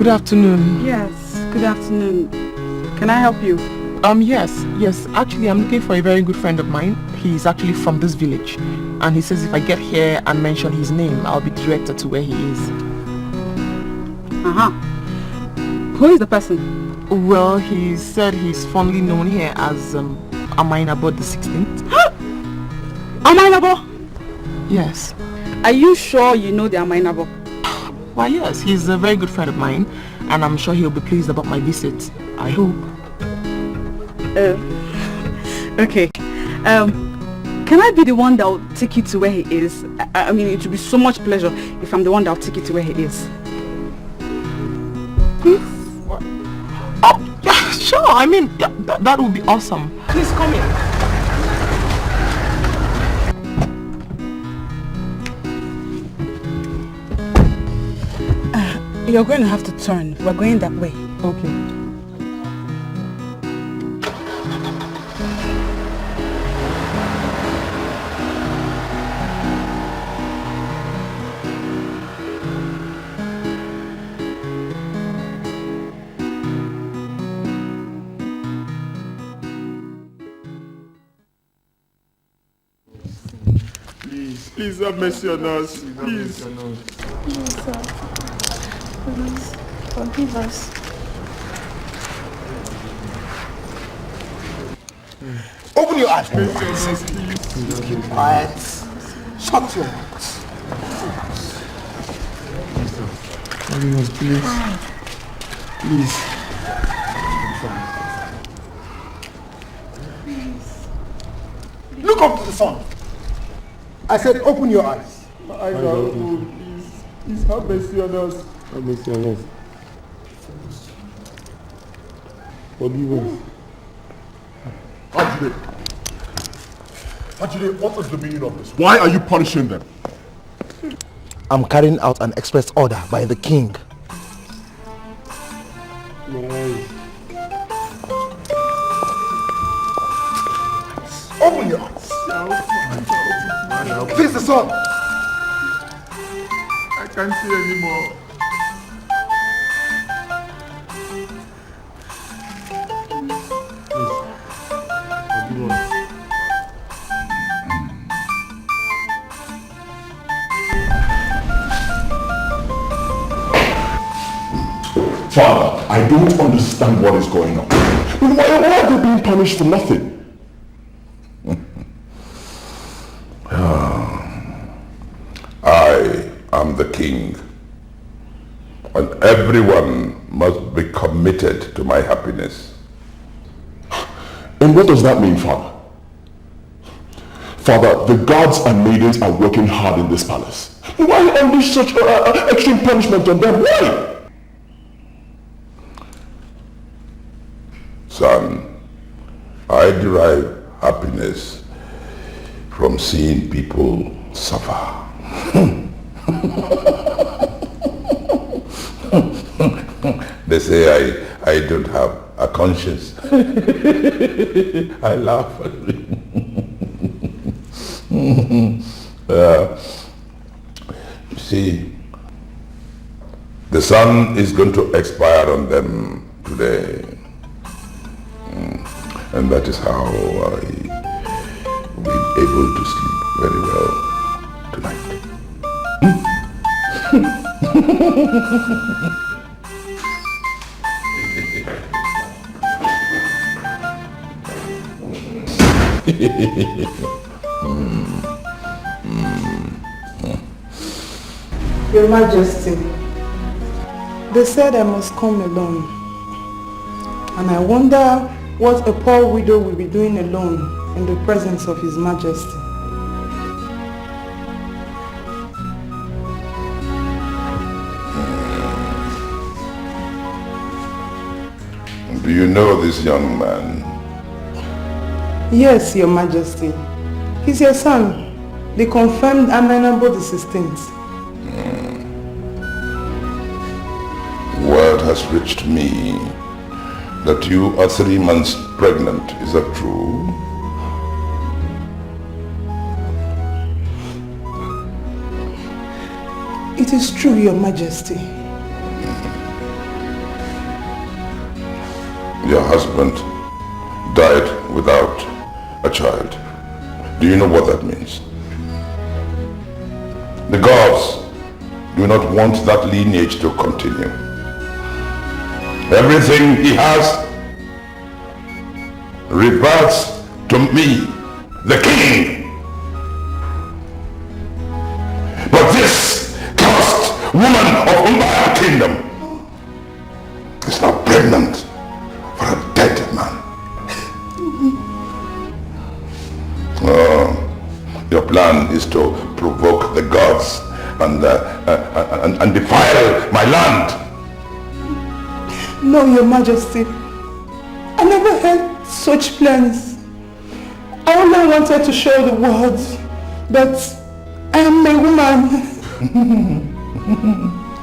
Good afternoon. Yes, good afternoon. Can I help you? Yes. Actually, I'm looking for a very good friend of mine. He's actually from this village. And he says if I get here and mention his name, I'll be directed to where he is. Who is the person? Well, he said he's fondly known here as Amainabo the 16th. Amainabo? Yes. Are you sure you know the Amainabo? Why, yes. He's a very good friend of mine. And I'm sure he'll be pleased about my visit. I hope. Okay. Can I be the one that will take you to where he is? I mean, it would be so much pleasure if I'm the one that will take you to where he is. Please? Oh, yeah, sure. I mean, yeah, that would be awesome. Please come here. You're going to have to turn. We're going that way. Okay. Please have mercy on us. Please. Please, sir. Please, forgive us. Open your eyes. Please. Keep quiet. Shut your mouth. Please. Look up to the sun. I said open your eyes. I know. Please have mercy on us. Have mercy on us. Forgive us. Ajide, what is the meaning of this? Why are you punishing them? I'm carrying out an express order by the king. Open your eyes. Face the sun. I can't see anymore. Father, I don't understand what is going on. Why are they being punished for nothing? I am the king, and everyone must be committed to my happiness. And what does that mean, Father? Father, the gods and maidens are working hard in this palace. Why unleash such extreme punishment on them? Why? Son, I derive happiness from seeing people suffer. They say I don't have a conscience. I laugh. You see, the sun is going to expire on them today. And that is how I will be able to sleep very well tonight. Your Majesty, they said I must come alone. And I wonder what a poor widow will be doing alone in the presence of His Majesty. Do you know this young man? Yes, Your Majesty. He's your son, the confirmed Amenable the 16th. Word has reached me that you are 3 months pregnant. Is that true? It is true, Your Majesty. your husband died without a child. Do you know what that means? The gods do not want that lineage to continue. Everything he has reverts to me, the king. But this cursed woman of Umbaya kingdom is now pregnant for a dead man. Your plan is to provoke the gods and defile my land. No, Your Majesty. I never had such plans. I only wanted to show the world that I am a woman.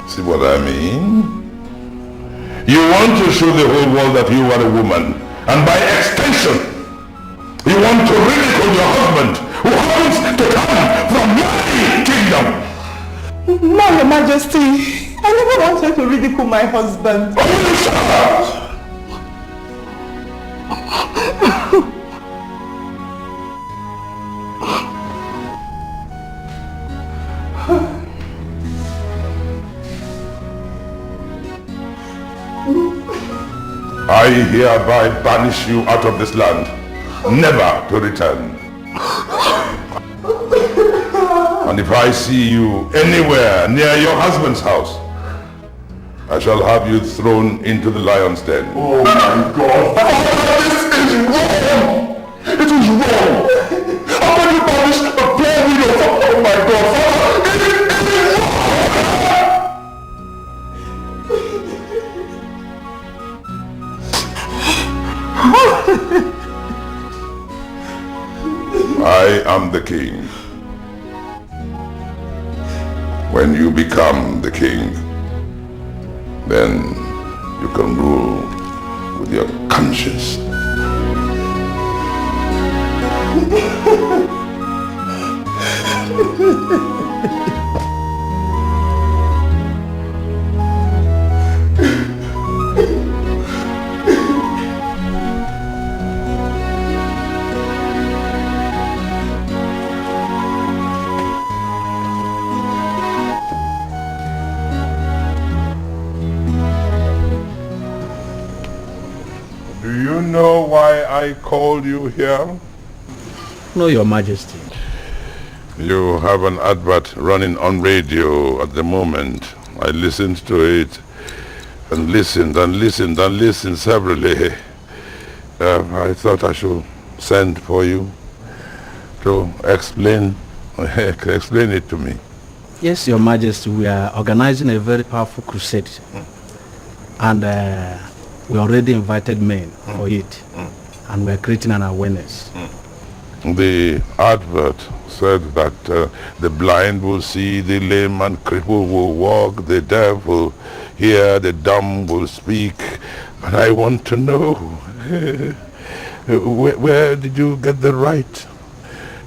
See what I mean? You want to show the whole world that you are a woman, and by extension, you want to ridicule your husband, who happens to come from my kingdom. No, Your Majesty. I never wanted to ridicule my husband. Oh, shut up! I hereby banish you out of this land, never to return. And if I see you anywhere near your husband's house, I shall have you thrown into the lion's den. Oh my God! This is wrong! It is wrong! How can you punish a poor widow? Oh my God! It is I am the king. When you become the king, then you can rule with your conscience. Do you know why I called you here? No, Your Majesty. You have an advert running on radio at the moment. I listened to it and listened and listened and listened severally. I thought I should send for you to explain it to me. Yes, Your Majesty, we are organizing a very powerful crusade. And we already invited men for it. And we are creating an awareness. The advert said that the blind will see, the lame and crippled will walk, the deaf will hear, the dumb will speak. And I want to know, where did you get the right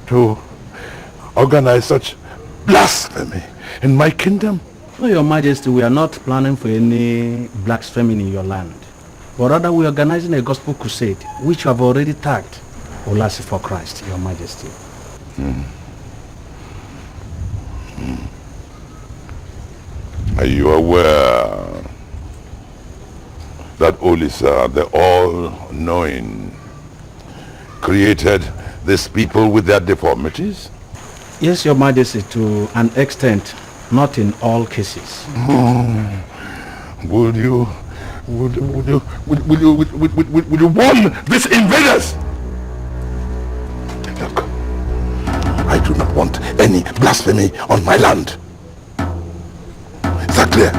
to organize such blasphemy in my kingdom? No, Your Majesty, we are not planning for any blasphemy in your land. But rather we are organizing a gospel crusade, which you have already tagged Olasi for Christ, Your Majesty. Are you aware that Olisa, the all-knowing, created these people with their deformities? Yes, Your Majesty, to an extent, not in all cases. Would you warn these invaders? Look, I do not want any blasphemy on my land. Is that clear?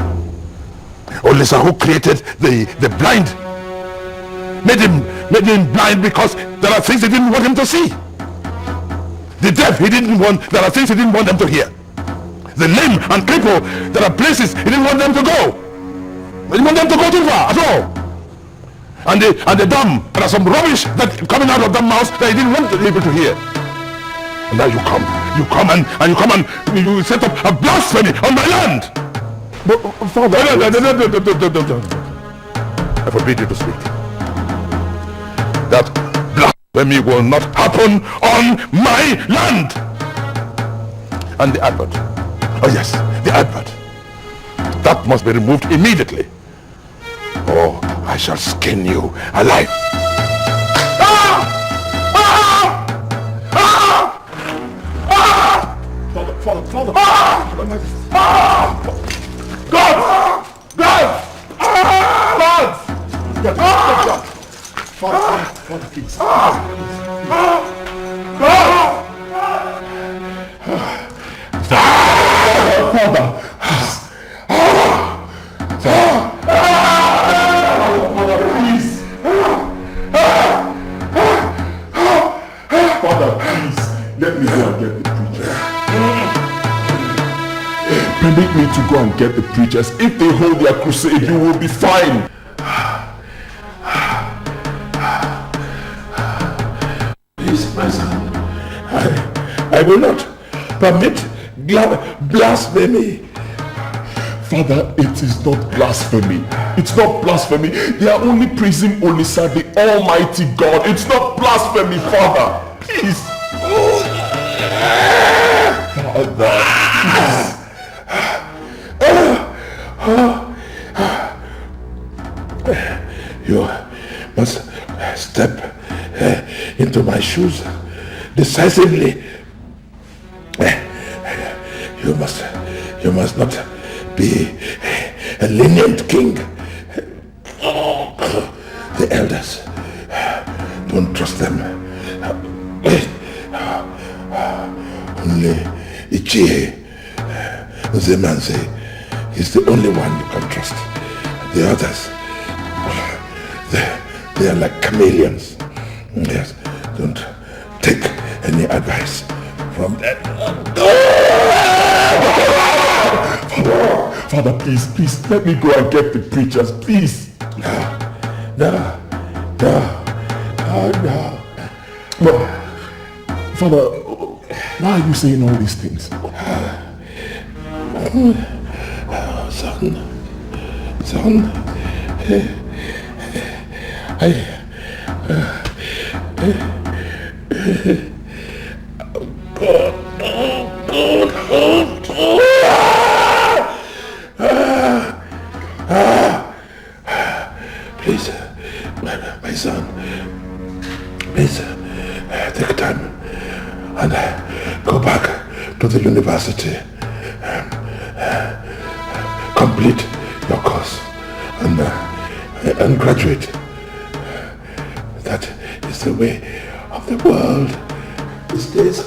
Olisa, who created the blind, made him blind because there are things he didn't want him to see. The deaf, there are things he didn't want them to hear. The lame and crippled, there are places he didn't want them to go. He didn't want them to go too far at all. And the dumb, there are some rubbish that coming out of their mouths that he didn't want people to hear. And now you come and you set up a blasphemy on my land. But, Father... No. I forbid you to speak. that blasphemy will not happen on my land. And the advert. Oh yes, the advert. That must be removed immediately. Or I shall skin you alive. Father. God! Father, please. Let me go and get the preacher. Permit me to go and get the preachers. If they hold their crusade, you will be fine. Please, my son, I will not permit blasphemy. Father, it is not blasphemy. It's not blasphemy. They are only praising Olisa, the Almighty God. It's not blasphemy, Father. Please. Father. You must step into my shoes decisively. You must not be a lenient king. The elders, don't trust them. Only Ichie Zemanze is the only one you can trust. The others, they are like chameleons. Yes, don't take any advice from them. Father, please, let me go and get the preachers, please. No. Father, why are you saying all these things? Son, please, my son, please take time and go back to the university. Complete your course and graduate. That is the way of the world these days.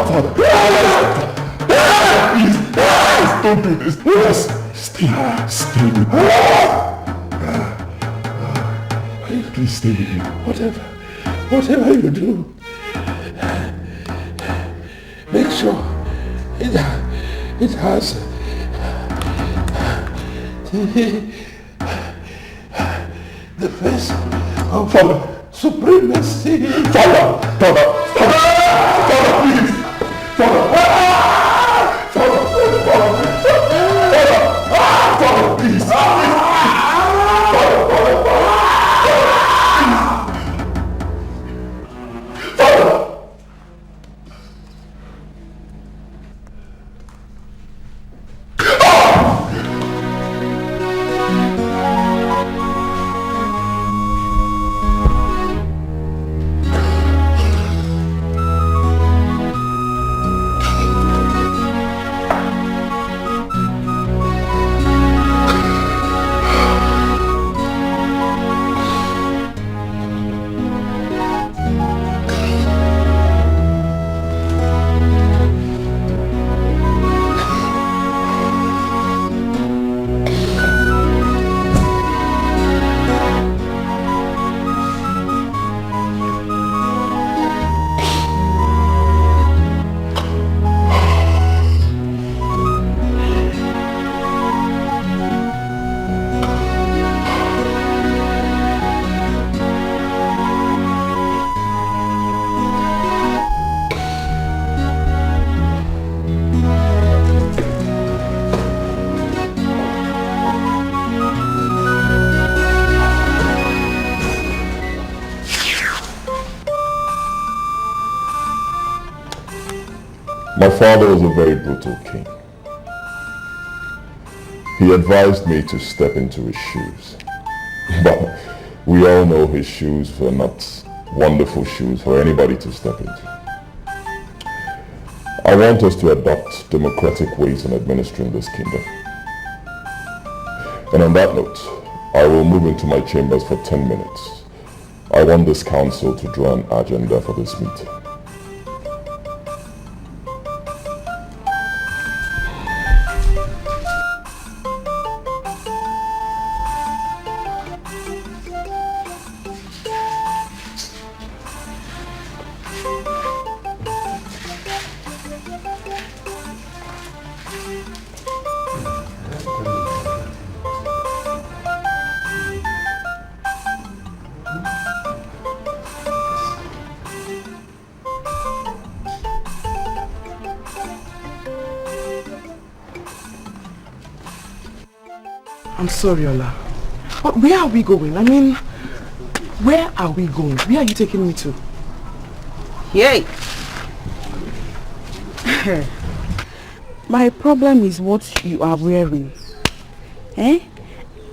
Father, please, don't do this. Just stay with me. Please stay with me. Whatever you do, make sure it has the face of supremacy. Father, please. Father, please. My father was a very brutal king. He advised me to step into his shoes. But we all know his shoes were not wonderful shoes for anybody to step into. I want us to adopt democratic ways in administering this kingdom. And on that note, I will move into my chambers for 10 minutes. I want this council to draw an agenda for this meeting. I'm sorry, Ola. But where are we going? I mean, where are we going? Where are you taking me to? Yay! My problem is what you are wearing. Eh?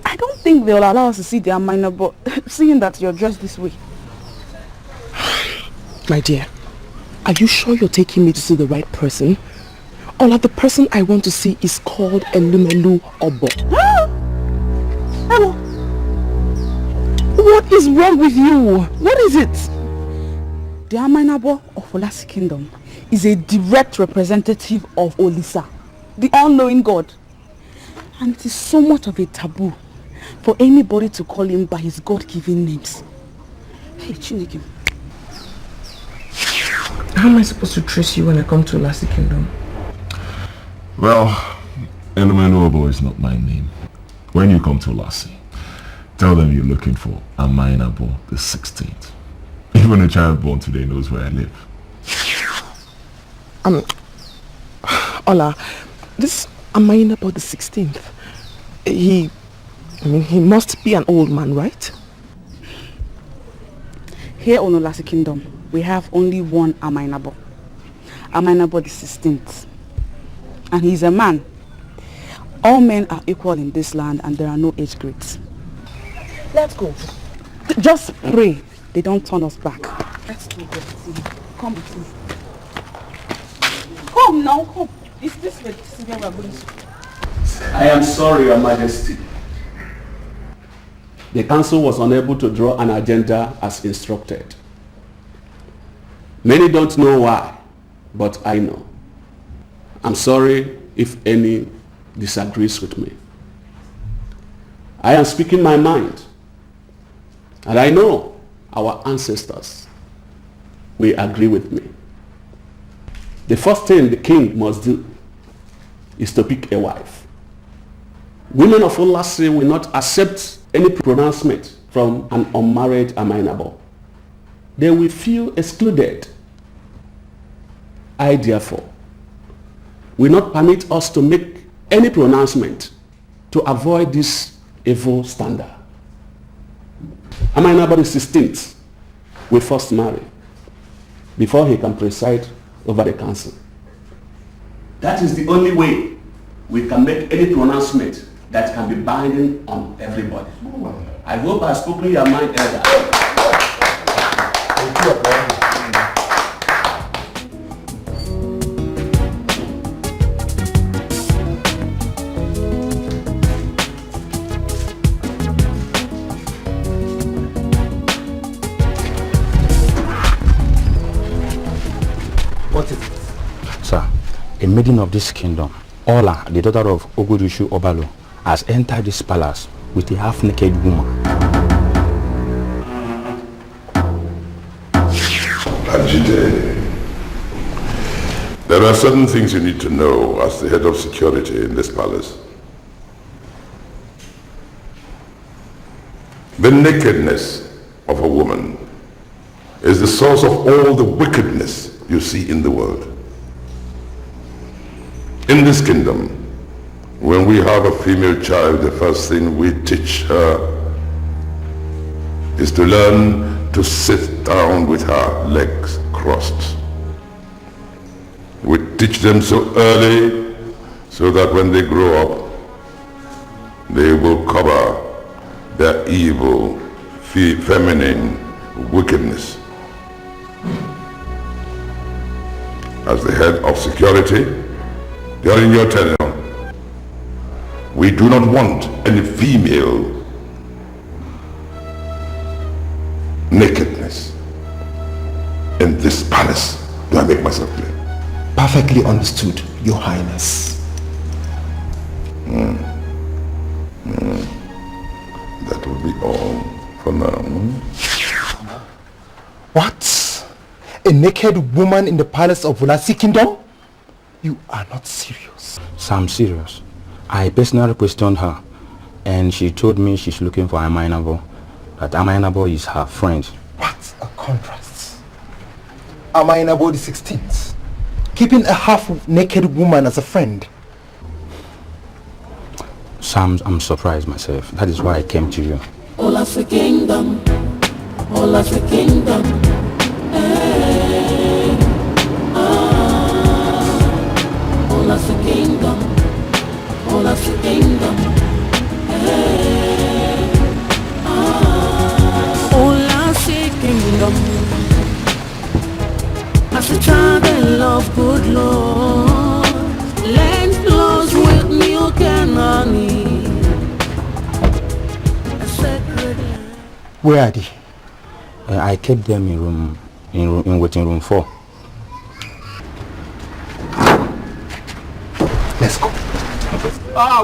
I don't think they'll allow us to see their minor, but seeing that you're dressed this way. My dear, are you sure you're taking me to see the right person? Ola, the person I want to see is called Ebube Obio. What is wrong with you? What is it? The Amainabo of Olasi Kingdom is a direct representative of Olisa, the all-knowing God. And it is so much of a taboo for anybody to call him by his God-given names. Hey, Chineke. How am I supposed to trace you when I come to Olasi Kingdom? Well, Ebube Obio is not my name. When you come to Olasi, tell them you're looking for Amainabo the 16th. Even a child born today knows where I live. Ola, this Amainabo the 16th, he must be an old man, right? Here on Olasi Kingdom, we have only one Amainabo. Amainabo the 16th. And he's a man. All men are equal in this land and there are no age grades. Let's go. Just pray they don't turn us back. Let's go. Come with me. Come now, come. Is this way? This is where we are going to. I am sorry, Your Majesty. The council was unable to draw an agenda as instructed. Many don't know why, but I know. I'm sorry if any disagrees with me. I am speaking my mind, and I know our ancestors will agree with me. The first thing the king must do is to pick a wife. Women of Olasi will not accept any pronouncement from an unmarried Amainabo. They will feel excluded. I therefore will not permit us to make any pronouncement to avoid this evil standard. Amainabo the 16th will first marry before he can preside over the council. That is the only way we can make any pronouncement that can be binding on everybody. I hope I've spoken your mind, Elder. What is it? Sir, a maiden of this kingdom, Ola, the daughter of Ogudushu Obalo, has entered this palace with a half-naked woman. Ajite, there are certain things you need to know as the head of security in this palace. The nakedness of a woman is the source of all the wickedness you see in the world. In this kingdom, when we have a female child, the first thing we teach her is to learn to sit down with her legs crossed, with teach them so early so that when they grow up, they will cover their evil, feminine wickedness. As the head of security, during your tenure, we do not want any female nakedness in this palace. Do I make myself clear? Perfectly understood, Your Highness. That will be all for now. What? A naked woman in the palace of Ulasi Kingdom? You are not serious. So I'm serious. I personally questioned her, and she told me she's looking for Amainabo, that Amainabo is her friend. What a contrast. Amainabo the 16th, keeping a half-naked woman as a friend. Sam, I'm surprised myself. That is why I came to you. All of the kingdom, all of the kingdom. Hey, all of the kingdom, all of the kingdom. Hey, all of the kingdom. As a child of good Lord, land flows with milk and honey. Where are they? I kept them in waiting room 4. Let's go.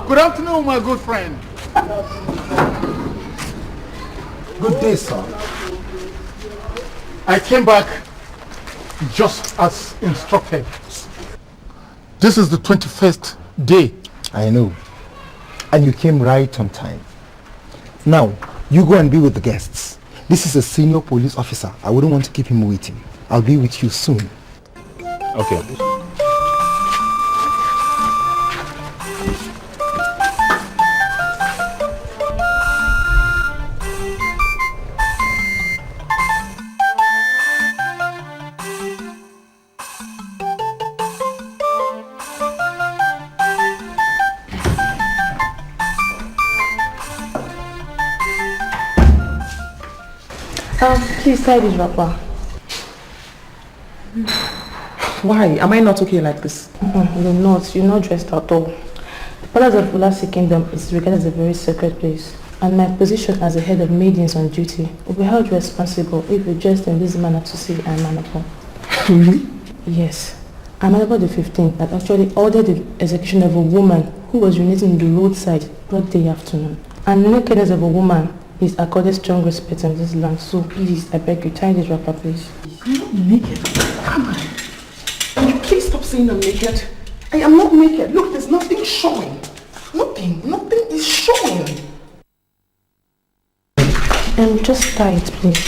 Good afternoon, my good friend. Good day, sir. I came back just as instructed. This is the 21st day. I know. And you came right on time. Now, you go and be with the guests. This is a senior police officer. I wouldn't want to keep him waiting. I'll be with you soon. Okay. Please tie this wrapper. Why? Am I not okay like this? You're not. You're not dressed at all. The palace of Ulasi Kingdom is regarded as a very sacred place, and my position as the head of maidens on duty will be held responsible if you dressed in this manner to see Amanabo. Really? Yes. Amanabo the 15th had actually ordered the execution of a woman who was urinating in the roadside broad day afternoon. And the nakedness of a woman is accorded strong respect in this land, so please, I beg you, tie this wrapper, please. I'm not naked. Come on. Can you please stop saying I'm naked? I am not naked. Look, there's nothing showing. Nothing is showing. Just tie it, please.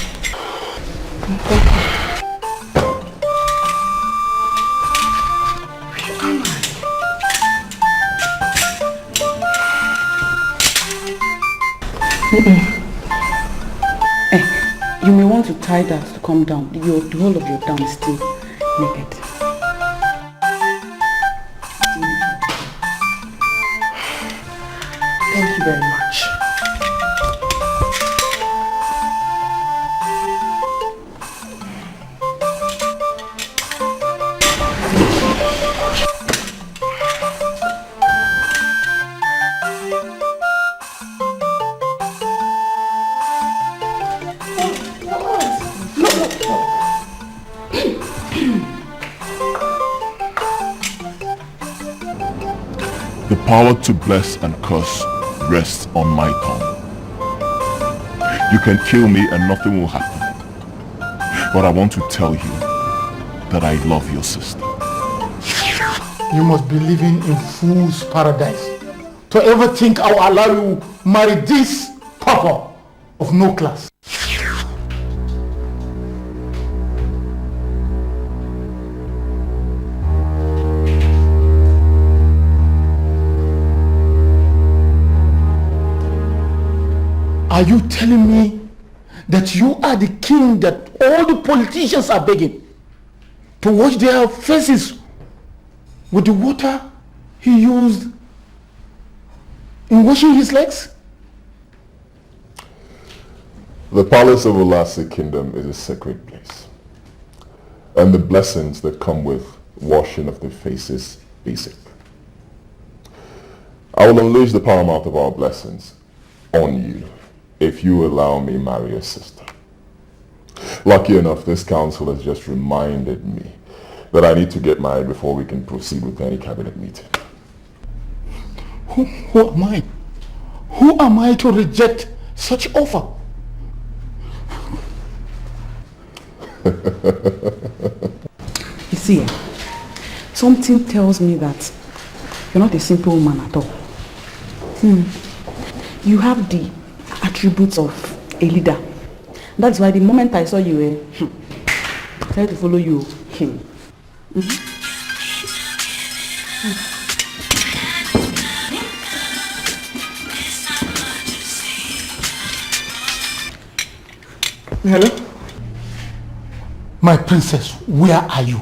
You may want to tie that to come down. The whole of your down is still naked. Thank you very much. The power to bless and curse rests on my tongue. You can kill me and nothing will happen. But I want to tell you that I love your sister. You must be living in fool's paradise to ever think I'll allow you marry this pauper of no class. Are you telling me that you are the king that all the politicians are begging to wash their faces with the water he used in washing his legs? The palace of Ulasi Kingdom is a sacred place, and the blessings that come with washing of the faces basic. I will unleash the paramount of our blessings on you if you allow me marry your sister. Lucky enough, this council has just reminded me that I need to get married before we can proceed with any cabinet meeting. Who am I? Who am I to reject such offer? You see, something tells me that you're not a simple woman at all. You have the attributes of a leader. That's why the moment I saw you, I tried to follow you. Hello? My princess, where are you?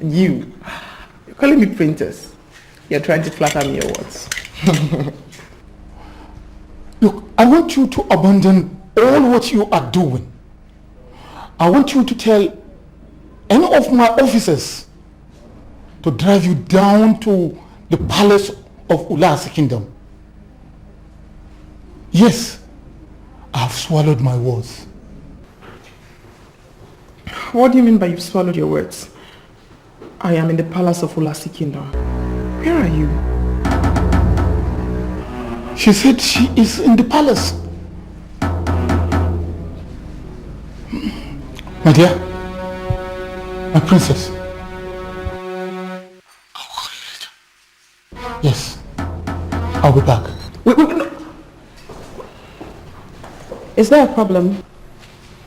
You're calling me princess. You're trying to flatter me or what? Look, I want you to abandon all what you are doing. I want you to tell any of my officers to drive you down to the palace of Ulasi Kingdom. Yes, I have swallowed my words. What do you mean by you've swallowed your words? I am in the palace of Ulasi Kingdom. Where are you? She said she is in the palace. My dear, my princess. I'll call you later. Yes, I'll be back. Wait, no. Is there a problem?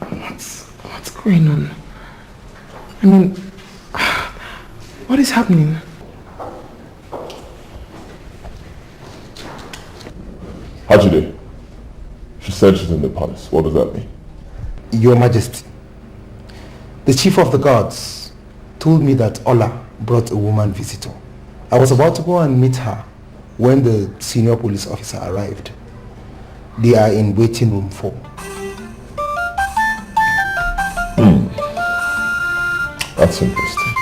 What's going on? I mean, what is happening? Hajide, she said she's in the palace. What does that mean? Your Majesty, the chief of the guards told me that Ola brought a woman visitor. I was about to go and meet her when the senior police officer arrived. They are in waiting room 4. That's interesting.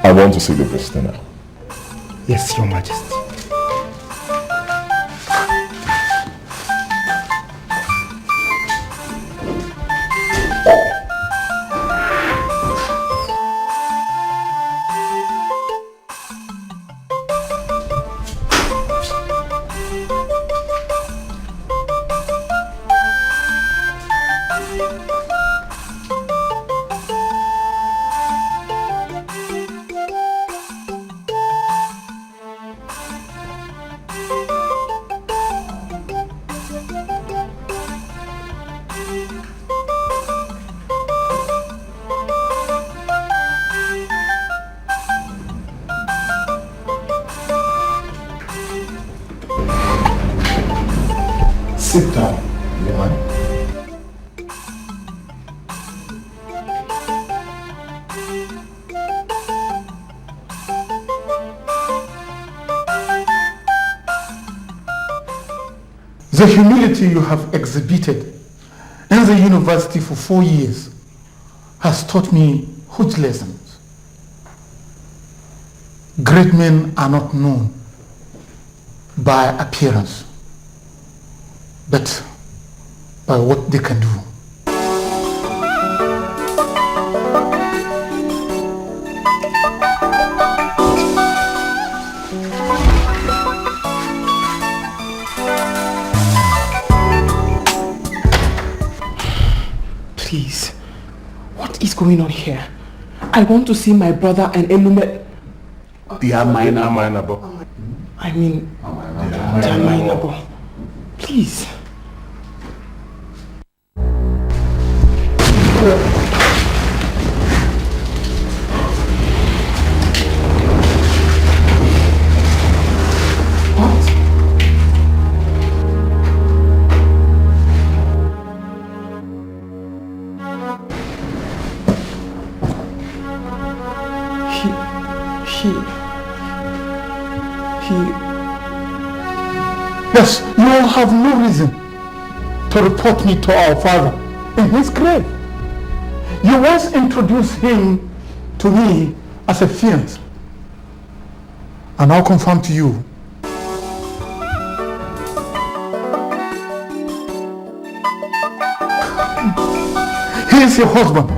I want to see the visitor now. Yes, Your Majesty. Sit down, woman. The humility you have exhibited in the university for 4 years has taught me huge lessons. Great men are not known by appearance, but by what they can do. Please, what is going on here? I want to see my brother and Elume. They are mineable. I mean, they are mineable. Please. Yes, you have no reason to report me to our father in his grave. You once introduced him to me as a fiancé. And I'll confirm to you. He is your husband.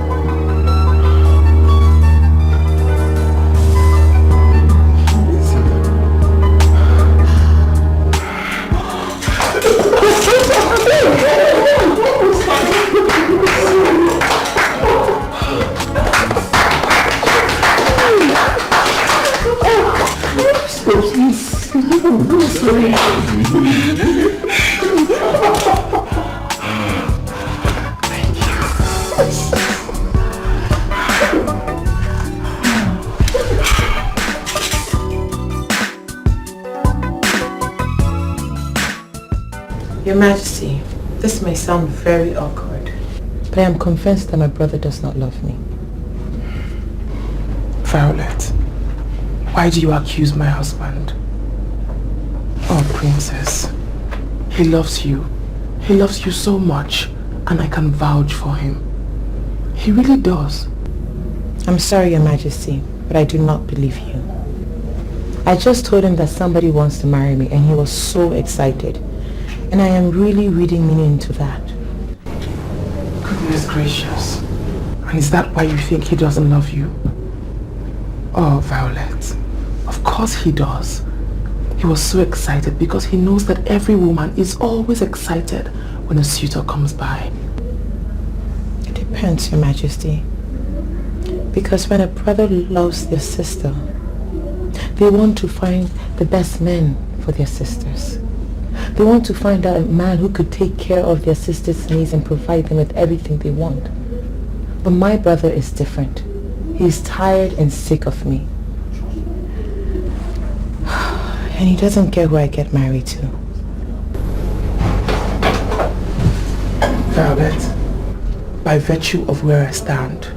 Your Majesty, this may sound very awkward, but I am convinced that my brother does not love me. Violet, why do you accuse my husband? Oh, princess, he loves you. He loves you so much, and I can vouch for him. He really does. I'm sorry, Your Majesty, but I do not believe you. I just told him that somebody wants to marry me, and he was so excited. And I am really reading meaning into that. Goodness gracious. And is that why you think he doesn't love you? Oh, Violet. Of course he does. He was so excited because he knows that every woman is always excited when a suitor comes by. It depends, Your Majesty. Because when a brother loves their sister, they want to find the best men for their sisters. They want to find out a man who could take care of their sister's needs and provide them with everything they want. But my brother is different. He is tired and sick of me. And he doesn't care who I get married to. Violet, by virtue of where I stand,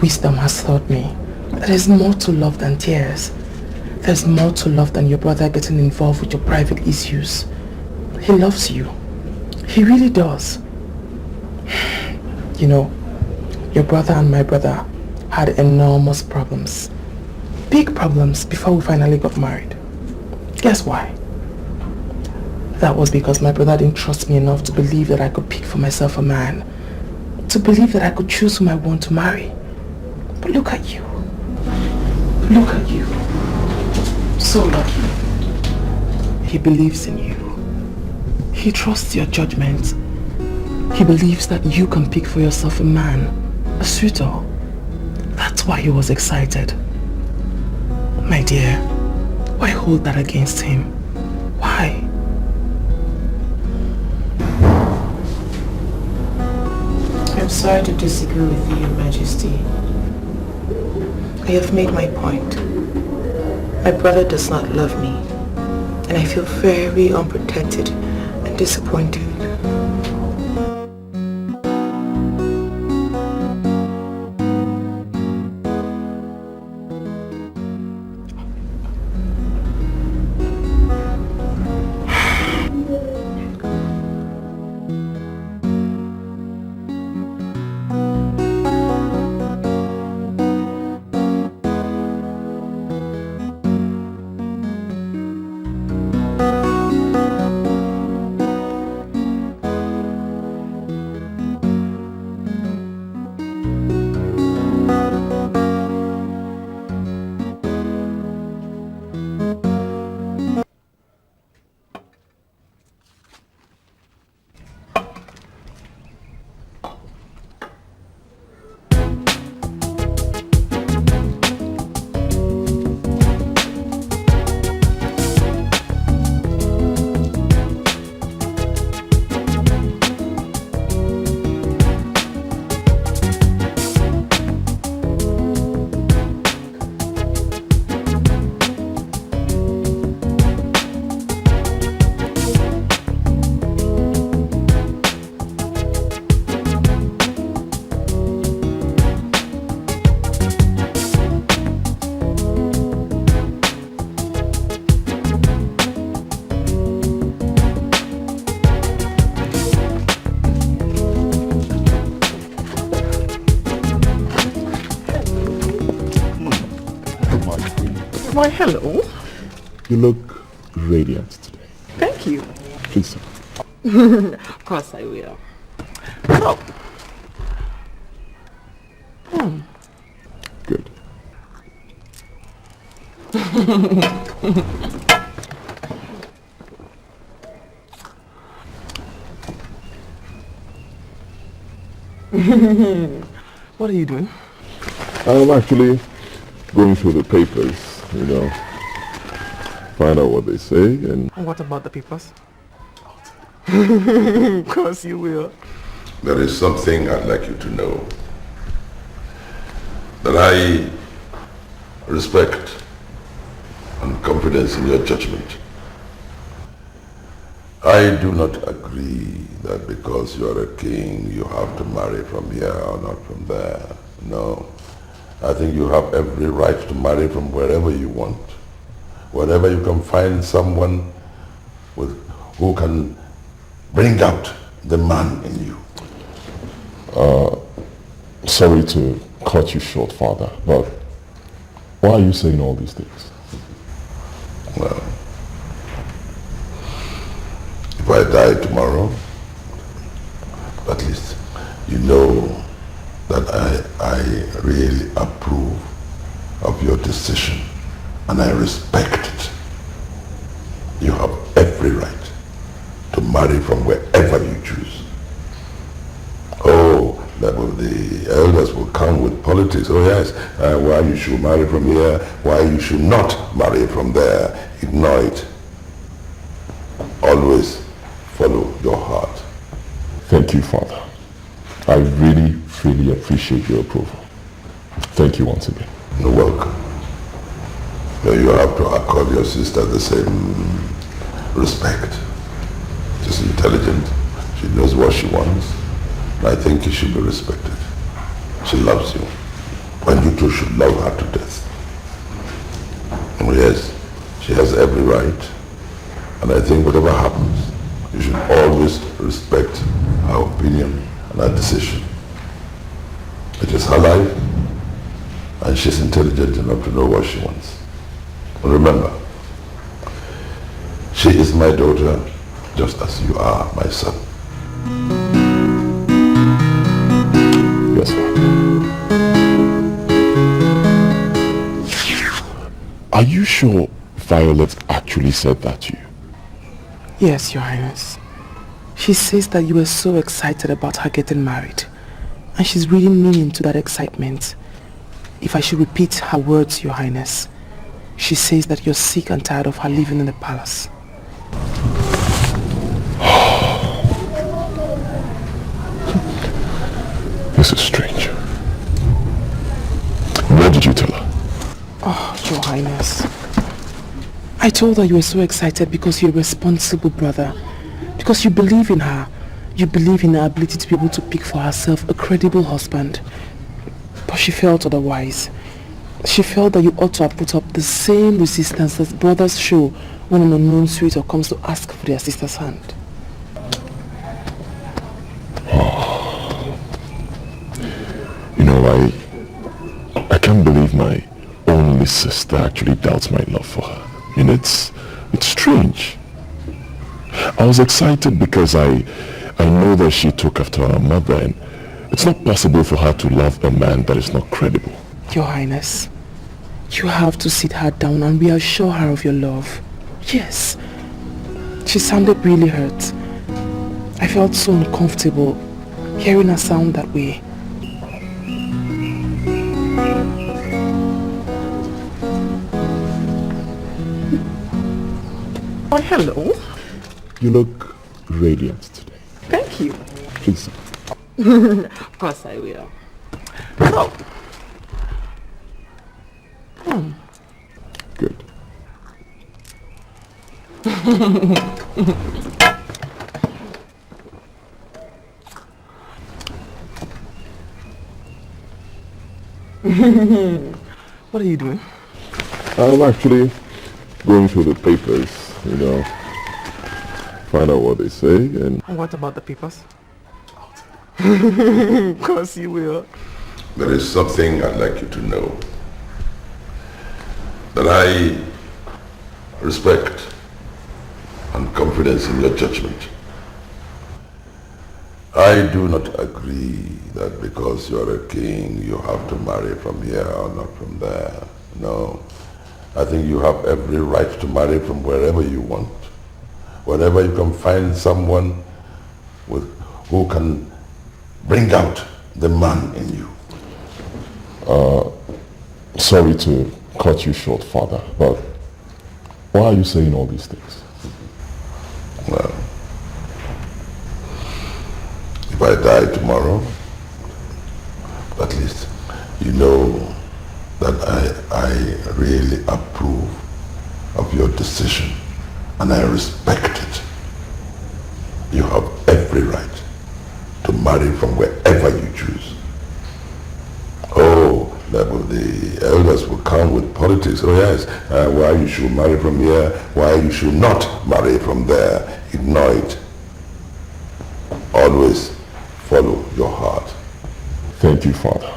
wisdom has taught me that there's more to love than tears. There's more to love than your brother getting involved with your private issues. He loves you. He really does. You know, your brother and my brother had enormous problems. Big problems before we finally got married. Guess why? That was because my brother didn't trust me enough to believe that I could pick for myself a man. To believe that I could choose whom I want to marry. But look at you. Look at you. So lucky. He believes in you. He trusts your judgment. He believes that you can pick for yourself a man, a suitor. That's why he was excited. My dear, why hold that against him? Why? I'm sorry to disagree with you, Your Majesty. I have made my point. My brother does not love me, and I feel very unprotected and disappointed. Why, hello. You look radiant today. Thank you. Please sit. Of course I will. Oh. Good. What are you doing? I'm actually going through the papers, find out what they say and... What about the papers? Of course you will. There is something I'd like you to know. That I respect and confidence in your judgment. I do not agree that because you are a king, you have to marry from here or not from there. No. I think you have every right to marry from wherever you want. Wherever you can find someone who can bring out the man in you. Sorry to cut you short, Father, but why are you saying all these things? Well, if I die tomorrow, at least you know that I really approve of your decision and I respect it. You have every right to marry from wherever you choose. Oh, the elders will come with politics. Oh yes, why you should marry from here, why you should not marry from there. Ignore it. Always follow your heart. Thank you, Father. I really, really appreciate your approval. Thank you once again. You're welcome. You have to accord your sister the same respect. She's intelligent. She knows what she wants. And I think you should be respected. She loves you. And you two should love her to death. And yes, she has every right. And I think whatever happens, you should always respect her opinion and her decision. It is her life, and she's intelligent enough to know what she wants. And remember, she is my daughter, just as you are my son. Yes, Father. Are you sure Violet actually said that to you? Yes, Your Highness. She says that you were so excited about her getting married. And she's really meaning to that excitement. If I should repeat her words, Your Highness, she says that you're sick and tired of her living in the palace. This is strange. Where did you tell her? Oh, Your Highness. I told her you were so excited because you're a responsible brother. Because you believe in her. You believe in her ability to be able to pick for herself a credible husband. But she felt otherwise. She felt that you ought to have put up the same resistance that brothers show when an unknown suitor comes to ask for their sister's hand. I can't believe my only sister actually doubts my love for her. It's strange. I was excited because I know that she took after her mother, and it's not possible for her to love a man that is not credible. Your Highness, you have to sit her down and reassure her of your love. Yes. She sounded really hurt. I felt so uncomfortable hearing her sound that way. Oh, hello. You look radiant today. Thank you. Please. Of course I will. Oh. Good. What are you doing? I'm actually going through the papers, find out what they say and... What about the papers? Of course you will. There is something I'd like you to know. That And I respect and confidence in your judgment. I do not agree that because you're a king, you have to marry from here or not from there. No. I think you have every right to marry from wherever you want. Wherever you can find someone who can bring out the man in you. Sorry to cut you short, Father, but why are you saying all these things? Well, if I die tomorrow, at least you know that I really approve of your decision and I respect it. You have every right to marry from wherever you choose. Oh, the elders will come with politics. Oh yes, why you should marry from here, why you should not marry from there. Ignore it. Always follow your heart. Thank you, Father.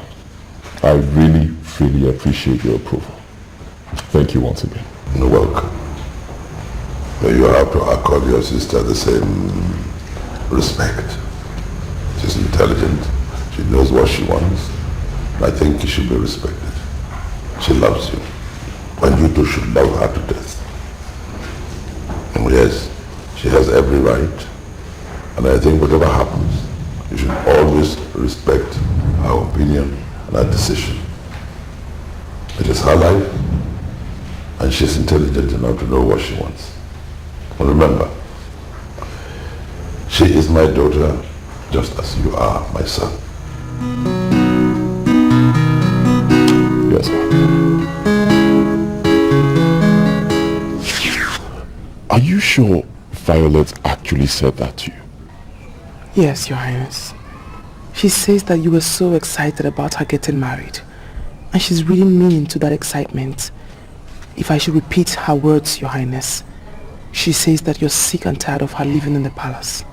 I really, really appreciate your approval. Thank you once again. You're welcome. You have to accord your sister the same respect. She's intelligent. She knows what she wants. I think you should be respected. She loves you. And you too should love her to death. And yes, she has every right. And I think whatever happens, you should always respect her opinion and her decision. It is her life, and she's intelligent enough to know what she wants. And remember, she is my daughter, just as you are my son. Yes, sir. Are you sure Violet actually said that to you? Yes, Your Highness. She says that you were so excited about her getting married. And she's really meaning to that excitement. If I should repeat her words, Your Highness, she says that you're sick and tired of her living in the palace.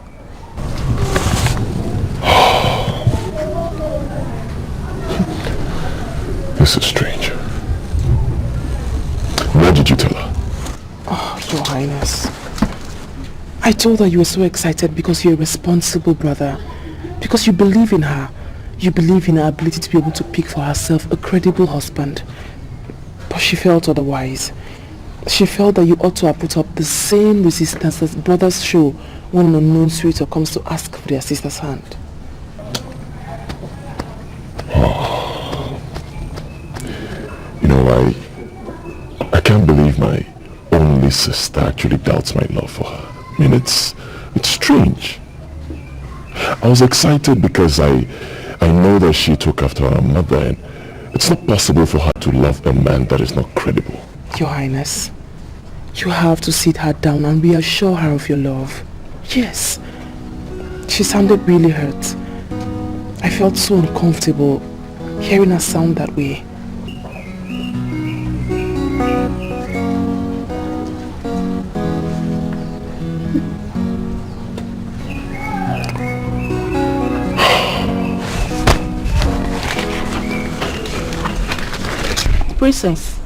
This is strange. What did you tell her? Oh, Your Highness. I told her you were so excited because you're a responsible brother. Because you believe in her. You believe in her ability to be able to pick for herself a credible husband. But she felt otherwise. She felt that you ought to have put up the same resistance that brothers show when an unknown suitor comes to ask for their sister's hand. You know, I can't believe my only sister actually doubts my love for her. I mean, it's strange. I was excited because I know that she took after her mother, and it's not possible for her to love a man that is not credible. Your Highness, you have to sit her down and reassure her of your love. Yes, she sounded really hurt. I felt so uncomfortable hearing her sound that way. Princess,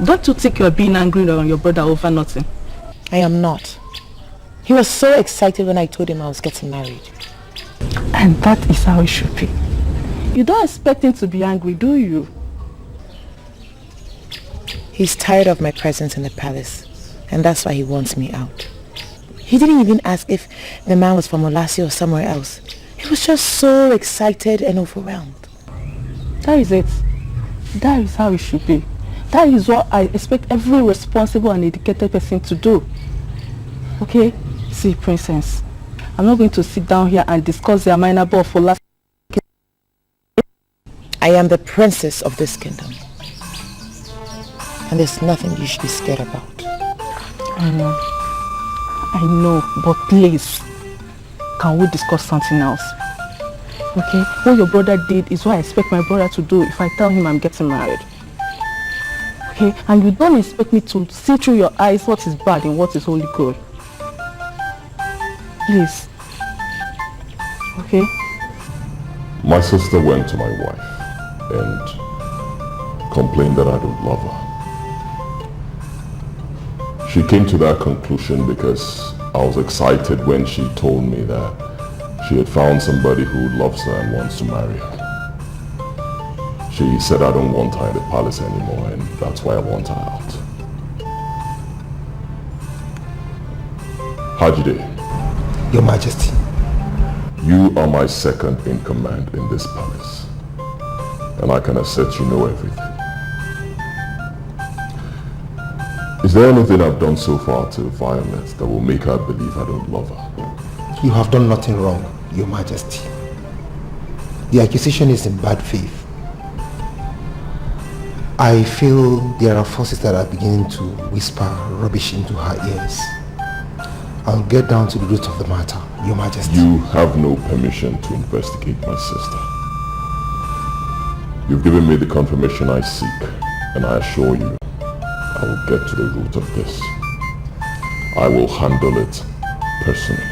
don't you think you are being angry on your brother over nothing? I am not. He was so excited when I told him I was getting married. And that is how it should be. You don't expect him to be angry, do you? He's tired of my presence in the palace, and that's why he wants me out. He didn't even ask if the man was from Olasio or somewhere else. He was just so excited and overwhelmed. That is it. That is how it should be. That is what I expect every responsible and educated person to do. Okay? See, Princess, I'm not going to sit down here and discuss the minor ball for last. I am the princess of this kingdom. And there's nothing you should be scared about. I know, but please, can we discuss something else? Okay? What your brother did is what I expect my brother to do if I tell him I'm getting married. Okay? And you don't expect me to see through your eyes what is bad and what is wholly good. Please. Okay? My sister went to my wife and complained that I don't love her. She came to that conclusion because I was excited when she told me that she had found somebody who loves her and wants to marry her. She said I don't want her in the palace anymore, and that's why I want her out. Hajide. Your Majesty. You are my second in command in this palace, and I can assert you know everything. Is there anything I've done so far to Violet that will make her believe I don't love her? You have done nothing wrong, Your Majesty. The accusation is in bad faith. I feel there are forces that are beginning to whisper rubbish into her ears. I'll get down to the root of the matter, Your Majesty. You have no permission to investigate my sister. You've given me the confirmation I seek, and I assure you, I will get to the root of this. I will handle it personally.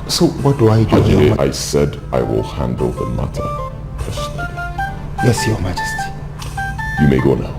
So what do I do? Hajide, I said I will handle the matter personally. Yes, Your Majesty. You may go now.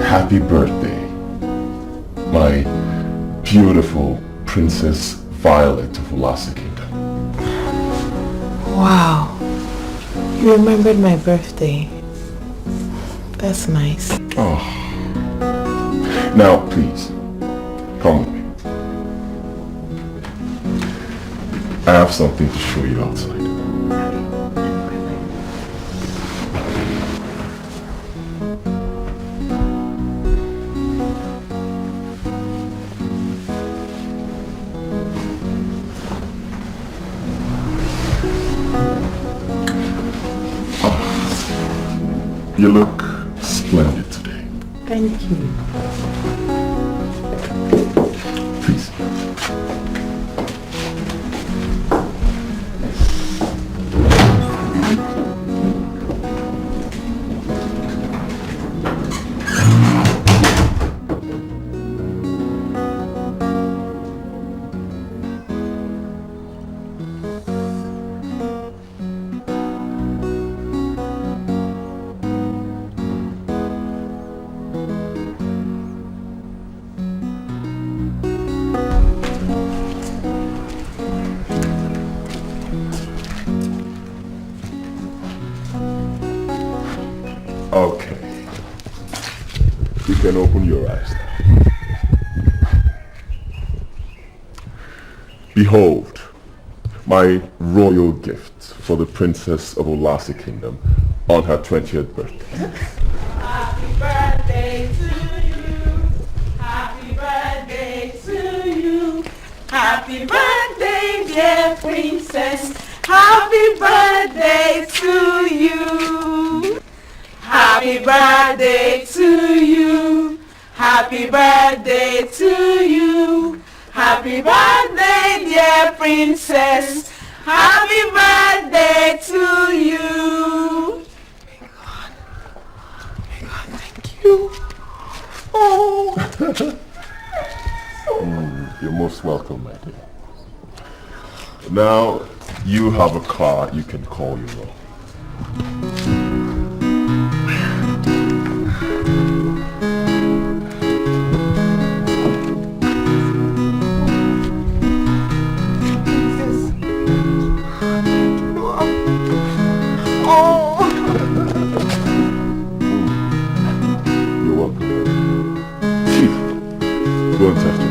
Happy birthday, my beautiful Princess Violet of Ulasa Kingdom. Wow, you remembered my birthday. That's nice. Oh. Now, please, come with me. I have something to show you outside. You look splendid today. Thank you. Please. Okay. You can open your eyes now. Behold, my royal gift for the Princess of Ulasa Kingdom on her 20th birthday. Happy birthday to you. Happy birthday to you. Happy birthday, dear princess. Happy birthday to you. Happy birthday to you. Happy birthday to you. Happy birthday, dear princess. Happy birthday to you. Thank you. Oh. You're most welcome, my dear. Now, you have a car you can call your own. go and test it.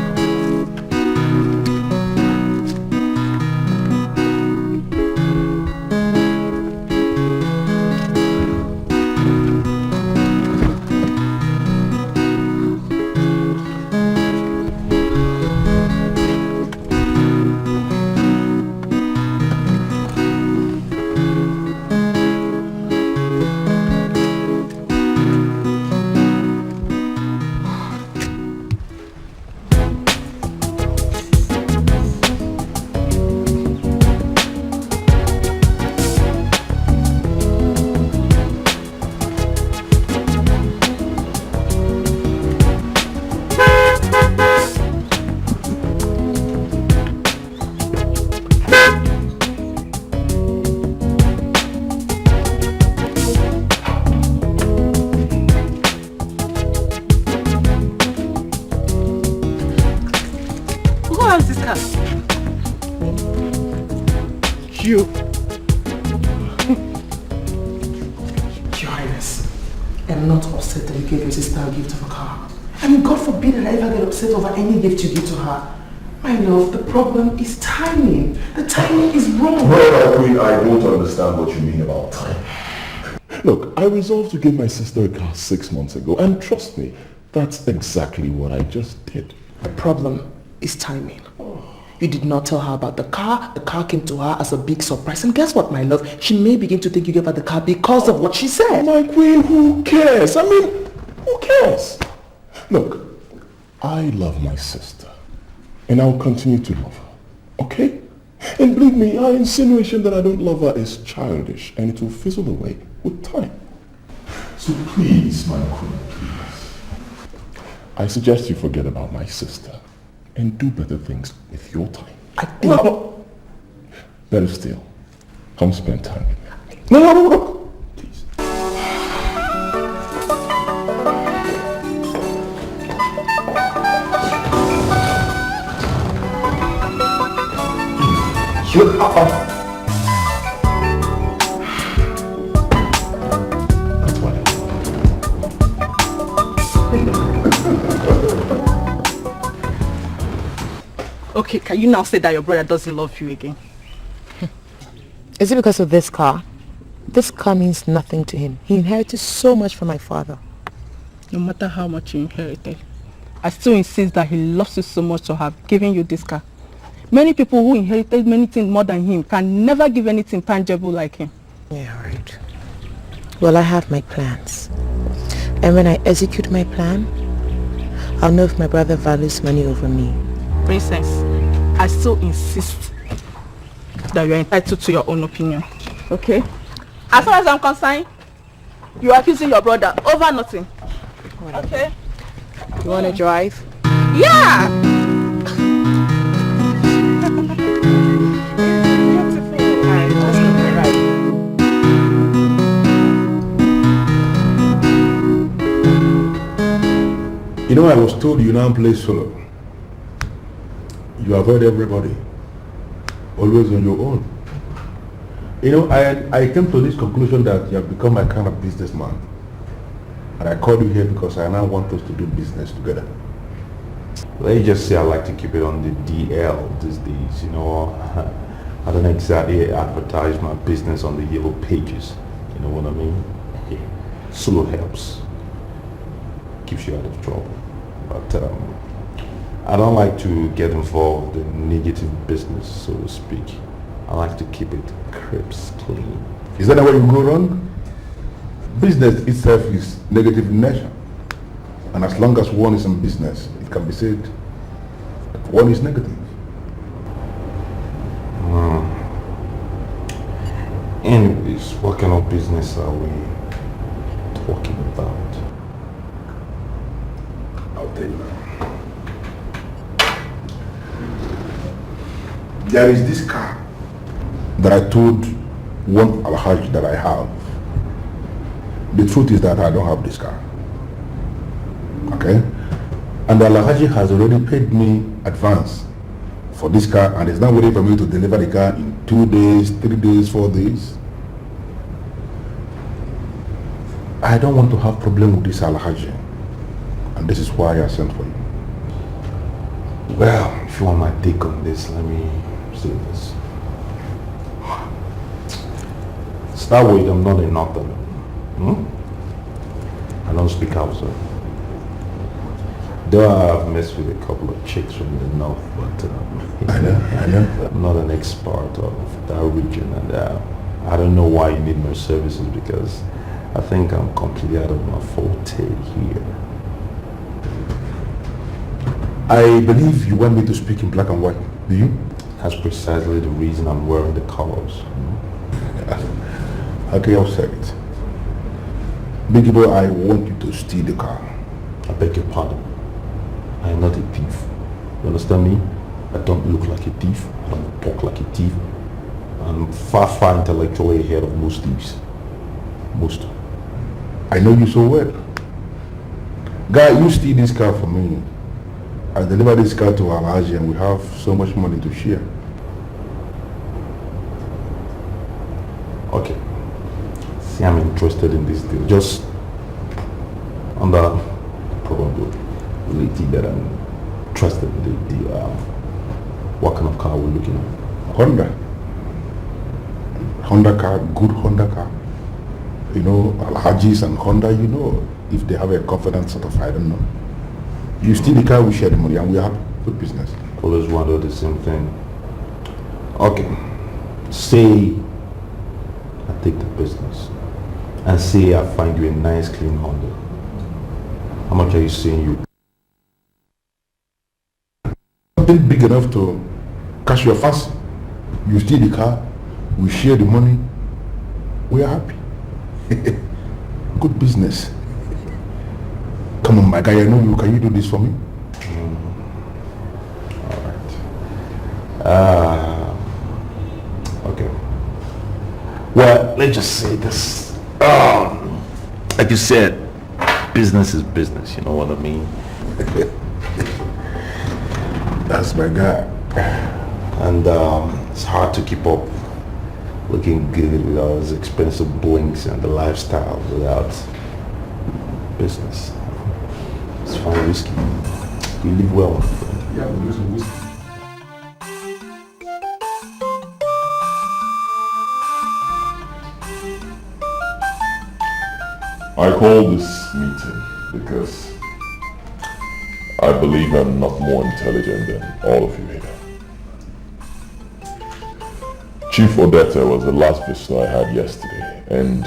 Over any gift you give to her. My love, the problem is timing. The timing is wrong. Well, I don't understand what you mean about time. Look, I resolved to give my sister a car 6 months ago, and trust me, that's exactly what I just did. The problem is timing. You did not tell her about the car. The car came to her as a big surprise. And guess what, my love? She may begin to think you gave her the car because of what she said. My queen, who cares? I mean, who cares? Look, I love my sister, and I'll continue to love her, okay? And believe me, our insinuation that I don't love her is childish, and it will fizzle away with time. So please, my queen, please, I suggest you forget about my sister and do better things with your time. I think... No. Better still, come spend time with me. No. Okay, can you now say that your brother doesn't love you again? Is it because of this car? This car means nothing to him. He inherited so much from my father. No matter how much you inherited, I still insist that he loves you so much to have given you this car. Many people who inherited many things more than him can never give anything tangible like him. Yeah, right. Well, I have my plans. And when I execute my plan, I'll know if my brother values money over me. Princess, I still insist that you are entitled to your own opinion. Okay? As far as I'm concerned, you are accusing your brother over nothing. Okay? You want to drive? Yeah! You know, I was told you now play solo. You avoid everybody. Always on your own. You know, I came to this conclusion that you have become my kind of businessman. And I called you here because I now want us to do business together. Let me just say I like to keep it on the DL these days, you know. I don't exactly advertise my business on the yellow pages. You know what I mean? Yeah. Solo helps. Keeps you out of trouble. But I don't like to get involved in negative business, so to speak. I like to keep it crisp, clean. Is that where you go wrong? Business itself is negative in nature. And as long as one is in business, it can be said that one is negative. Anyways, what kind of business are we talking about? I'll tell you now. There is this car that I told one Alhaji that I have. The truth is that I don't have this car. Okay? And the Alhaji has already paid me advance for this car and is now waiting for me to deliver the car in 2 days, 3 days, 4 days. I don't want to have problem with this Alhaji. And this is why I sent for you. Well, if you want my take on this, let me say this. Start with, I'm not a northerner. I don't speak Hausa. Though I've messed with a couple of chicks from the north, but I know. I'm not an expert of that region, and I don't know why you need my services, because I think I'm completely out of my forte here. I believe you want me to speak in black and white. Do you? That's precisely the reason I'm wearing the colors. Okay, I'll say it. Big boy, I want you to steal the car. I beg your pardon. I am not a thief. You understand me? I don't look like a thief. I don't talk like a thief. I'm far intellectually ahead of most thieves. Most. I know you so well. Guy, you steal this car for me. I deliver this car to Alaji and we have so much money to share. Okay. See, I'm interested in this deal. Just on the probability that I'm interested in the deal. What kind of car are we looking at? Honda car, good Honda car. You know, Alhajis and Honda, you know, if they have a confident sort of, I don't know. You steal the car, we share the money, and we have good business. Always wonder the same thing. Okay. Say I take the business, and say I find you a nice clean Honda. How much are you saying you? Something big enough to catch your fancy. You steal the car, we share the money, we are happy. Good business. Come on, my guy, I know you. Can you do this for me? All right. Okay. Well, let's just say this. Like you said, business is business. You know what I mean? That's my guy. And it's hard to keep up looking good with all those expensive blinks and the lifestyle without business. It's fine whiskey. You live well. Yeah, we'll do some whiskey. I call this meeting because I believe I'm not more intelligent than all of you here. Chief Odetta was the last visitor I had yesterday, and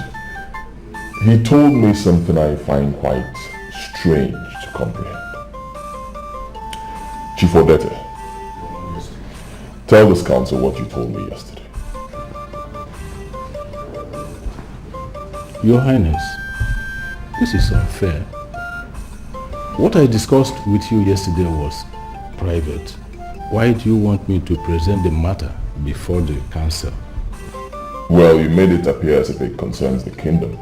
he told me something I find quite strange to comprehend. Chief Odetta, tell this council what you told me yesterday. Your Highness, this is unfair. What I discussed with you yesterday was private. Why do you want me to present the matter before the council? Well, you made it appear as if it concerns the kingdom.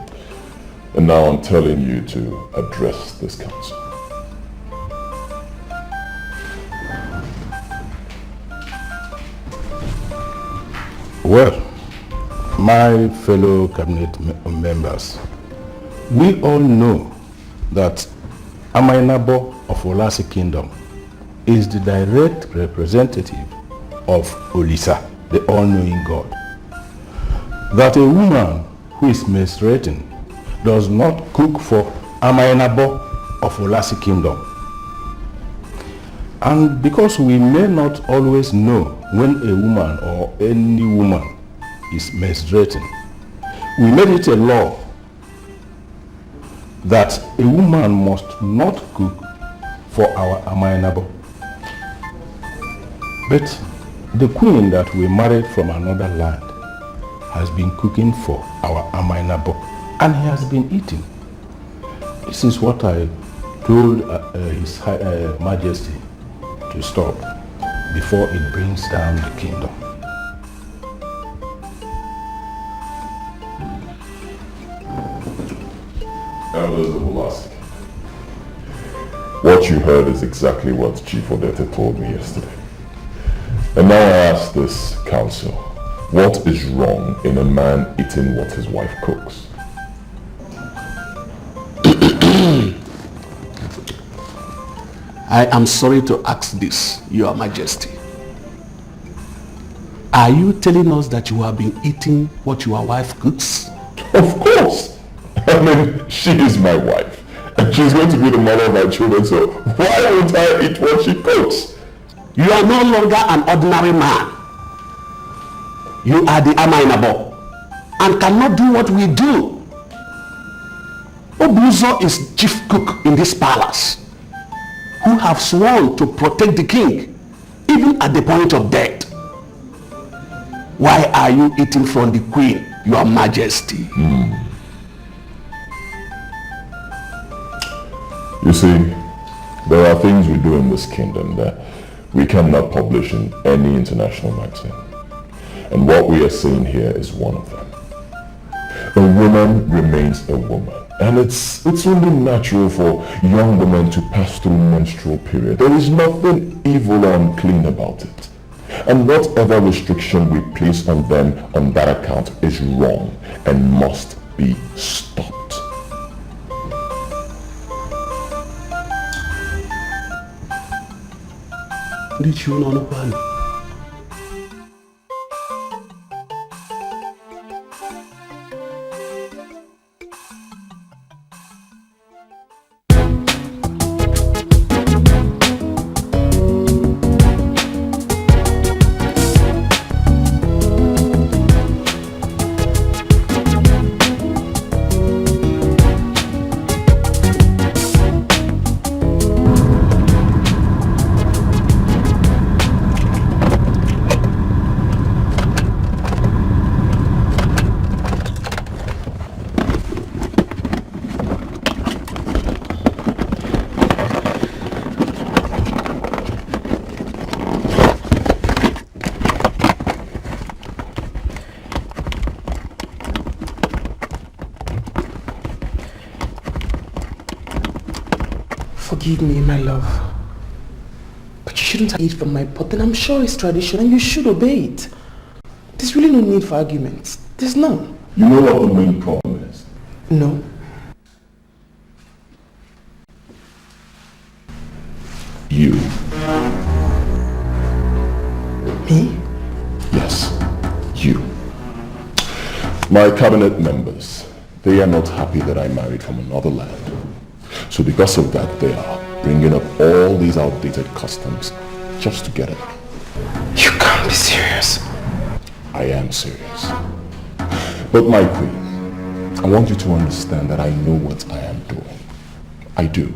And now I'm telling you to address this council. Well, my fellow cabinet members, we all know that Amainabo of Olasi Kingdom is the direct representative of Olisa, the all-knowing God. That a woman who is menstruating does not cook for Amainabo of Olasi Kingdom. And because we may not always know when a woman or any woman is menstruating, we made it a law that a woman must not cook for our Amainabo. But the queen that we married from another land has been cooking for our Amainabo, and he has been eating. This is what I told His Majesty to stop before it brings down the kingdom. Elders of Olasi, what you heard is exactly what Chief Odetta told me yesterday. And now I ask this council, what is wrong in a man eating what his wife cooks? I am sorry to ask this, Your Majesty. Are you telling us that you have been eating what your wife cooks? Of course. I mean, she is my wife. And she's going to be the mother of my children, so why won't I eat what she cooks? You are no longer an ordinary man. You are the Amainabo and cannot do what we do. Obuzo is chief cook in this palace, who have sworn to protect the king, even at the point of death. Why are you eating from the queen, Your Majesty? You see, there are things we do in this kingdom that we cannot publish in any international magazine. And what we are saying here is one of them. A woman remains a woman. And it's only natural for young women to pass through menstrual period. There is nothing evil or unclean about it. And whatever restriction we place on them on that account is wrong and must be stopped. Did you know one? Forgive me, my love. But you shouldn't eat from my pot, and I'm sure it's tradition and you should obey it. There's really no need for arguments. There's none. You know what the main problem is? No. You. Me? Yes, you. My cabinet members, they are not happy that I married from another land. So because of that, they are bringing up all these outdated customs just to get at me. You can't be serious. I am serious. But my queen, I want you to understand that I know what I am doing. I do.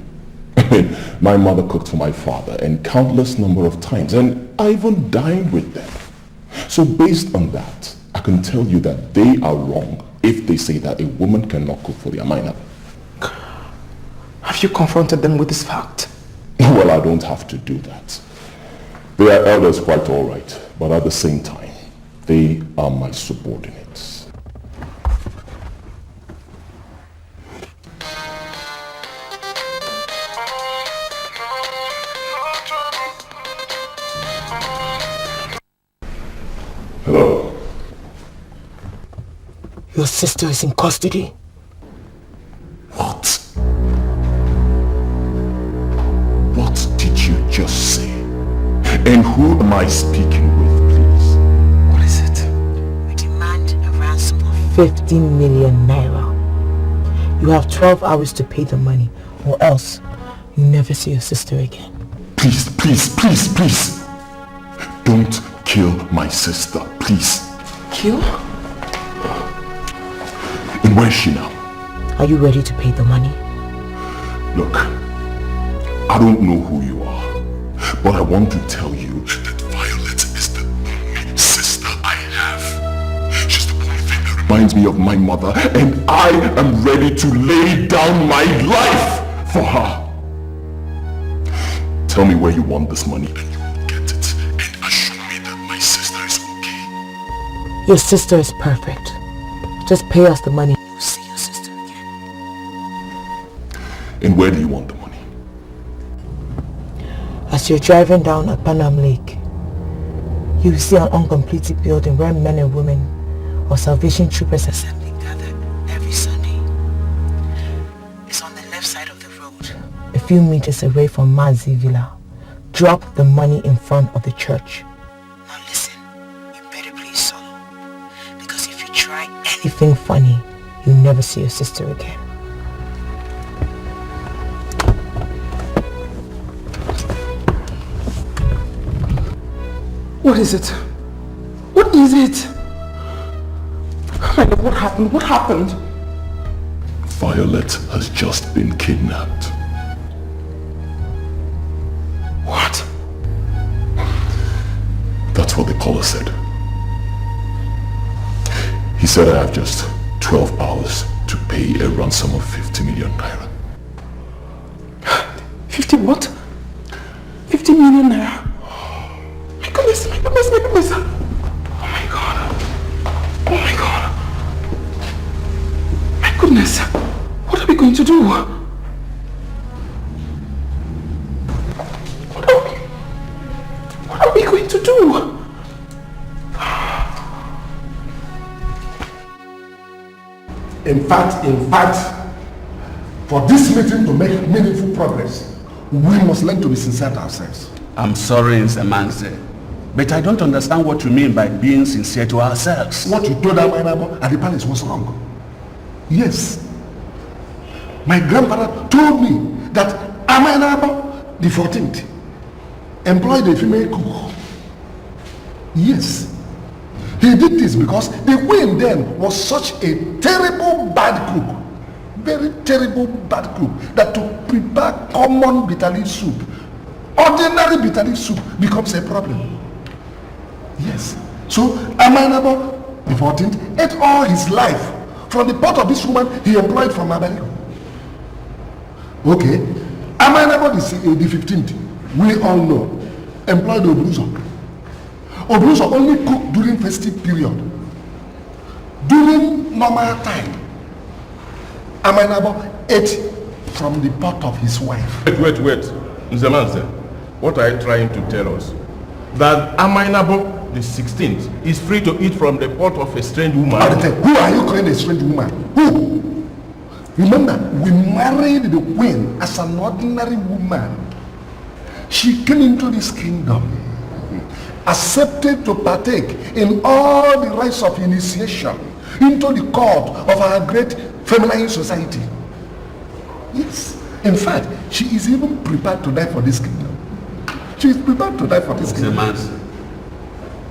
My mother cooked for my father and countless number of times, and I even dined with them. So based on that, I can tell you that they are wrong if they say that a woman cannot cook for their minor. Have you confronted them with this fact? Well, I don't have to do that. They are elders, quite all right, but at the same time, they are my subordinates. Hello. Your sister is in custody. What? What did you just say? And who am I speaking with, please? What is it? We demand a ransom of 15 million naira. You have 12 hours to pay the money, or else you never see your sister again. Please, please, please, please. Don't kill my sister, please. Kill? And where is she now? Are you ready to pay the money? Look, I don't know who you are, but I want to tell you that Violet is the only sister I have. She's the only thing that reminds me of my mother, and I am ready to lay down my life for her. Tell me where you want this money and you will get it, and assure me that my sister is okay. Your sister is perfect. Just pay us the money. You'll see your sister again. And where do you want the money? As you're driving down a Panam Lake, you see an uncompleted building where men and women or Salvation Troopers assembly gather every Sunday. It's on the left side of the road. If few meters away from Mazi Villa. Drop the money in front of the church. Now listen, you better play solo. Because if you try anything funny, you'll never see your sister again. What is it? What is it? What happened? What happened? Violet has just been kidnapped. What? That's what the caller said. He said I have just 12 hours to pay a ransom of 50 million naira. 50 what? 50 million naira? My goodness, my goodness, my goodness. Oh my God. Oh my God. My goodness. What are we going to do? What are we going to do? In fact, for this meeting to make meaningful progress, we must learn to be sincere to ourselves. I'm sorry, Nsemanse, but I don't understand what you mean by being sincere to ourselves. What you told Amainabo at the palace was wrong. Yes. My grandfather told me that Amainabo, the 14th, employed a female cook. Yes. He did this because the queen then was such a terrible bad cook, very terrible bad cook, that to prepare common bitter leaf soup, ordinary bitter leaf soup, becomes a problem. Yes. So Amainabo, the 14th, ate all his life from the pot of this woman he employed from Abaliko. Okay. Amainabo, the 15th, we all know, employed Obruzo. Obruzo only cooked during festive period. During normal time, Amainabo ate from the pot of his wife. Wait. Nzemanse, what are you trying to tell us? That Amainabo, the 16th, is free to eat from the pot of a strange woman? Who are you calling a strange woman? Who? Remember, we married the queen as an ordinary woman. She came into this kingdom, accepted to partake in all the rites of initiation into the court of our great feminine society. Yes. In fact, she is even prepared to die for this kingdom. She is prepared to die for this kingdom.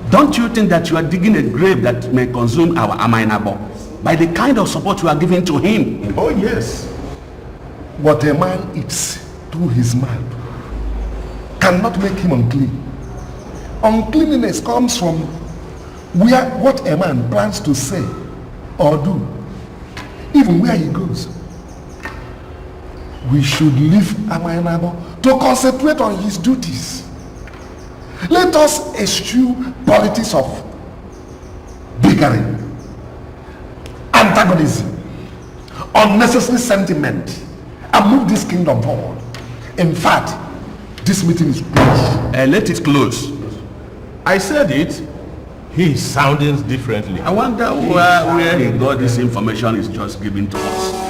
Don't you think that you are digging a grave that may consume our Amainabo by the kind of support you are giving to him? Oh yes. What a man eats through his mouth cannot make him unclean. Uncleanliness comes from what a man plans to say or do, even where he goes. We should leave Amainabo to concentrate on his duties. Let us eschew politics of bickering, antagonism, unnecessary sentiment, and move this kingdom forward. In fact, this meeting is closed. Let it close. I said it. He is sounding differently. I wonder where he got this information he's just giving to us.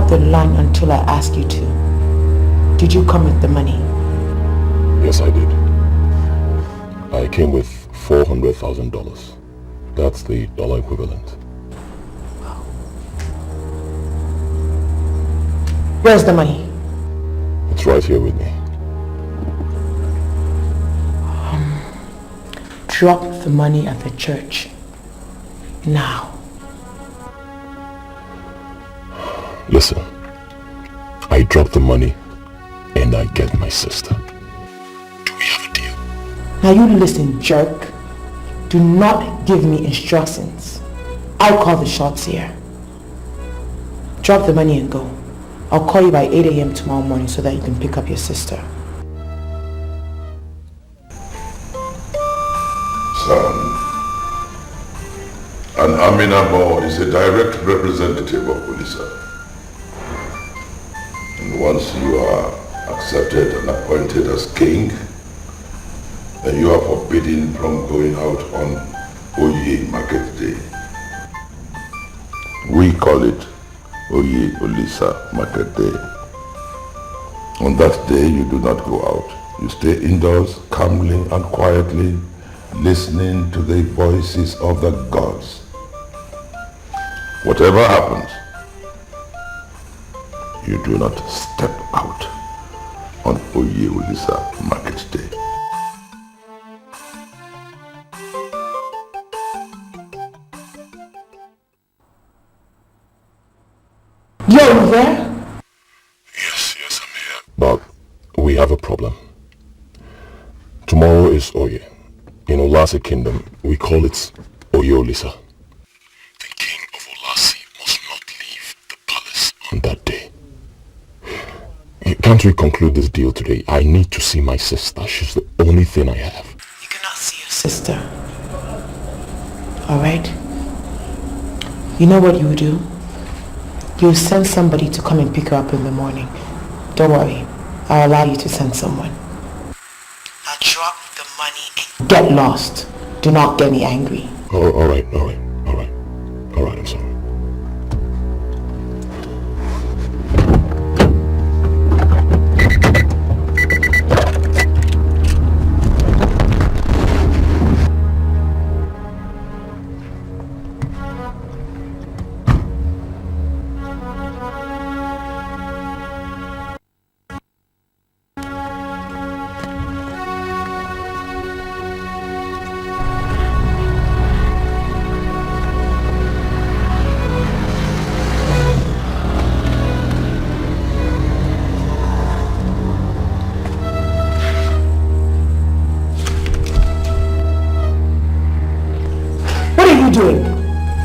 off the land until I ask you to. Did you come with the money? Yes, I did. I came with $400,000. That's the dollar equivalent. Where's the money? It's right here with me. Drop the money at the church. Now. Listen, I drop the money and I get my sister. Do we have a deal? Now you listen, jerk. Do not give me instructions. I'll call the shots here. Drop the money and go. I'll call you by 8 a.m. tomorrow morning so that you can pick up your sister. Son, an Aminabo is a direct representative of Ulisa. And once you are accepted and appointed as king, then you are forbidden from going out on Oye Market Day. We call it Oye Ulisa Market Day. On that day, you do not go out. You stay indoors calmly and quietly, listening to the voices of the gods. Whatever happens, you do not step out on Oye Ulisa Market Day. You're there? Yes, I'm here. But we have a problem. Tomorrow is Oye. In Olase Kingdom, we call it Oye Olisa. The king of Olase must not leave the palace on that day. Can't we conclude this deal today? I need to see my sister. She's the only thing I have. You cannot see your sister. Alright? You know what you do? You send somebody to come and pick her up in the morning. Don't worry. I'll allow you to send someone. Now drop the money and get lost. Do not get me angry. Alright, I'm sorry.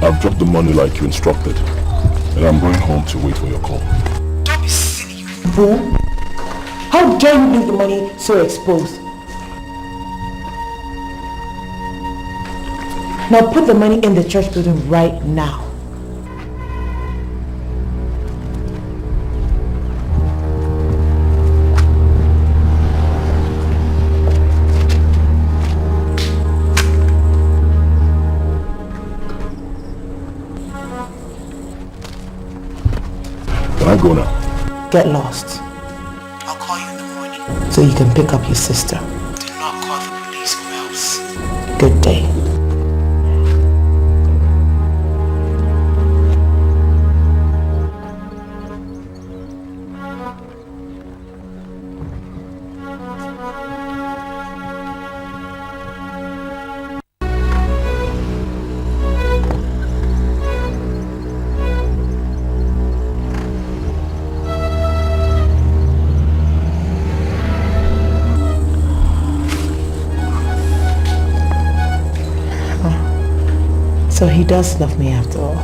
I've dropped the money like you instructed, and I'm going home to wait for your call. Don't be silly, you fool. How dare you leave the money so exposed? Now put the money in the church building right now. Can I go now? Get lost. I'll call you in the morning so you can pick up your sister. Do not call the police or else. Good day. So he does love me after all.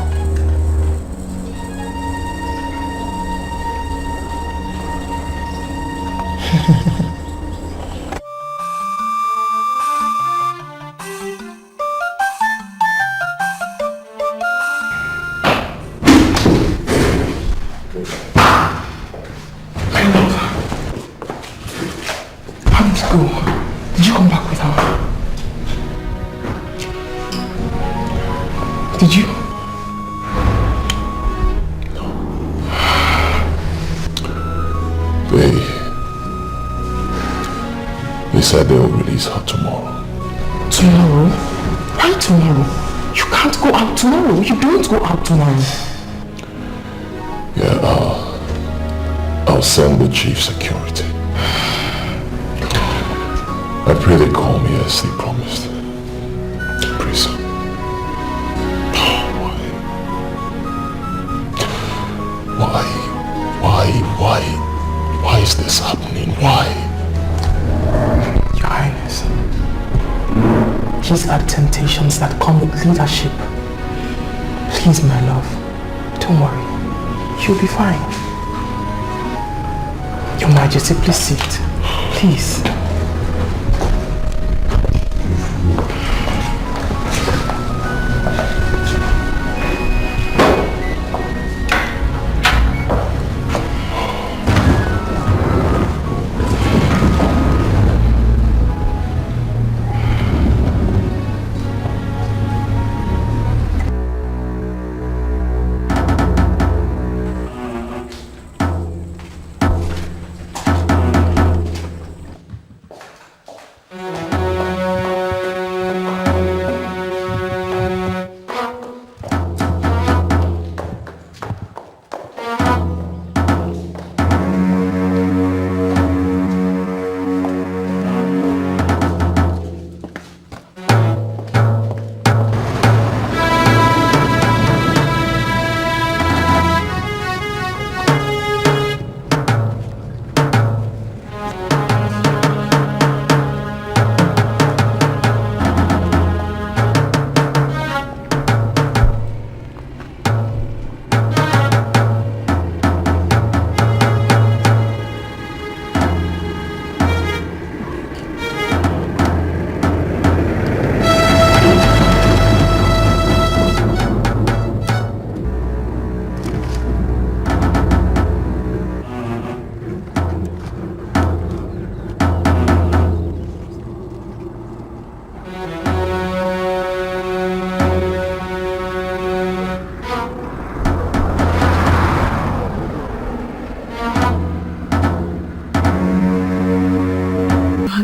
How did you go? Did you come back with her? Did you? They said they will release her tomorrow. Tomorrow? Why tomorrow? You can't go out tomorrow. You don't go out tomorrow. Yeah, I'll send the chief security. I pray they call me as they promised. I pray so. Why is this happening? Why? Your Highness, these are temptations that come with leadership. Please, my love, don't worry. You'll be fine. Your Majesty, please sit. Please.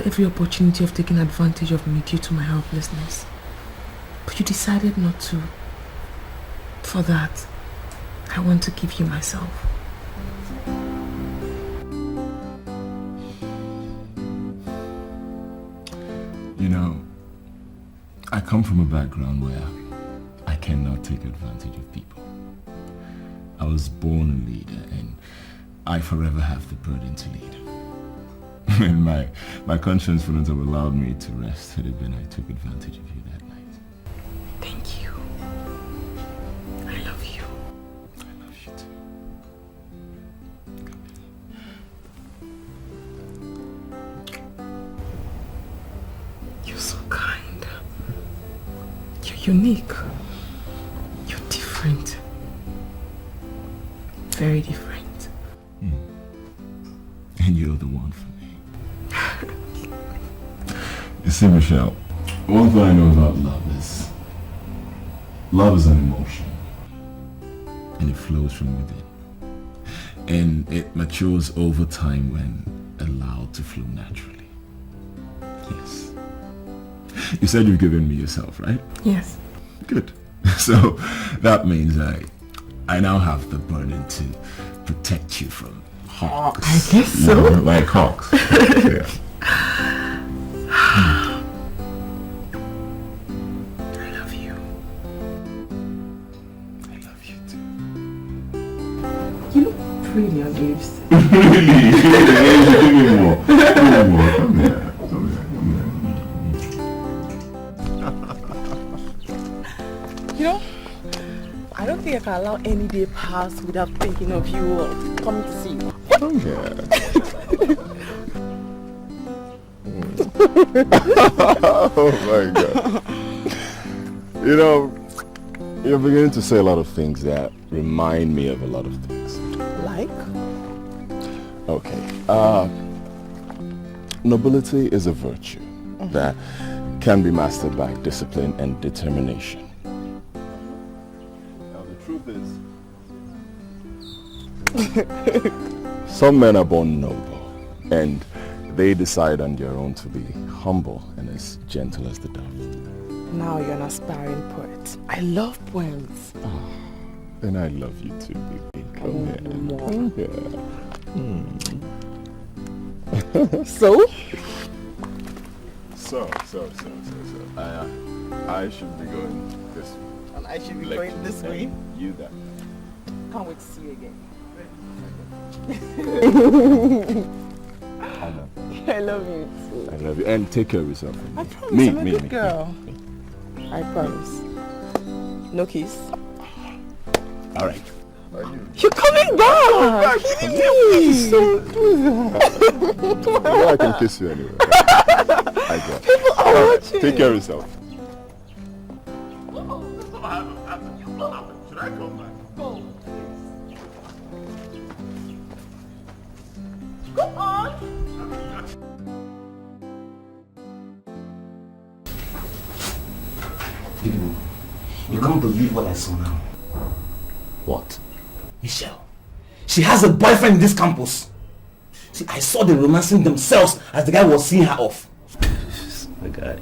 Every opportunity of taking advantage of me due to my helplessness, but you decided not to. For that, I want to give you myself. You know, I come from a background where I cannot take advantage of people. I was born a leader, and I forever have the burden to lead. And my conscience wouldn't have allowed me to rest had it been I took advantage of you that night. Thank you. I love you. I love you too. You're so kind. You're unique. You're different. Very different. And you're the one for me. You see, Michelle, one thing I know about love is an emotion, and it flows from within, and it matures over time when allowed to flow naturally. Yes. You said you've given me yourself, right? Yes. Good. So that means I now have the burden to protect you from hawks. I guess so. Like hawks. Yeah. I love you. I love you too. You look pretty on leaves. Really? Give me more. Come here. You know, I don't think I can allow any day pass without thinking of you or coming to see you. Oh yeah. Oh my God. You know, you're beginning to say a lot of things that remind me of a lot of things. Like? Okay. Nobility is a virtue that can be mastered by discipline and determination. Now the truth is, some men are born noble, and they decide on their own to be humble and as gentle as the dove. Now you're an aspiring poet. I love poems. Oh, and I love you too, baby. Come here. Come here. So? So. I should be going this way. And I should be going this way? You that. Can't wait to see you again. I love you too. I love you. And take care of yourself. I promise I'm a good girl. I promise. No kiss. All right. You're coming back! Please! Well, I can kiss you anyway. I got it. People are watching. Take care of yourself. Should I come back? Go on! You can't believe what I saw now. What? Michelle. She has a boyfriend in this campus. See, I saw them romancing themselves as the guy was seeing her off. My God.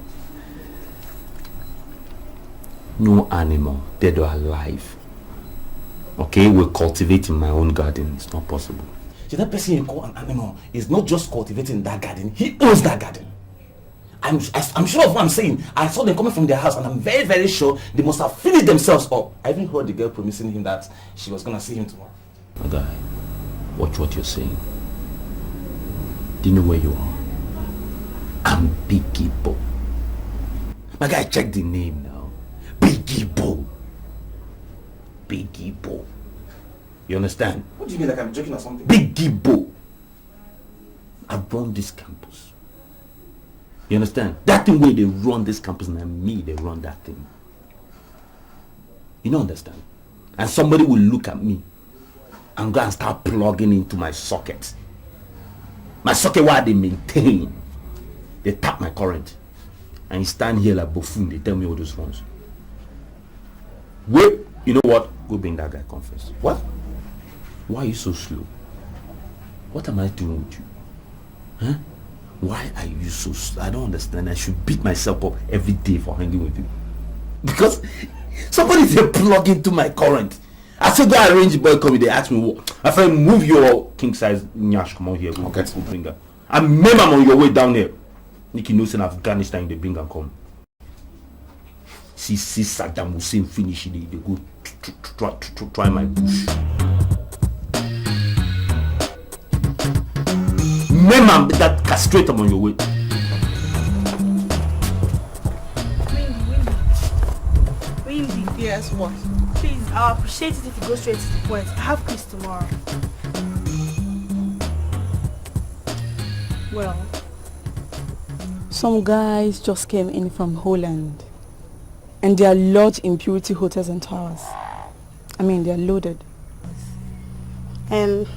No animal, dead or alive, okay, will cultivate in my own garden. It's not possible. See, that person you call an animal is not just cultivating that garden. He owns that garden. I'm sure of what I'm saying. I saw them coming from their house and I'm very, very sure they must have finished themselves up. I even heard the girl promising him that she was going to see him tomorrow. My guy, watch what you're saying. Do you know where you are? I'm Biggie Bo. My guy, check the name now. Biggie Bo. Biggie Bo. You understand? What do you mean, like I'm joking or something? Biggie Bo. I run this campus. You understand? That thing where they run this campus and me, they run that thing. You don't understand? And somebody will look at me and go and start plugging into my socket. My socket where they maintain. They tap my current. And you stand here like buffoon, they tell me all those ones. Wait, you know what? Go bring that guy confess. What? Why are you so slow? What am I doing with you? Huh? Why are you so slow? I don't understand. I should beat myself up every day for hanging with you. Because somebody they plug into my current. I still go arrange boy come, they ask me, what? My friend, move your king size nyash, come on here. We'll get some bringer. And remember I'm on your way down there. Nikki knows in Afghanistan they bring and come. See Saddam Hussein finish it, they go try my bush. Remember that castrate them on your way. Windy. Yes, what? Please, I'll appreciate it if you go straight to the point. I have quiz tomorrow. Well, some guys just came in from Holland and they are lodged in Purity Hotels and Towers. I mean, they are loaded. And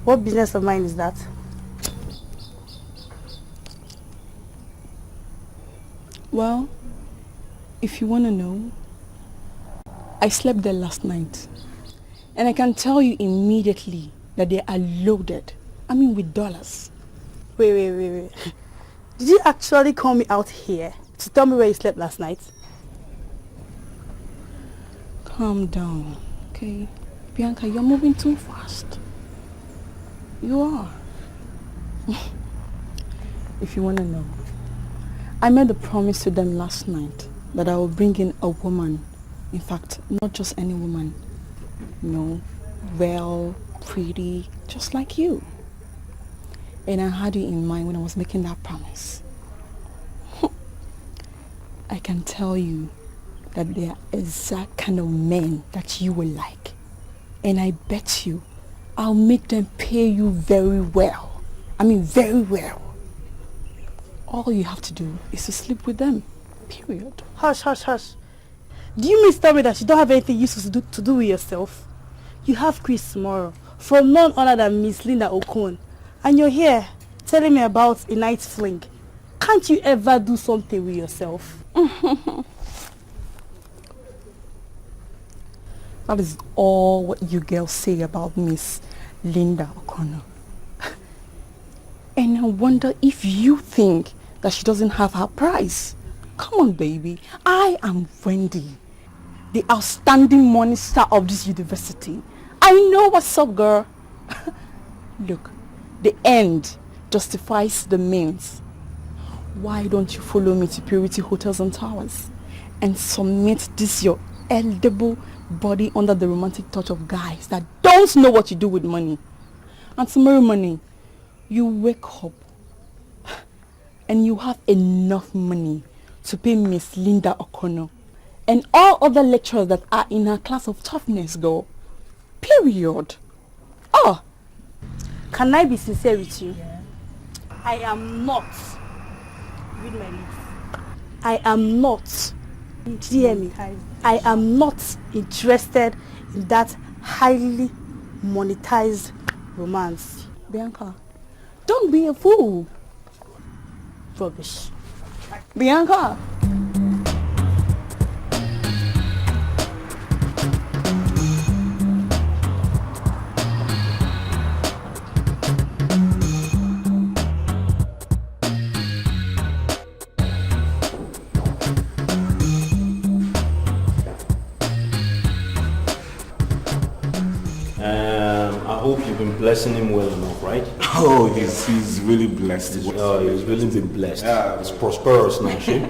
what business of mine is that? Well, if you want to know, I slept there last night. And I can tell you immediately that they are loaded. I mean, with dollars. Wait. Did you actually call me out here to tell me where you slept last night? Calm down, okay? Bianca, you're moving too fast. You are. If you want to know, I made a promise to them last night that I will bring in a woman. In fact, not just any woman. No, well, pretty, just like you. And I had you in mind when I was making that promise. I can tell you that they are exact kind of men that you will like. And I bet you I'll make them pay you very well. I mean very well. All you have to do is to sleep with them. Period. Hush. Do you mean to tell me that you don't have anything useful to do with yourself? You have quiz tomorrow from none other than Miss Linda Okon. And you're here telling me about a night fling. Can't you ever do something with yourself? That is all what you girls say about Miss Linda O'Connor. And I wonder if you think that she doesn't have her prize. Come on, baby. I am Wendy, the outstanding money star of this university. I know what's up, girl. Look, the end justifies the means. Why don't you follow me to Purity Hotels and Towers and submit this your edible body under the romantic touch of guys that don't know what you do with money. And tomorrow morning, you wake up and you have enough money to pay Miss Linda O'Connor and all other lecturers that are in her class of toughness, girl. Period. Oh. Can I be sincere with you? Yeah. I am not. Read my lips. I am not. Do you hear me? I am not interested in that highly monetized romance. Bianca, don't be a fool. Rubbish. Bianca. I hope you've been blessing him well enough, right? Oh, he's really blessed. He's really been blessed. Yeah, he's prosperous now, she.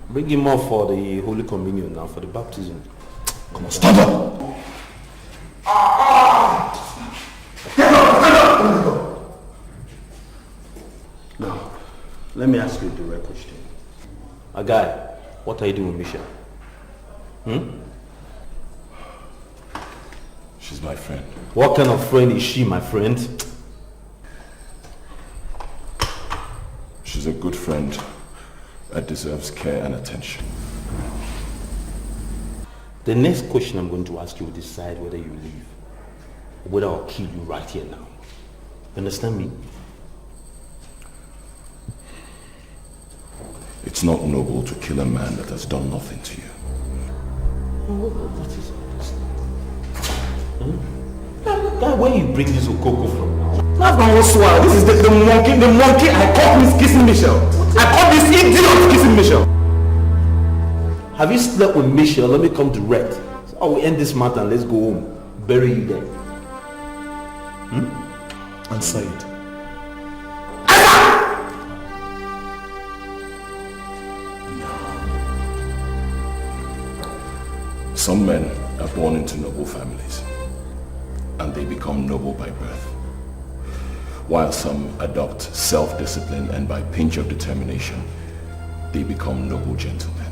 Bring him up for the Holy Communion now, for the baptism. Come on, stand up! Stand up! Now, let me ask you a direct question. A guy, what are you doing with Michelle? She's my friend. What kind of friend is she, my friend? She's a good friend that deserves care and attention. The next question I'm going to ask you will decide whether you leave or whether I'll kill you right here now. Understand me? It's not noble to kill a man that has done nothing to you. What is Guy, where you bring this Okoko from now? That's my own swallow. This is the monkey I caught Miss kissing Michelle. I caught this idiot kissing Michelle. Have you slept with Michelle? Let me come direct. So I will end this matter and let's go home. Bury you there. Answer it. Some men are born into noble families, and they become noble by birth, while some adopt self-discipline and by pinch of determination, they become noble gentlemen.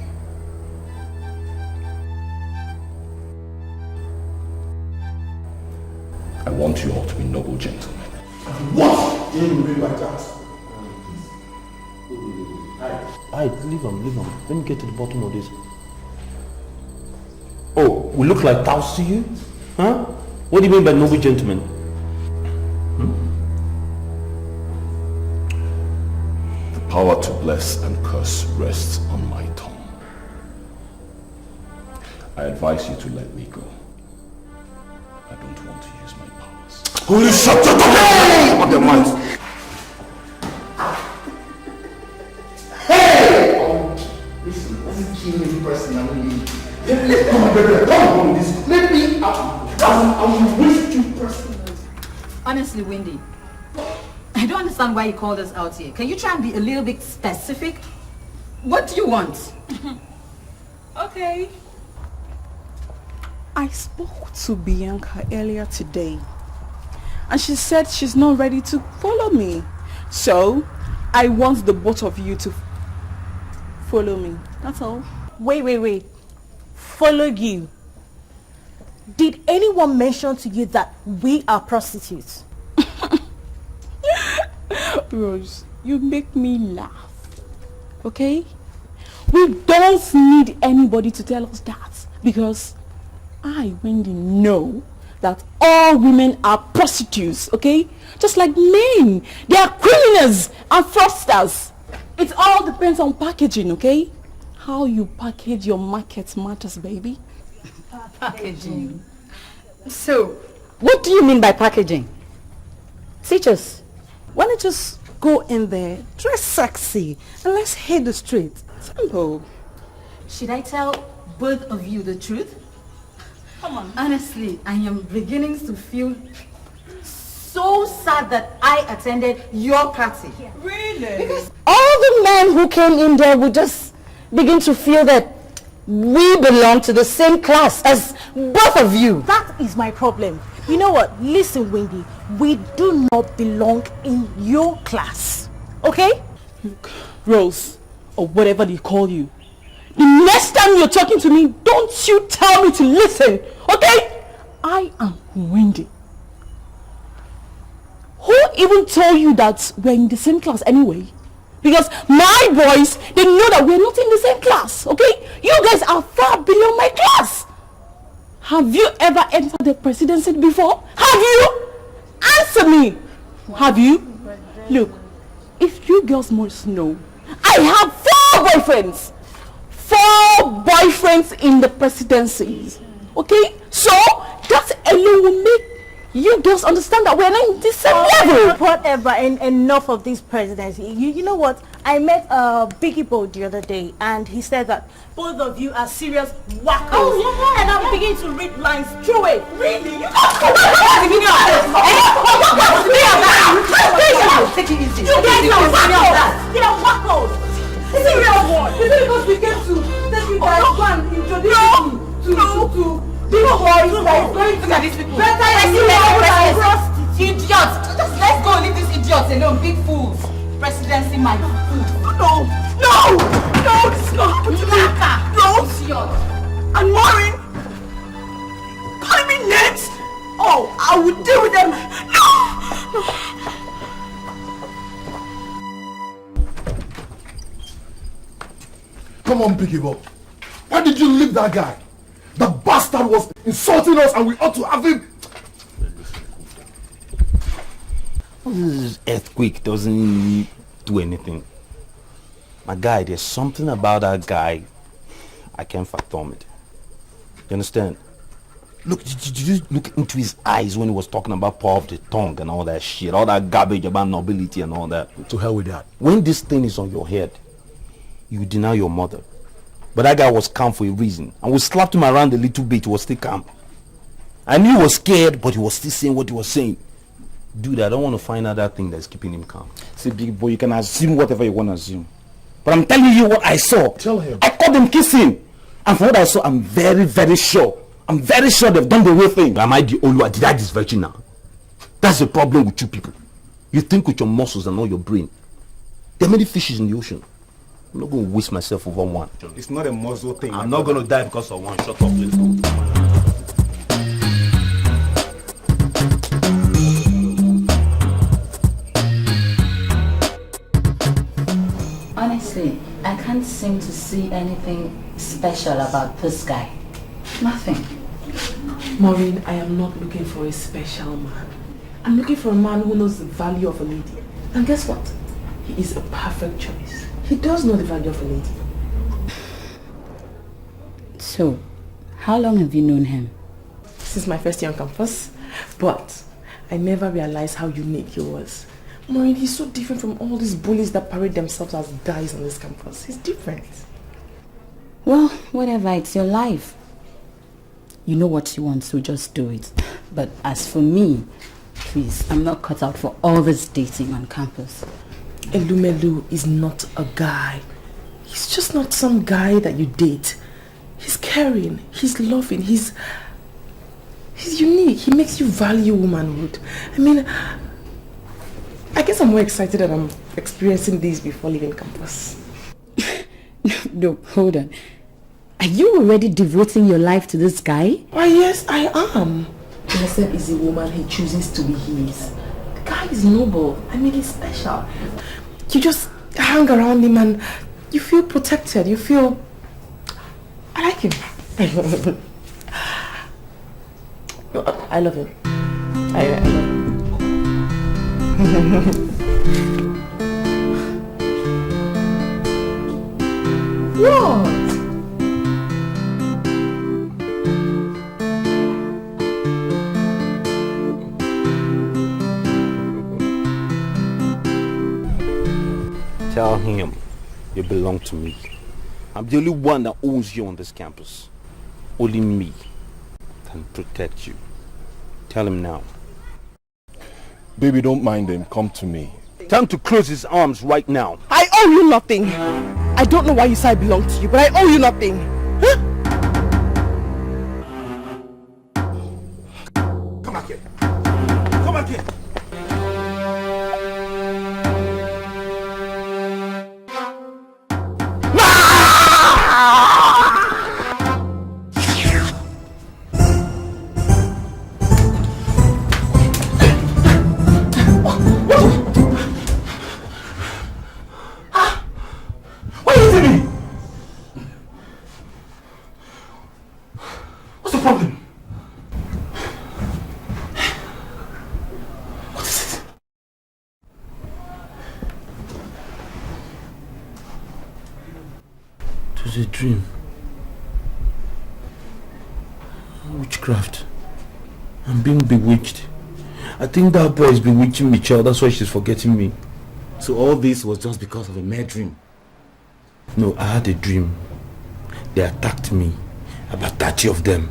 I want you all to be noble gentlemen. What? You didn't bring back that. Alright, leave him. Let me get to the bottom of this. Oh, we look like cows to you? Huh? What do you mean by noble gentlemen? The power to bless and curse rests on my tongue. I advise you to let me go. I don't want to use my powers. Holy shut up! On the month. Listen, doesn't kill me personally. Come on, baby, come on, this. Let me out. I will waste you personally. Honestly, Wendy, I don't understand why you called us out here. Can you try and be a little bit specific? What do you want? Okay. I spoke to Bianca earlier today, and she said she's not ready to follow me. So, I want the both of you to follow me. That's all. Wait. Follow you? Did anyone mention to you that we are prostitutes? Rose, you make me laugh. Okay? We don't need anybody to tell us that, because I, Wendy, know that all women are prostitutes, okay? Just like men. They are criminals and fraudsters. It all depends on packaging, okay? How you package your market matters, baby. Packaging. So, what do you mean by packaging? Teach us. Why not just go in there, dress sexy, and let's hit the street. Simple. Should I tell both of you the truth? Come on. Honestly, I am beginning to feel so sad that I attended your party. Really? Because all the men who came in there would just begin to feel that we belong to the same class as both of you. That is my problem. You know what? Listen, Wendy, we do not belong in your class. Okay? Look, Rose, or whatever they call you. The next time you're talking to me, don't you tell me to listen, okay? I am Wendy. Who even told you that we're in the same class anyway? Because my boys, they know that we're not in the same class, okay? You guys are far below my class. Have you ever entered the presidency before? Have you? Answer me. Have you? Look, if you girls must know, I have 4 boyfriends. 4 boyfriends in the presidency. Okay? So, that alone will make you girls understand that we're not in the same level. Whatever, and enough of this presidency. You know what? I met Biggie Bo the other day, and he said that both of you are serious wackos. Oh, yeah, and I'm beginning to read lines through it. Really? You Take it easy. You guys are wackos. They are wackos. Serious one. Is it because we came to take you guys one introduce you to big boys like going to these people? Idiots! Just let's go and leave these idiots alone, big fools. Presidency, my fool. No, this is not happening to me. No, Idiot. and Maureen, calling me names. Oh, I will deal with them. No. Come on, Biggie Bob. Why did you leave that guy? The bastard was insulting us and we ought to have him. This earthquake doesn't do anything. My guy, there's something about that guy I can't fathom it. You understand? Look, did you look into his eyes when he was talking about power of the tongue and all that shit, all that garbage about nobility and all that? To hell with that. When this thing is on your head, you deny your mother. But that guy was calm for a reason. And we slapped him around a little bit, he was still calm. I knew he was scared, but he was still saying what he was saying. Dude, I don't want to find out that thing that's keeping him calm. See, big boy, you can assume whatever you want to assume. But I'm telling you what I saw. Tell him. I caught them kissing. And from what I saw, I'm very, very sure. I'm very sure they've done the real thing. Am I the only one? Did I this virgin now? That's the problem with you people. You think with your muscles and not your brain. There are many fishes in the ocean. I'm not going to waste myself over one. It's not a muzzle thing. I'm not going to die because of one. Shut up, let's go. Honestly, I can't seem to see anything special about this guy. Nothing. Maureen, I am not looking for a special man. I'm looking for a man who knows the value of a lady. And guess what? He is a perfect choice. He does know the value of a lady. So, how long have you known him? This is my first year on campus, but I never realized how unique he was. Maureen, he's so different from all these bullies that parade themselves as guys on this campus. He's different. Well, whatever, it's your life. You know what you want, so just do it. But as for me, please, I'm not cut out for all this dating on campus. Elumelu is not a guy. He's just not some guy that you date. He's caring, he's loving, he's unique. He makes you value womanhood. I mean, I guess I'm more excited that I'm experiencing this before leaving campus. No, hold on. Are you already devoting your life to this guy? Why, yes, I am. Blessed is the woman he chooses to be his. The guy is noble. I mean, he's special. You just hang around him and you feel protected. You feel... I like him. I love him. I love him. What? Tell him you belong to me. I'm the only one that owns you on this campus. Only me can protect you. Tell him now. Baby, don't mind him. Come to me. Tell him to close his arms right now. I owe you nothing. I don't know why you say I belong to you, but I owe you nothing. Huh? Come back here. Come back here. A dream. Witchcraft. I'm being bewitched. I think that boy is bewitching Michelle. That's why she's forgetting me. So all this was just because of a mere dream? No, I had a dream. They attacked me. About 30 of them.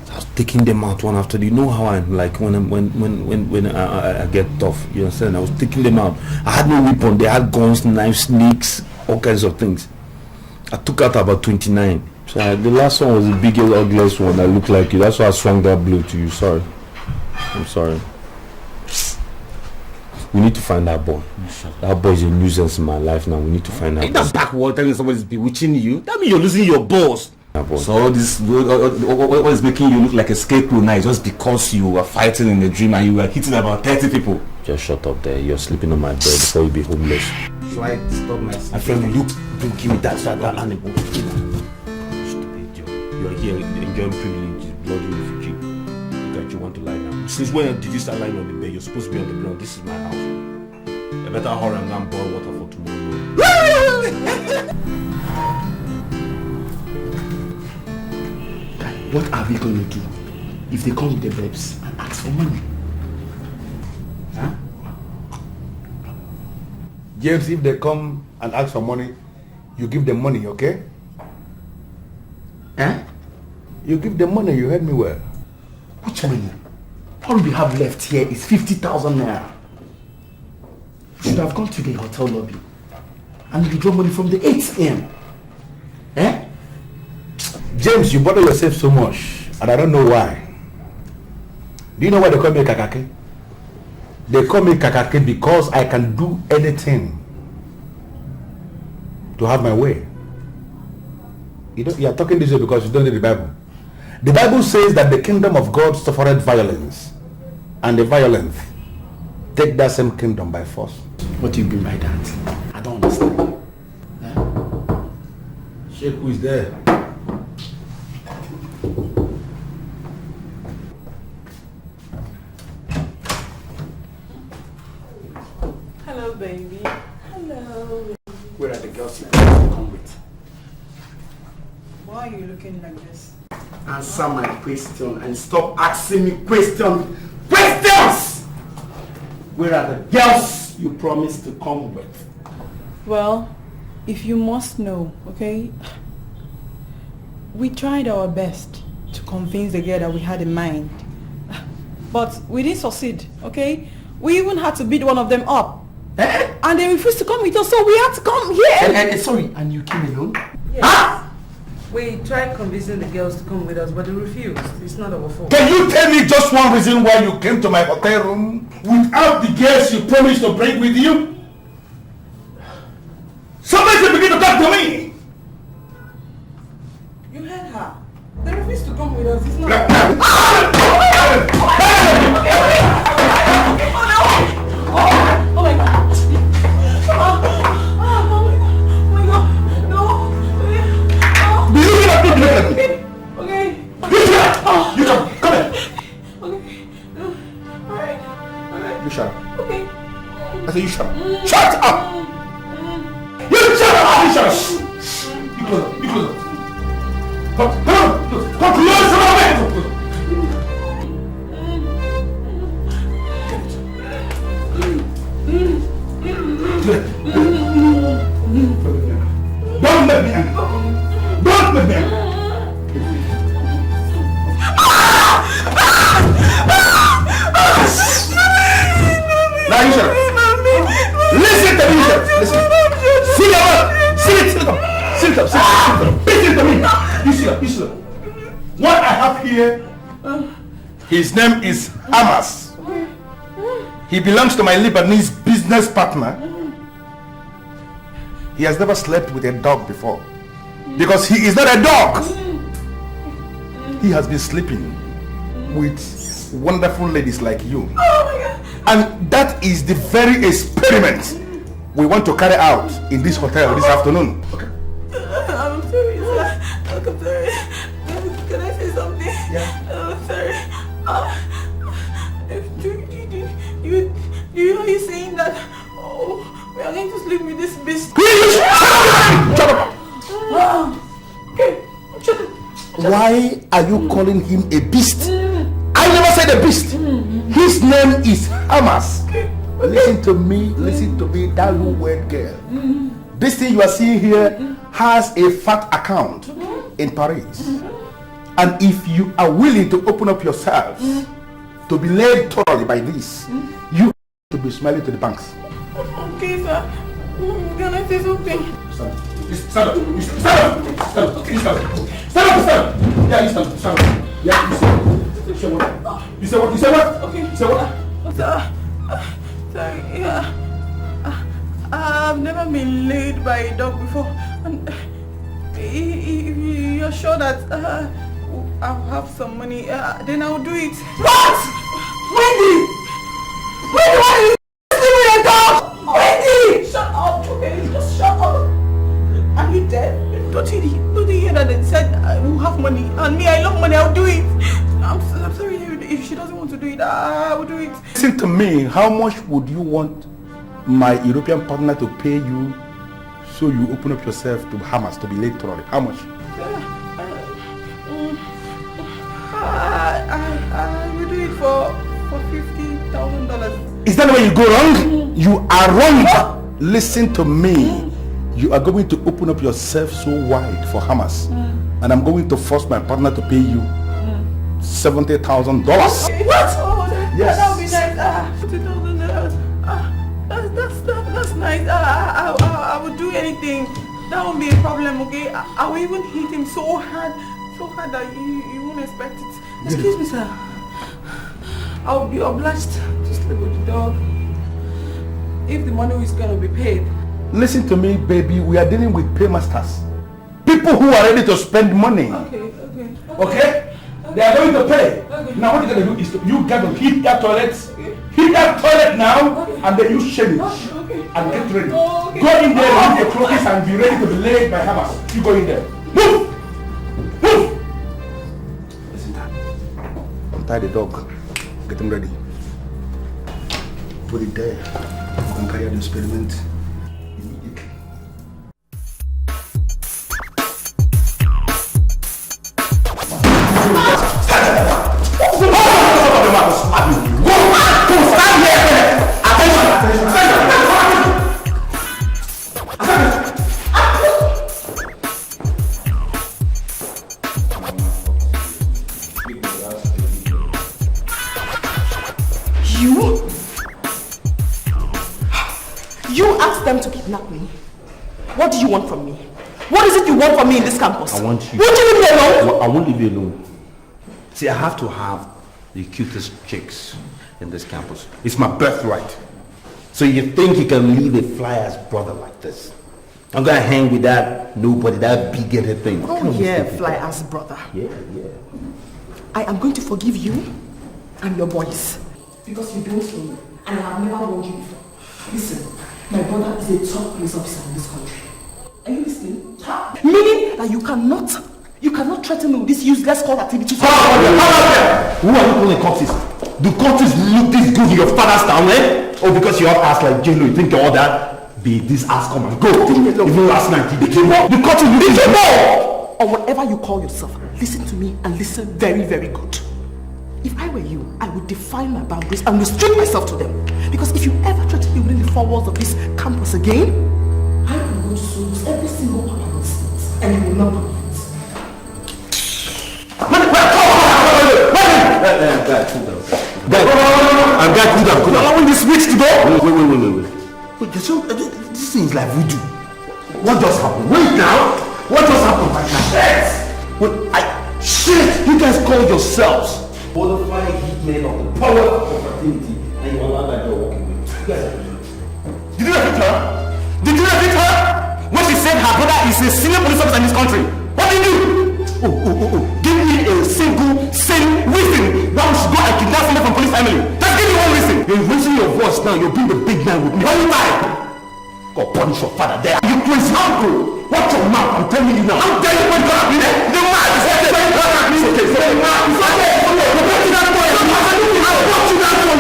So I was taking them out one after the. You know how I'm like when I get tough. You understand? I was taking them out. I had no weapon. They had guns, knives, snakes, all kinds of things. I took out about 29. So the last one was the biggest, ugliest one that looked like you. That's why I swung that blow to you. Sorry. I'm sorry. We need to find that boy. That boy is a nuisance in my life now. We need to find that boy. That's backward telling somebody's bewitching you. That means you're losing your balls. So all this, what is making you look like a scarecrow now is just because you were fighting in the dream and you were hitting about 30 people. Just shut up there. You're sleeping on my bed before you be homeless. So I stop my friend, look, don't give me that animal. You're here enjoying privilege, bloody refugee. Look at you, want to lie down. Since when did you start lying on the bed? You're supposed to be on the ground. This is my house. I better hurry and go and boil water for tomorrow. What are we going to do if they come with the babes and ask for money? Huh? James, if they come and ask for money, you give them money, okay? Huh? You give them money, you heard me well. Which money? All we have left here is 50,000 naira. Should have gone to the hotel lobby and withdraw money from the ATM. Eh? James, you bother yourself so much, and I don't know why. Do you know why they call me Kakake? They call me Kakake because I can do anything to have my way. You are talking this way because you don't read the Bible. The Bible says that the kingdom of God suffered violence, and the violent take that same kingdom by force. What do you mean by that? I don't understand. Sheikh, who is there? Hello, baby. Hello. Where are the girls you come with? Why are you looking like this? Answer my question and stop asking me questions. Where are the girls you promised to come with? Well, if you must know, okay? We tried our best to convince the girl that we had in mind. But we didn't succeed, okay? We even had to beat one of them up. Eh? And they refused to come with us, so we had to come here. Sorry, and you came alone? Yes. Ah! We tried convincing the girls to come with us, but they refused. It's not our fault. Can you tell me just one reason why you came to my hotel room without the girls you promised to bring with you? Somebody should begin to talk to me! You heard her. They refused to come with us. It's not Oh my God. Okay. You come here. Okay. Alright. You shut up. Okay. I said you shut up. Shut up! You shut up! You shut up! You close up. You close up. Come close up! Can you shut up? Listen to me. Listen. Sit down. Sit up. Sit up. Listen to me. You sit up. What I have here, his name is Hamas. He belongs to my Lebanese business partner. He has never slept with a dog before. Because he is not a dog. He has been sleeping with wonderful ladies like you. And that is the very experiment we want to carry out in this hotel this afternoon. Okay. I'm sorry, sir. I'm sorry. Can I say something? Yeah. I'm sorry. Do you know you're saying that? Oh, we are going to sleep with this beast. Shut up! Okay, shut up. Why are you calling him a beast? I never said a beast. His name is Hamas. Listen to me, that little word girl. This thing you are seeing here has a fat account in Paris. And if you are willing to open up yourselves to be laid thoroughly by this, you have to be smiling to the banks. Okay, sir. Can I say something? Stand up. Okay, stand up. Yeah, you stand up. Yeah, you stand up. You say what? Okay. You say what? Sorry, yeah. I've never been laid by a dog before. And if you're sure that I'll have some money, then I'll do it. What? Wendy! Why are you sleeping with a dog? Wendy! Shut up, okay? Just shut up. Are you dead? Don't you hear that they said we'll have money? And me, I love money, I'll do it. I'm sorry if she doesn't want to do it, I will do it. Listen to me, how much would you want my European partner to pay you so you open up yourself to Hamas to be laid thoroughly? How much? I will do it for $50,000. Is that where you go wrong? You are wrong. Listen to me. You are going to open up yourself so wide for Hamas. And I'm going to force my partner to pay you $70,000. What? Oh, yes. That would be nice. $50,000. That's nice. I would do anything. That won't be a problem, okay? I will even hit him so hard that you won't expect it. Excuse me, sir. I would be obliged to sleep with the dog if the money is going to be paid. Listen to me, baby. We are dealing with paymasters. People who are ready to spend money. Okay? They are going to pay. Okay. Now what you're going to do is you get to heat that toilet. Okay. Heat that toilet now, and then you shave it. And get ready. Go in there with your clothes and be ready to be laid by Hamas. You go in there. Move! Listen, untie the dog. Get him ready. Put it there. You can carry out the experiment. You asked them to kidnap me. What do you want from me? What is it you want from me in this campus? I want you. Won't you leave me alone? I won't leave you alone. See, I have to have the cutest chicks in this campus. It's my birthright. So you think you can leave a fly-ass brother like this? I'm gonna hang with that nobody, that big-headed thing. Oh yeah, fly-ass brother. Yeah. I am going to forgive you and your boys. Because you don't know me, and I have never warned you before. Listen, my brother is a top police officer in this country. Are you listening? Meaning that you cannot threaten me with this useless court activity. Who are you calling cultists? Do cultists look this good in your father's town, eh? Or because you have ass like J-Lo, you think all that? Be this ass come and go. Even last night, the cultists look this or whatever you call yourself, listen to me and listen very, very good. If I were you, I would define my boundaries and restrict myself to them. Because if you ever threaten me within the four walls of this campus again, I am going to lose every single one of those things, and you will not believe it. I'm guy, cool down. Allowing this witch to go? Wait, this thing is like voodoo. What just happened? Wait now. What just happened right now? Shit! You guys call yourselves bona fide hitmen of the power of fraternity, and you allow that girl walking with you. Did you evict her? Did you evict her? When she said her brother is a senior police officer in this country, what did you do? Give me a single, sane reason why we should go and kidnap somebody from police family. Just give me one reason. You're raising your voice now, you're being the big man with me. Why you lie? God punish your father there. You crazy uncle! Watch your mouth, I'm telling you now. How dare you put God at me there? The man is okay. It's okay. The man is okay. You're watching that boy. I'm watching that boy.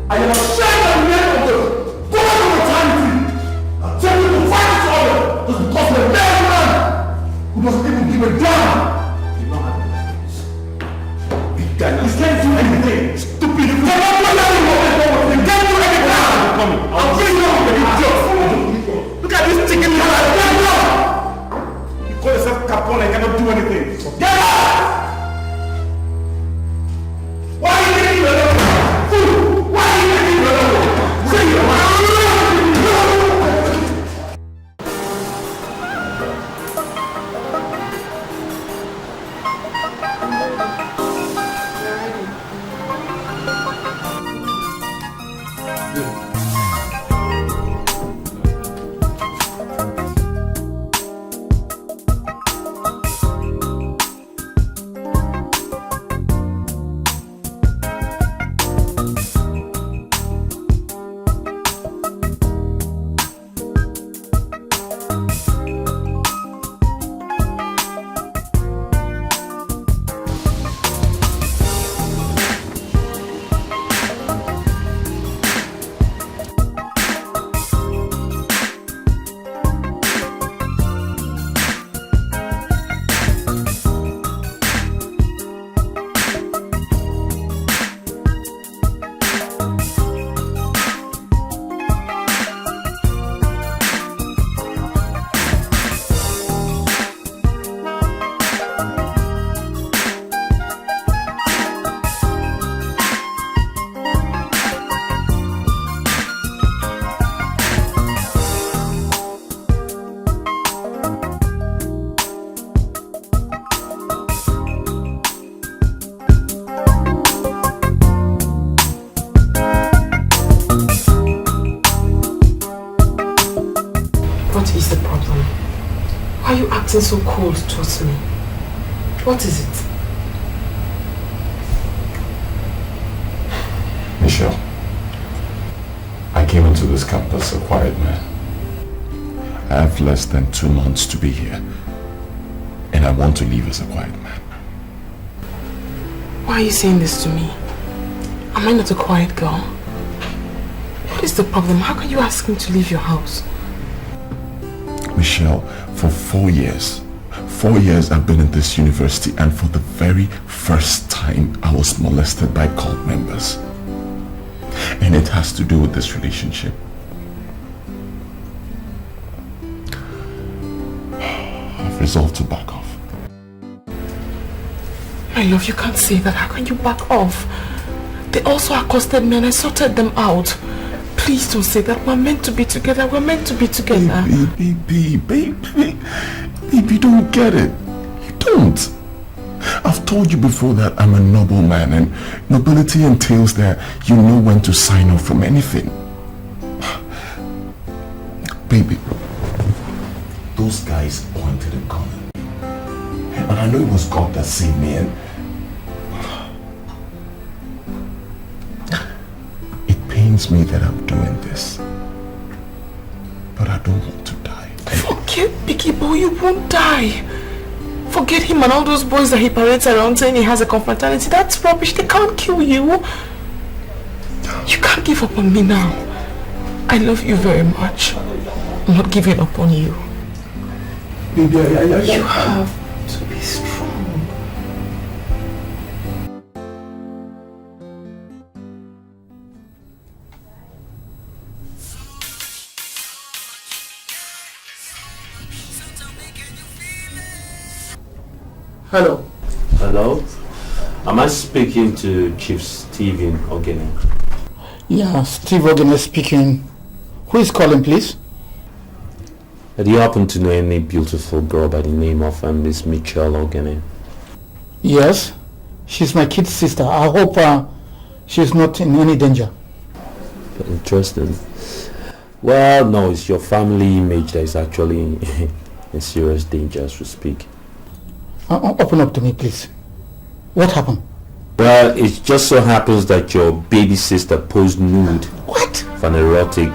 I am ashamed of the name of the God of eternity. I'm telling you to fight each other just because of a man who doesn't even give a damn. You know how to do this. Big guy, you can't do anything. Stupid. You can't do anything. You can't do anything. I'm coming. I'll bring you up. Look at this chicken. You call yourself Capone and cannot do anything. Get out! Why are you taking me alone? Why are you taking me alone? Say your mind. So cold towards me. What is it? Michelle, I came into this campus a quiet man. I have less than 2 months to be here, and I want to leave as a quiet man. Why are you saying this to me? Am I not a quiet girl? What is the problem? How can you ask me to leave your house? Michelle, for 4 years I've been in this university, and for the very first time I was molested by cult members. And it has to do with this relationship. I've resolved to back off. My love, you can't say that. How can you back off? They also accosted me and I sorted them out. Please don't say that. We're meant to be together. We're meant to be together. Baby, you don't get it. You don't. I've told you before that I'm a noble man, and nobility entails that you know when to sign off from anything. Baby, those guys pointed a gun at me. And I know it was God that saved me, and pains me that I'm doing this, but I don't want to die. Forget Biggie Boy, you won't die. Forget him and all those boys that he parades around saying he has a confrontation. That's rubbish. They can't kill you. You can't give up on me now. I love you very much. I'm not giving up on you. Baby, you have to be strong. Hello. Hello? Am I speaking to Chief Stephen Ogene? Yeah, Steve Ogene speaking. Who is calling, please? Do you happen to know any beautiful girl by the name of Miss Mitchell Ogene? Yes, she's my kid's sister. I hope she's not in any danger. Interesting. Well, no, it's your family image that is actually in serious danger as we speak. Open up to me, please. What happened? Well, it just so happens that your baby sister posed nude. What? For an erotic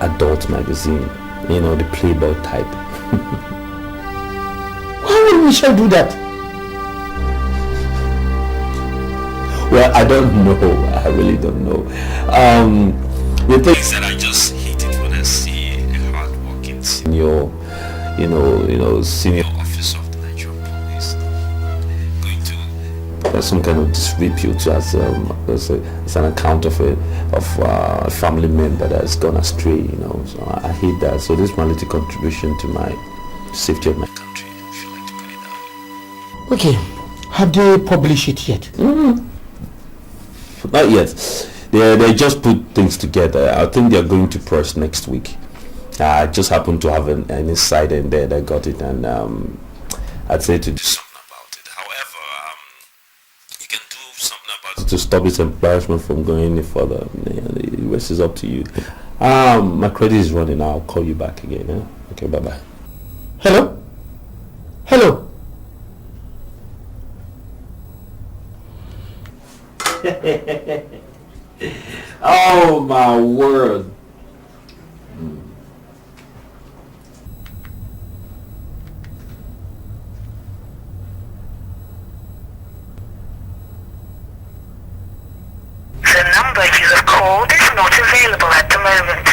adult magazine. You know, the Playboy type. Why would Michelle do that? Well, I don't know. I really don't know. The thing is that I just hate it when I see a hard-working senior, senior officer of the Nigerian police going to some kind of disrepute as an account of a family member that has gone astray. So I hate that. So this is my little contribution to my safety of my country. If you like to put it that way. Okay, have they published it yet? Not yet. They just put things together. I think they're going to press next week. I just happened to have an insider in there that got it, and I'd say to do something about it. However, you can do something about it to stop its embarrassment from going any further. The rest is up to you. My credit is running out. I'll call you back again. Okay, bye-bye. Hello? Hello? Oh my word. The number you have called is not available at the moment.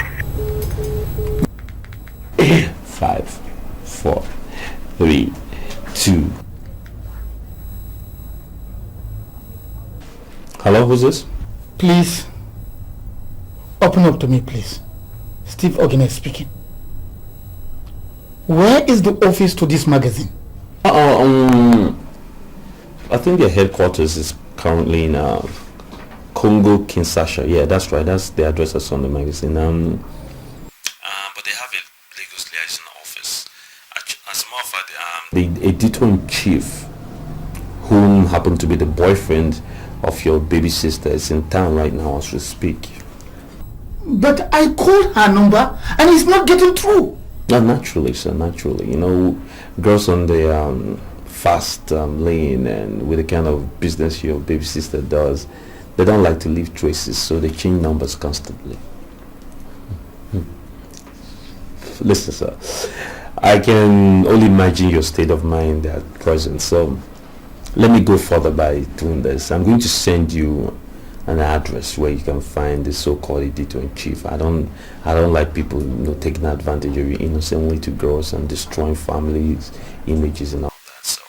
5, 4, 3, 2. Hello, who's this? Please, open up to me, please. Steve Ogene speaking. Where is the office to this magazine? I think their headquarters is currently in Congo, Kinshasa. Yeah, that's right. That's the address that's on the magazine. But they have a Lagos liaison office. As a matter of fact, the editor-in-chief, whom happened to be the boyfriend of your baby sister, is in town right now as we speak. But I called her number and it's not getting through. No, naturally, sir, naturally. Girls on the fast lane and with the kind of business your baby sister does, they don't like to leave traces, so they change numbers constantly. Listen, sir, I can only imagine your state of mind at present, so let me go further by doing this. I'm going to send you an address where you can find the so-called editor-in-chief. I don't like people taking advantage of your innocent way to girls and destroying families, images and all that. So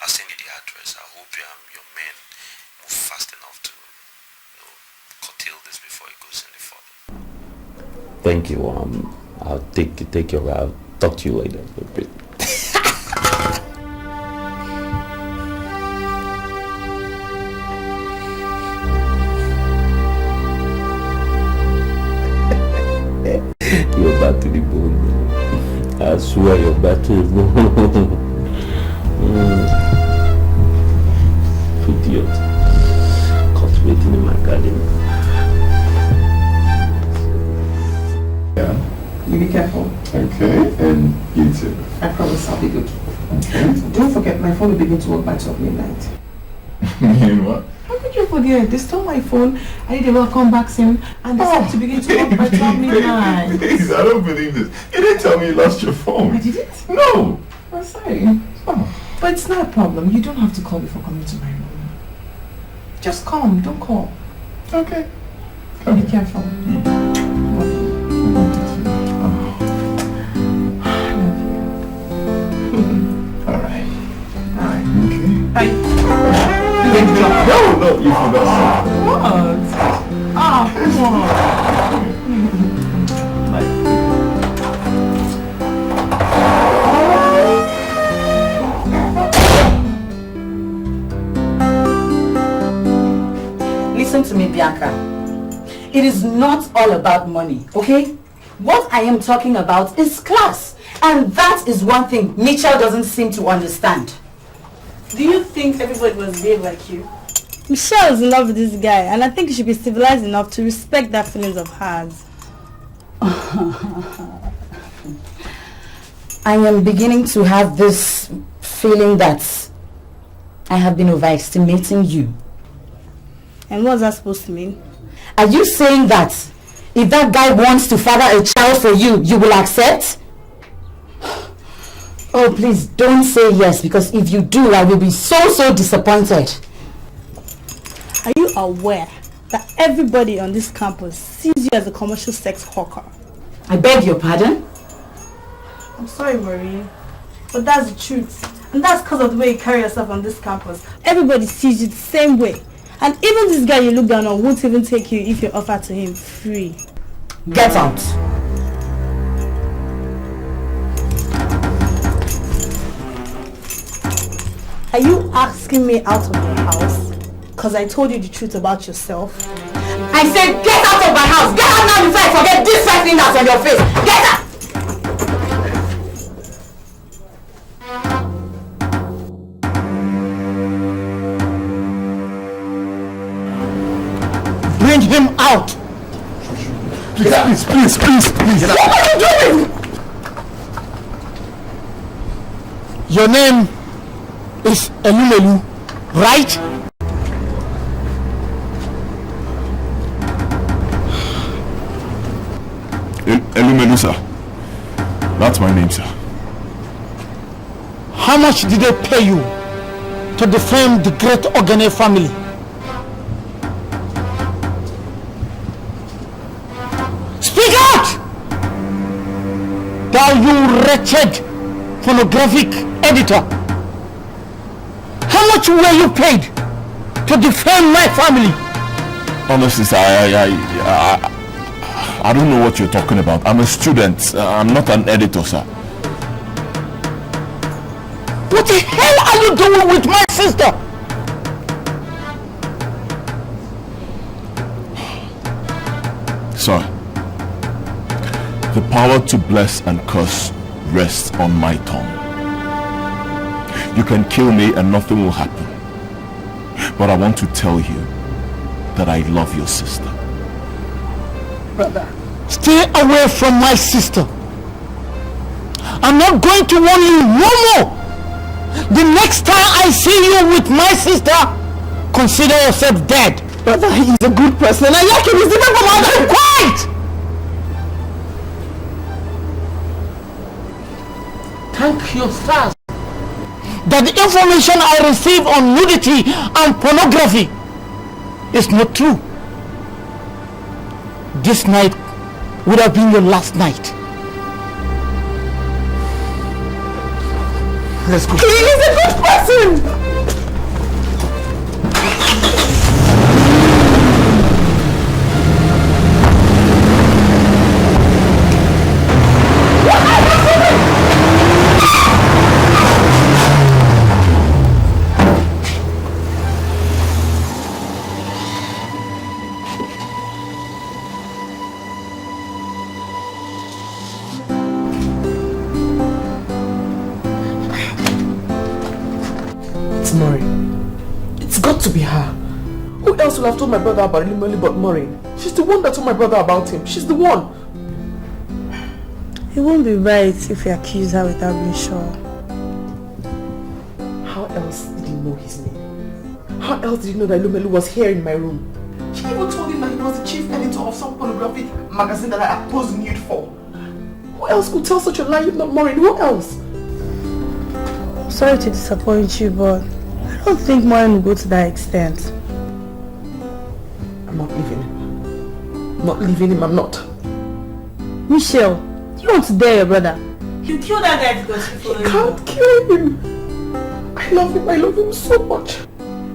I'll send you the address. I hope your men move fast enough to curtail this before it goes any further. Thank you. I'll take your route. I'll talk to you later. You're bad to the bone. I swear you're bad to the bone. Idiot. Cultivating in my garden. Yeah. You be careful. Okay, and you too. I promise I'll be good. Okay. Don't forget, my phone will begin to work by 12 midnight. Mean what? How could you forget? They stole my phone. I did a welcome back sim and they said to begin to work by 12 midnight. Please, I don't believe this. You didn't tell me you lost your phone. I didn't? No. I'm sorry. Oh. But it's not a problem. You don't have to call before coming to my room. Just come. Don't call. Okay. Be careful. Alright. Alright. Okay. Bye. No, you forgot something. What? Ah, come on. Bianca, it is not all about money, okay? What I am talking about is class. And that is one thing Mitchell doesn't seem to understand. Do you think everybody was behave like you? Michelle is in love with this guy, and I think you should be civilized enough to respect that feelings of hers. I am beginning to have this feeling that I have been overestimating you. And what's that supposed to mean? Are you saying that if that guy wants to father a child for you, you will accept? Oh, please don't say yes, because if you do, I will be so disappointed. Are you aware that everybody on this campus sees you as a commercial sex hawker? I beg your pardon? I'm sorry, Maureen, but that's the truth. And that's because of the way you carry yourself on this campus. Everybody sees you the same way. And even this guy you look down on won't even take you if you offer to him free. Get out! Are you asking me out of your house? Because I told you the truth about yourself. I said get out of my house! Get out now before I forget this first thing that's on your face! Get out! Bring him out! Please. What are you doing? Your name is Elumelu, right? Elumelu, sir. That's my name, sir. How much did they pay you to defame the great Ogene family? Speak out! Thou you wretched pornographic editor. How much were you paid to defame my family? Honestly, sir, I don't know what you're talking about. I'm a student. I'm not an editor, sir. What the hell are you doing with my sister? Sir, the power to bless and curse rests on my tongue. You can kill me and nothing will happen. But I want to tell you that I love your sister. Brother, stay away from my sister. I'm not going to warn you no more. The next time I see you with my sister, consider yourself dead. Brother, he's a good person. I like him. He's different from others. Quiet! Thank your stars that the information I receive on nudity and pornography is not true. This night would have been your last night. Let's go. He is a good person! To be her. Who else will have told my brother about Elumelu but Maureen? She's the one that told my brother about him. She's the one. It won't be right if we accuse her without being sure. How else did he know his name? How else did he know that Elumelu was here in my room? She even told him that he was the chief editor of some pornographic magazine that I posed nude for. Who else could tell such a lie if not Maureen? Who else? Sorry to disappoint you, but I don't think Maureen will go to that extent. I'm not leaving him. I'm not leaving him, I'm not. Michelle, do you want to dare your brother? He'll kill that guy because he followed you. Can't kill him. I love him so much.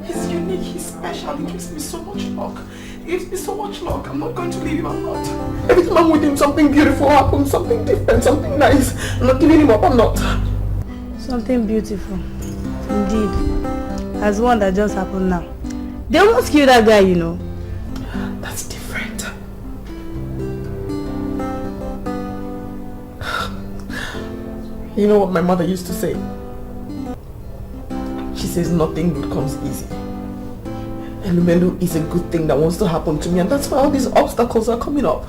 He's unique, he's special, he gives me so much luck. He gives me so much luck. I'm not going to leave him, I'm not. Every time I'm with him, something beautiful happens, something different, something nice. I'm not giving him up, I'm not. Something beautiful. Indeed. As one that just happened now. They almost killed that guy, you know. You know what my mother used to say? She says nothing good comes easy. Elumelu is a good thing that wants to happen to me, and that's why all these obstacles are coming up.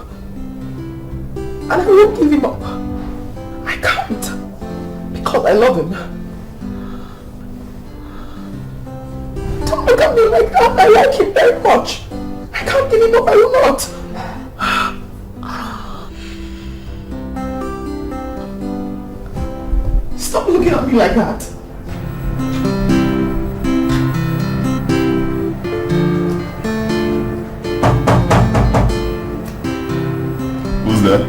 And I won't give him up. I can't. Because I love him. Don't look at me like that. I like him very much. I can't give him up. I will not. Stop looking at me like that. Who's there?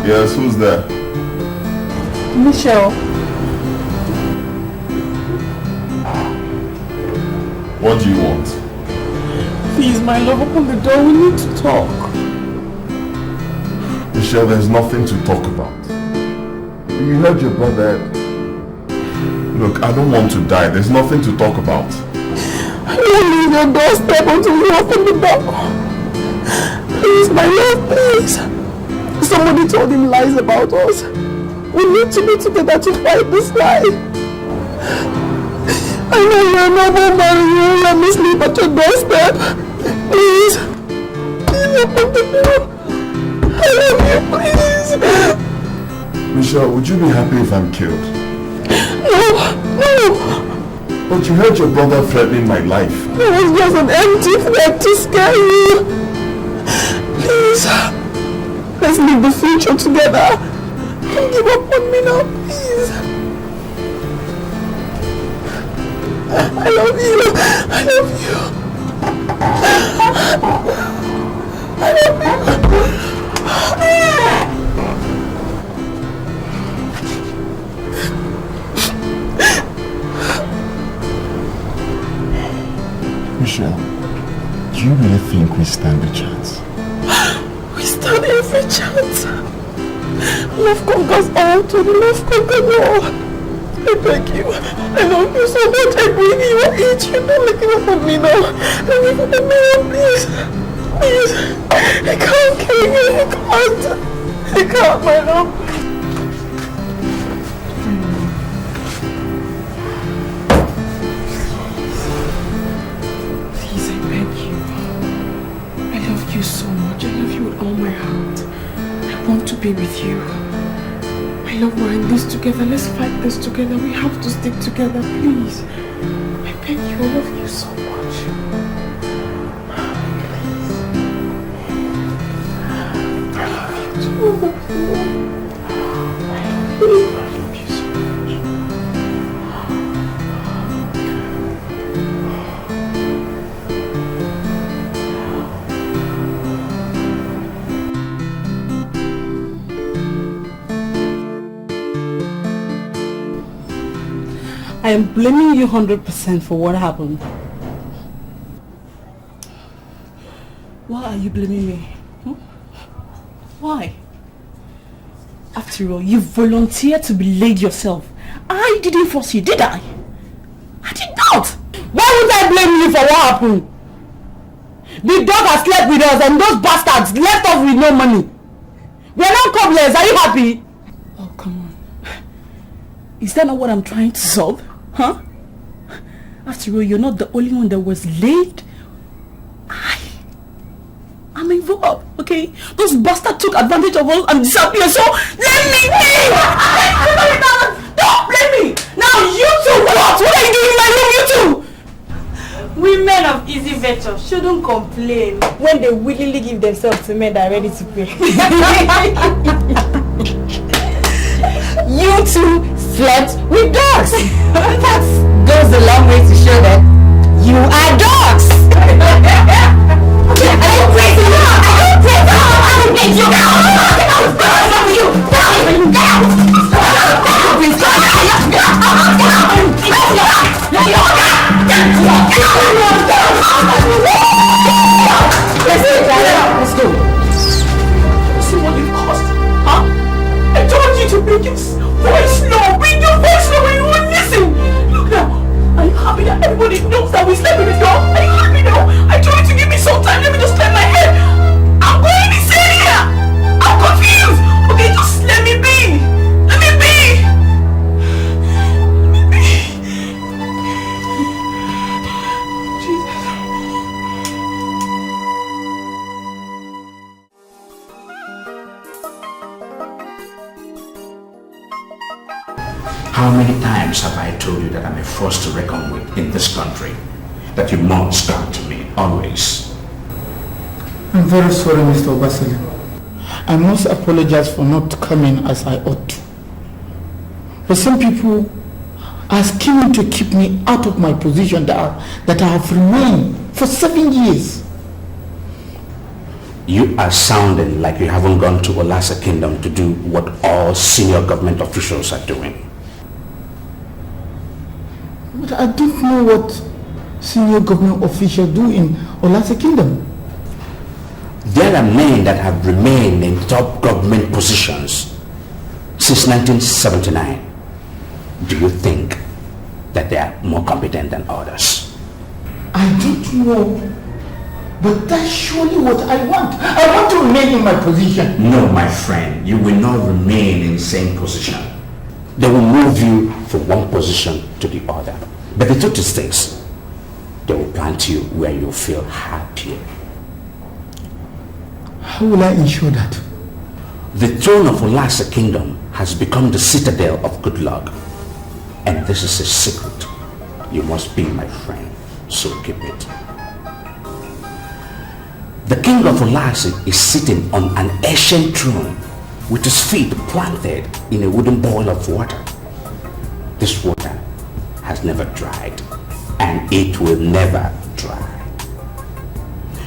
Yes, who's there? Michelle. What do you want? Please, my love, open the door. We need to talk. Michelle, there's nothing to talk about. You heard your brother. Look, I don't want to die. There's nothing to talk about. I won't leave your doorstep until you open the door. Please, my love, please. Somebody told him lies about us. We need to be together to fight this lie. I know you're a noble man and you won't let me sleep at your doorstep. Please. Please open the door. I love you, please. Michelle, would you be happy if I'm killed? No. But you heard your brother threatening my life. It was just an empty threat to scare you. Please. Let's live the future together. Don't give up on me now, please. I love you. I love you. I love you. Michelle, do you really think we stand a chance? We stand every chance. Love conquers all, Tony. Love conquers all. I beg you. I love you so much. I bring you a each. You're not looking up at me now. Let me put the mirror, please. Please. I can't kill you. I can't. I can't, my love. Please, I beg you. I love you so much. I love you with all my heart. I want to be with you. I love we're in this together. Let's fight this together. We have to stick together, please. I beg you. I love you so much. I love you so much. I am blaming you 100% for what happened. Why are you blaming me? Why? After all, you volunteered to be laid yourself. I didn't force you, did I? I did not! Why would I blame you for what happened? The dog has slept with us and those bastards left us with no money. We're not cobblers, are you happy? Oh, come on. Is that not what I'm trying to solve? Huh? After all, you're not the only one that was laid. I'm involved, okay? Those bastards took advantage of us and disappeared, so let me be! Don't blame me! Now you two, what? What are you doing in my room, you two? Women of easy virtue shouldn't complain when they willingly give themselves to men that are ready to pay. You two slept with dogs. That goes a long way to show that you are dogs. I don't pray to you. I don't pray to you. I don't need you. Let's go. See what it cost? Huh? I told you to bring your voice low. Bring your voice low when you won't listen. Look now. Are you happy that everybody knows that we slept with the dog? How many times have I told you that I'm a force to reckon with in this country? That you must come to me, always. I'm very sorry, Mr. Obasile. I must apologize for not coming as I ought to. But some people are scheming to keep me out of my position that I have remained for 7 years. You are sounding like you haven't gone to Olasa Kingdom to do what all senior government officials are doing. But I don't know what senior government officials do in Olasa Kingdom. There are men that have remained in top government positions since 1979. Do you think that they are more competent than others? I don't know. But that's surely what I want. I want to remain in my position. No, my friend, you will not remain in the same position. They will move you from one position to the other. But the truth is this, they will plant you where you feel happier. How will I ensure that? The throne of Olasa Kingdom has become the citadel of good luck. And this is a secret. You must be my friend, so keep it. The king of Olasa is sitting on an ancient throne with his feet planted in a wooden bowl of water. This water has never dried, and it will never dry.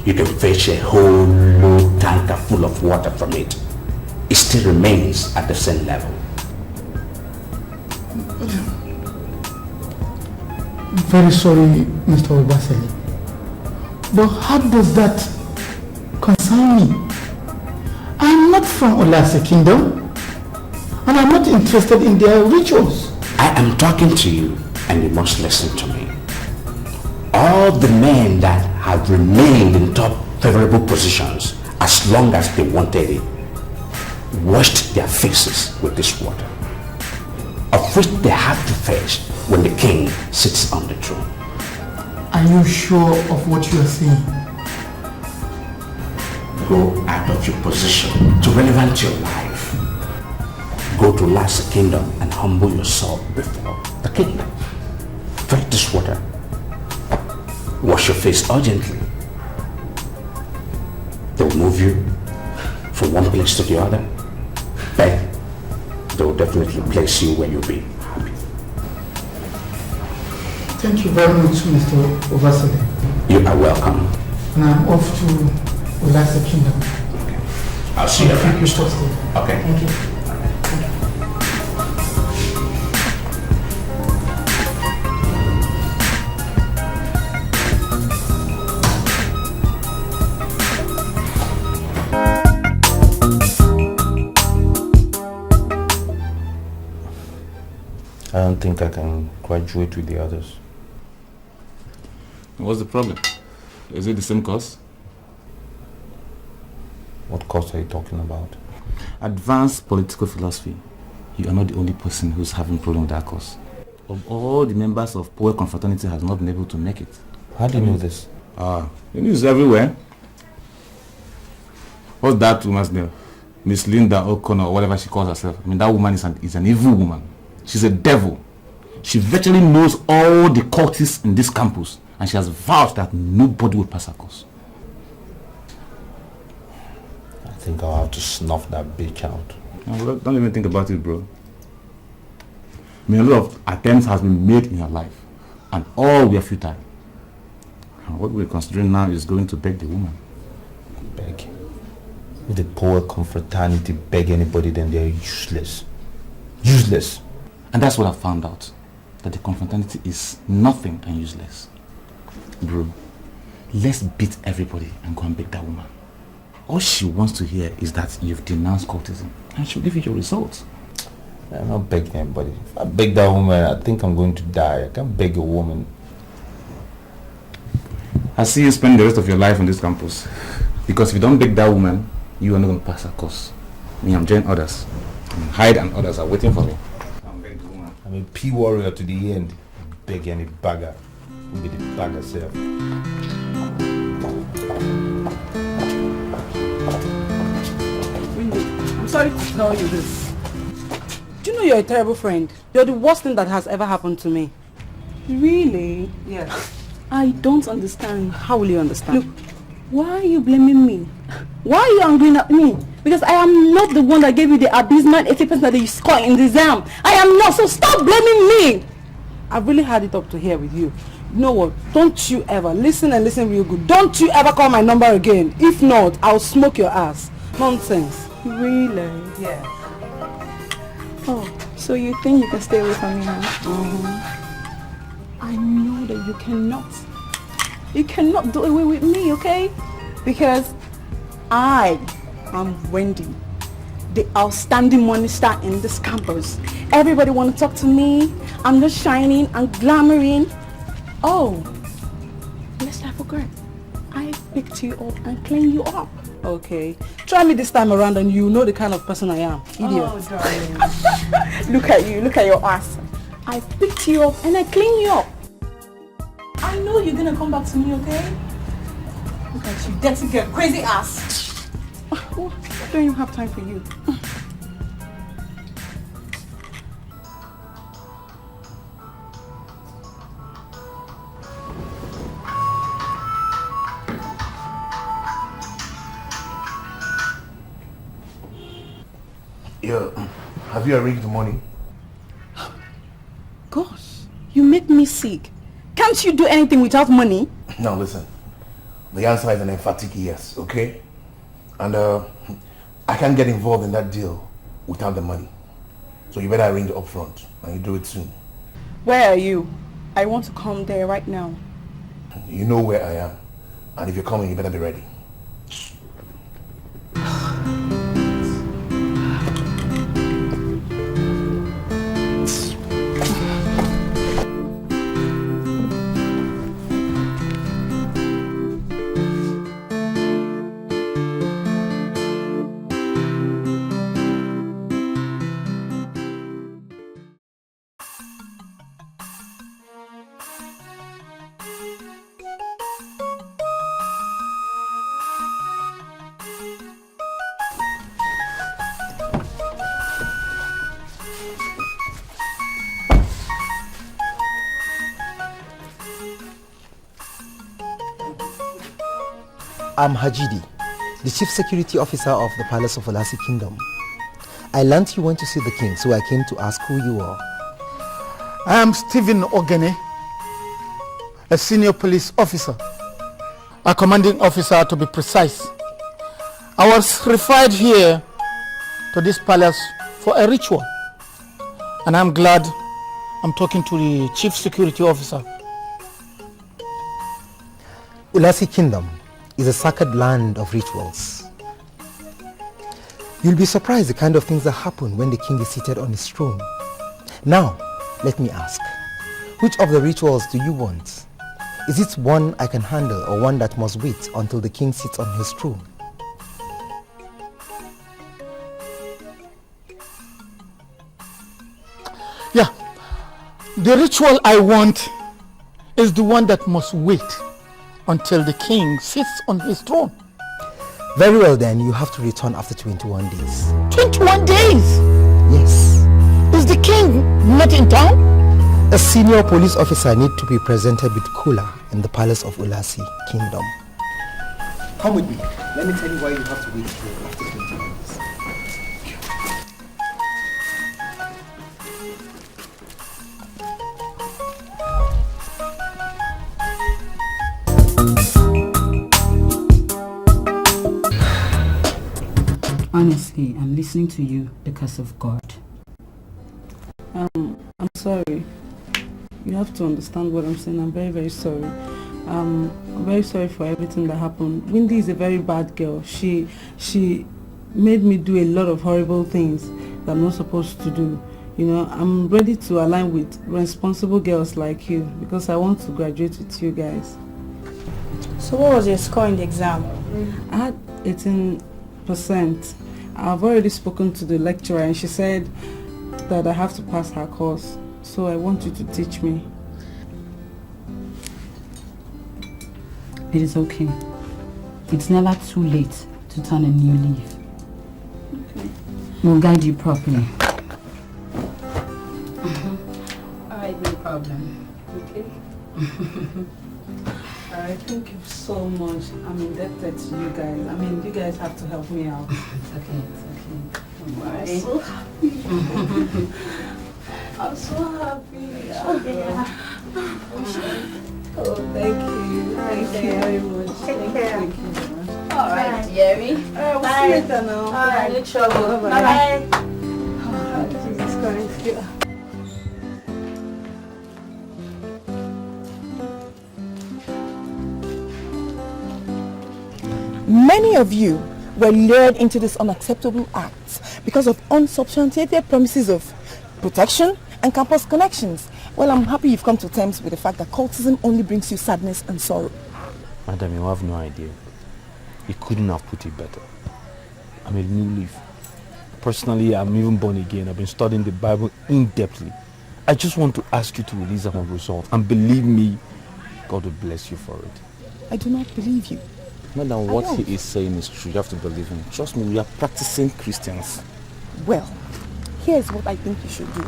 You can fetch a whole load tanker full of water from it. It still remains at the same level. I'm very sorry, Mr. Obasile. But how does that concern me? I am not from Olasa Kingdom, and I'm not interested in their rituals. I am talking to you, and you must listen to me. All the men that have remained in top favorable positions as long as they wanted it washed their faces with this water, of which they have to fetch when the king sits on the throne. Are you sure of what you are saying? Go out of your position to relevant your life. Go to Olasa Kingdom and humble yourself before the king. Fetch this water. Wash your face urgently. They will move you from one place to the other. But they will definitely place you where you'll be happy. Thank you very much, Mr. Obasile. You are welcome. And I'm off to Olasa Kingdom. Okay. I'll see you around. Keep you posted. Okay. Thank you. I don't think I can graduate with the others. What's the problem? Is it the same course? What course are you talking about? Advanced political philosophy. You are not the only person who's having problem with that course. Of all the members of Power Confrontation has not been able to make it. How do you know this? The news is everywhere. What's that woman's name? Miss Linda O'Connor or whatever she calls herself. I mean, that woman is an evil woman. She's a devil. She virtually knows all the cultists in this campus, and she has vowed that nobody will pass her course. I think I'll have to snuff that bitch out. Well, don't even think about it, bro. I mean, a lot of attempts has been made in her life, and all were futile. And what we're considering now is going to beg the woman. Beg? If the Power Confraternity beg anybody, then they're useless. Useless. And that's what I found out. That the confraternity is nothing and useless. Bro, let's beat everybody and go and beg that woman. All she wants to hear is that you've denounced cultism, and she'll give you your results. I'm not begging anybody. If I beg that woman, I think I'm going to die. I can't beg a woman. I see you spend the rest of your life on this campus. Because if you don't beg that woman, you are not going to pass her course. Me, I'm joining others. Hyde and others are waiting for me. I'm a P-warrior to the end. Beg any bagger. Who be the bagger self. I'm sorry to tell you this. Do you know you're a terrible friend. You're the worst thing that has ever happened to me. Really? Yes. I don't understand. How will you understand? Look, why are you blaming me? Why are you angry at me? Because I am not the one that gave you the abysmal 80% that you scored in the exam. I am not, so stop blaming me! I've really had it up to here with you. You know what? Don't you ever, listen and listen real good. Don't you ever call my number again. If not, I'll smoke your ass. Nonsense. Really? Yeah. Oh, so you think you can stay away from me now? I know that you cannot. You cannot do away with me, okay? Because I am Wendy, the outstanding money star in this campus. Everybody want to talk to me. I'm just shining and glamoring. Oh, lest I forget, I picked you up and cleaned you up. Okay. Try me this time around and you know the kind of person I am. Idiot. Oh, darling. Look at you. Look at your ass. I picked you up and I cleaned you up. I know you're gonna come back to me, okay? Look at you, dirty girl, crazy ass. Oh, I don't even have time for you. Yeah, have you arranged the money? Gosh, you make me sick. Can't you do anything without money? Now listen, the answer is an emphatic yes, okay? And I can't get involved in that deal without the money. So you better arrange it up front, and you do it soon. Where are you? I want to come there right now. You know where I am. And if you're coming, you better be ready. I'm Hajidi, the Chief Security Officer of the Palace of Olasi Kingdom. I learned you went to see the king, so I came to ask who you are. I am Stephen Ogene, a senior police officer, a commanding officer to be precise. I was referred here to this palace for a ritual, and I'm glad I'm talking to the Chief Security Officer. Olasi Kingdom is a sacred land of rituals. You'll be surprised the kind of things that happen when the king is seated on his throne. Now, let me ask, which of the rituals do you want? Is it one I can handle or one that must wait until the king sits on his throne? Yeah, the ritual I want is the one that must wait until the king sits on his throne. Very well then, you have to return after 21 days. 21 days? Yes. Is the king not in town? A senior police officer needs to be presented with Kula in the palace of Olasi Kingdom. Come with me. Let me tell you why you have to wait till after 21 days. Honestly, I'm listening to you because of God. I'm sorry. You have to understand what I'm saying. I'm very, very sorry. I'm very sorry for everything that happened. Wendy is a very bad girl. She made me do a lot of horrible things that I'm not supposed to do. You know, I'm ready to align with responsible girls like you because I want to graduate with you guys. So what was your score in the exam? I had 18%. I've already spoken to the lecturer and she said that I have to pass her course. So I want you to teach me. It is okay. It's never too late to turn a new leaf. Okay. We'll guide you properly. problem. Okay. Alright, thank you so much. I'm indebted to you guys. I mean, you guys have to help me out. It's okay. I'm so happy. I'm so happy. Yeah. Oh, thank you. Thank you very much. Thank you very much. Alright, Jerry. Alright, we'll see you later now. Alright, no trouble. Bye-bye. Bye-bye. Oh, Jesus Christ. Yeah. Many of you were lured into this unacceptable act because of unsubstantiated promises of protection and campus connections. Well, I'm happy you've come to terms with the fact that cultism only brings you sadness and sorrow. Madam, you have no idea. You couldn't have put it better. I'm a new leaf. Personally, I'm even born again. I've been studying the Bible in-depthly. I just want to ask you to release our result. And believe me, God will bless you for it. I do not believe you. Madam, what he is saying is true. You have to believe him. Trust me, we are practicing Christians. Well, here's what I think you should do.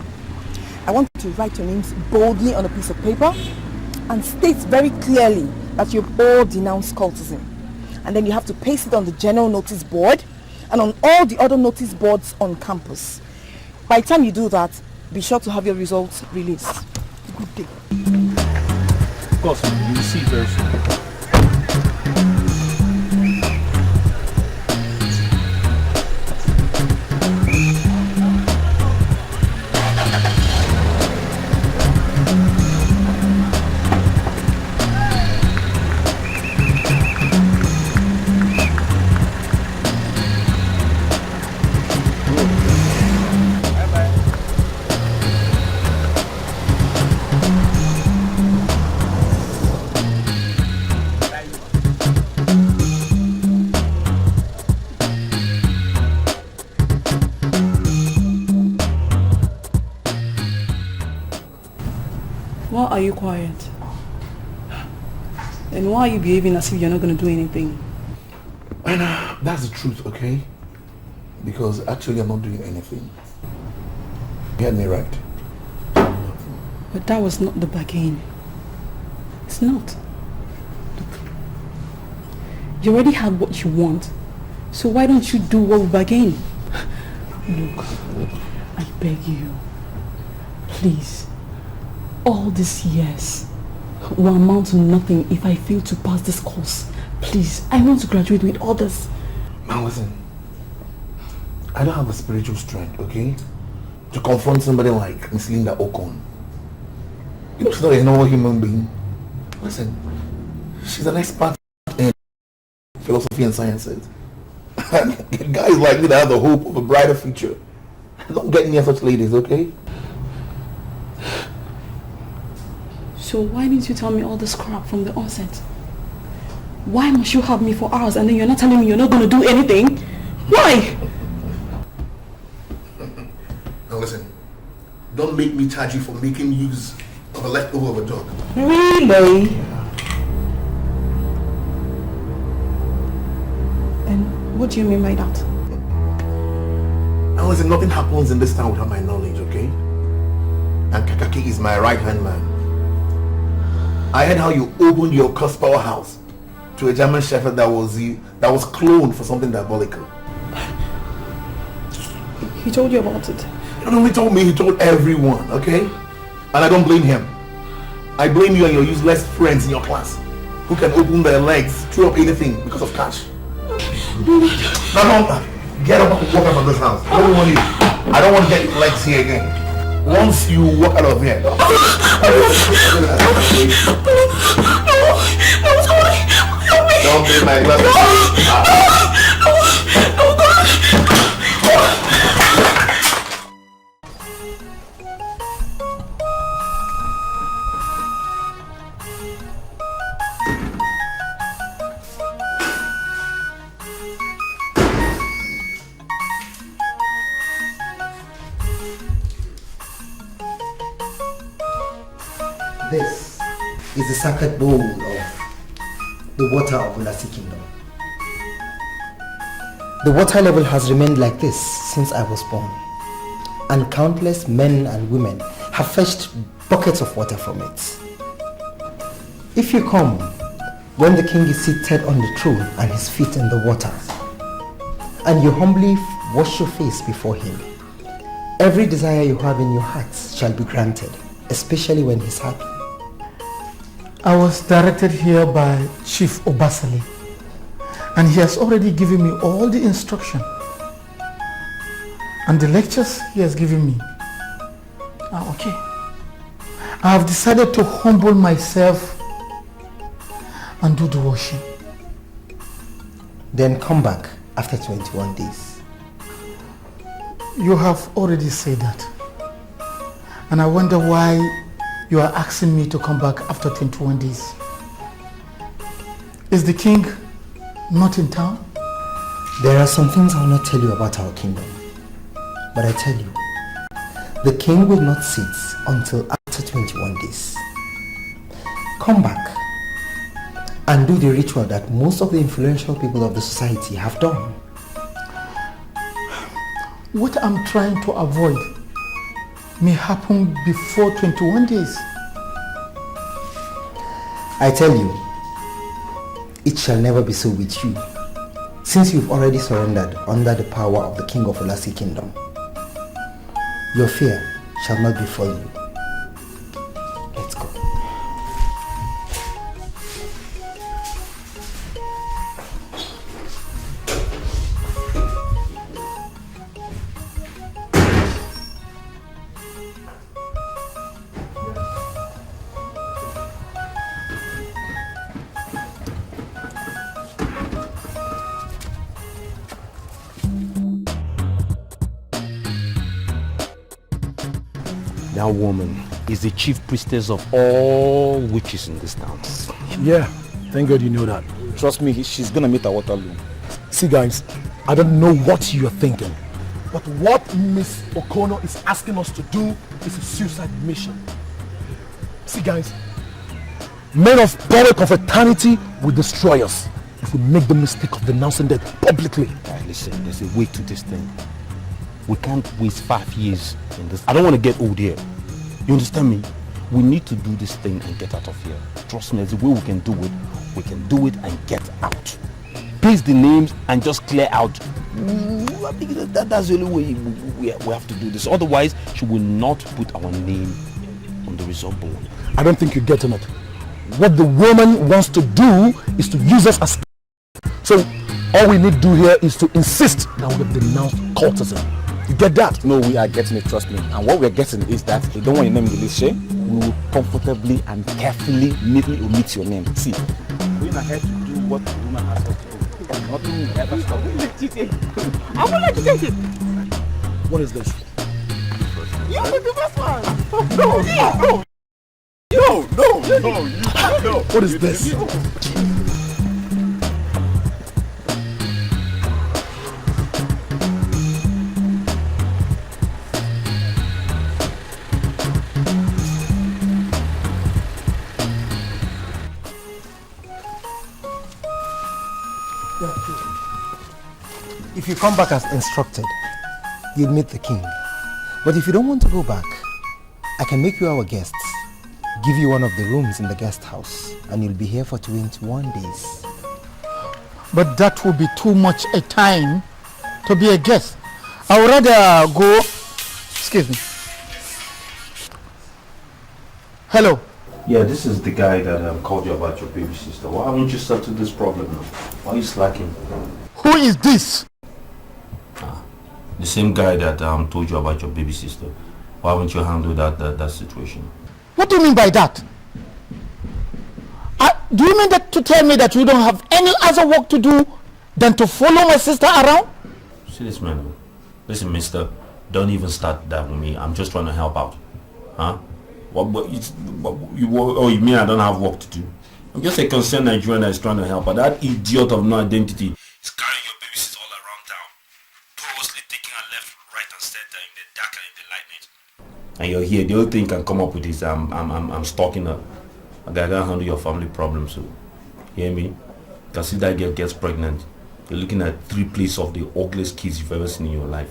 I want you to write your names boldly on a piece of paper and state very clearly that you've all denounced cultism. And then you have to paste it on the general notice board and on all the other notice boards on campus. By the time you do that, be sure to have your results released. Good day. Of course, you will see very soon. Why are you quiet? And why are you behaving as if you're not going to do anything? I know, that's the truth, okay? Because actually I'm not doing anything. You had me right. But that was not the bargain. It's not. Look, you already had what you want. So why don't you do what we bargain? Look, I beg you. Please. All these years will amount to nothing if I fail to pass this course. Please, I want to graduate with others. Now listen, I don't have the spiritual strength, okay, to confront somebody like Miss Linda Okon. You know she's not a normal human being. Listen, she's an expert in philosophy and sciences. And guys like me that have the hope of a brighter future. Don't get near such ladies, okay? So why didn't you tell me all this crap from the onset? Why must you have me for hours and then you're not telling me you're not going to do anything? Why? Now listen, don't make me charge you for making use of a leftover of a dog. Really? And what do you mean by that? Now listen, nothing happens in this town without my knowledge, okay? And Kakaki is my right-hand man. I heard how you opened your cursed powerhouse to a German shepherd that was cloned for something diabolical. He told you about it? He not only told me, he told everyone, okay? And I don't blame him. I blame you and your useless friends in your class who can open their legs, throw up anything because of cash. Now don't get up and walk out of this house. I don't want you. I don't want to get your legs here again. Once you walk out of here. Don't be my glass. This is the sacred bowl of the water of Ulasi Kingdom. The water level has remained like this since I was born, and countless men and women have fetched buckets of water from it. If you come when the king is seated on the throne and his feet in the water, and you humbly wash your face before him, every desire you have in your heart shall be granted, especially when he's happy. I was directed here by Chief Obasale, and he has already given me all the instruction and the lectures he has given me. Okay. I have decided to humble myself and do the washing. Then come back after 21 days. You have already said that. And I wonder why you are asking me to come back after 21 days. Is the king not in town? There are some things I will not tell you about our kingdom. But I tell you, the king will not sit until after 21 days. Come back and do the ritual that most of the influential people of the society have done. What I'm trying to avoid may happen before 21 days. I tell you, it shall never be so with you, since you've already surrendered under the power of the king of Olasi kingdom. Your fear shall not befall you. Let's go. That woman is the chief priestess of all witches in this town. Yeah, thank God you know that. Trust me, she's gonna meet her Waterloo. See guys, I don't know what you're thinking, but what Miss Okono is asking us to do is a suicide mission. See guys, men of power confraternity will destroy us if we make the mistake of denouncing them publicly. Right, listen, there's a way to this thing. We can't waste 5 years in this. I don't want to get old here. You understand me? We need to do this thing and get out of here. Trust me, there's a way we can do it. We can do it and get out. Paste the names and just clear out. I think that's the only way we have to do this. Otherwise, she will not put our name on the result board. I don't think you're getting it. What the woman wants to do is to use us as... So, all we need to do here is to insist that we have denounced cultism. You get that? No, we are getting it, trust me. And what we're getting is that they don't want your name in the list, Shay. We will comfortably and carefully, neatly omit your name. See, going ahead to do what the woman has us to do. Nothing will ever stop you. I will let you take it. What is this? You did the first one. No. What is this? If you come back as instructed, you'll meet the king. But if you don't want to go back, I can make you our guests, give you one of the rooms in the guest house, and you'll be here for 21 days. But that would be too much a time to be a guest. I would rather go... Excuse me. Hello. Yeah, this is the guy that called you about your baby sister. Why haven't you settled this problem now? Why are you slacking? Who is this? The same guy that told you about your baby sister. Why haven't you handled that situation? What do you mean by that? Do you mean that to tell me that you don't have any other work to do than to follow my sister around? See this man. Listen, mister, don't even start that with me. I'm just trying to help out. Huh? You mean I don't have work to do? I'm just a concerned Nigerian that is trying to help out. That idiot of no identity is carrying your baby sister all around town. Purposely taking her left, right and center in the dark and in the lightning. And you're here, the only thing you can come up with is I'm stalking her. I gotta handle your family problems, so you hear me? Because if that girl gets pregnant, you're looking at 3 plays of the ugliest kids you've ever seen in your life.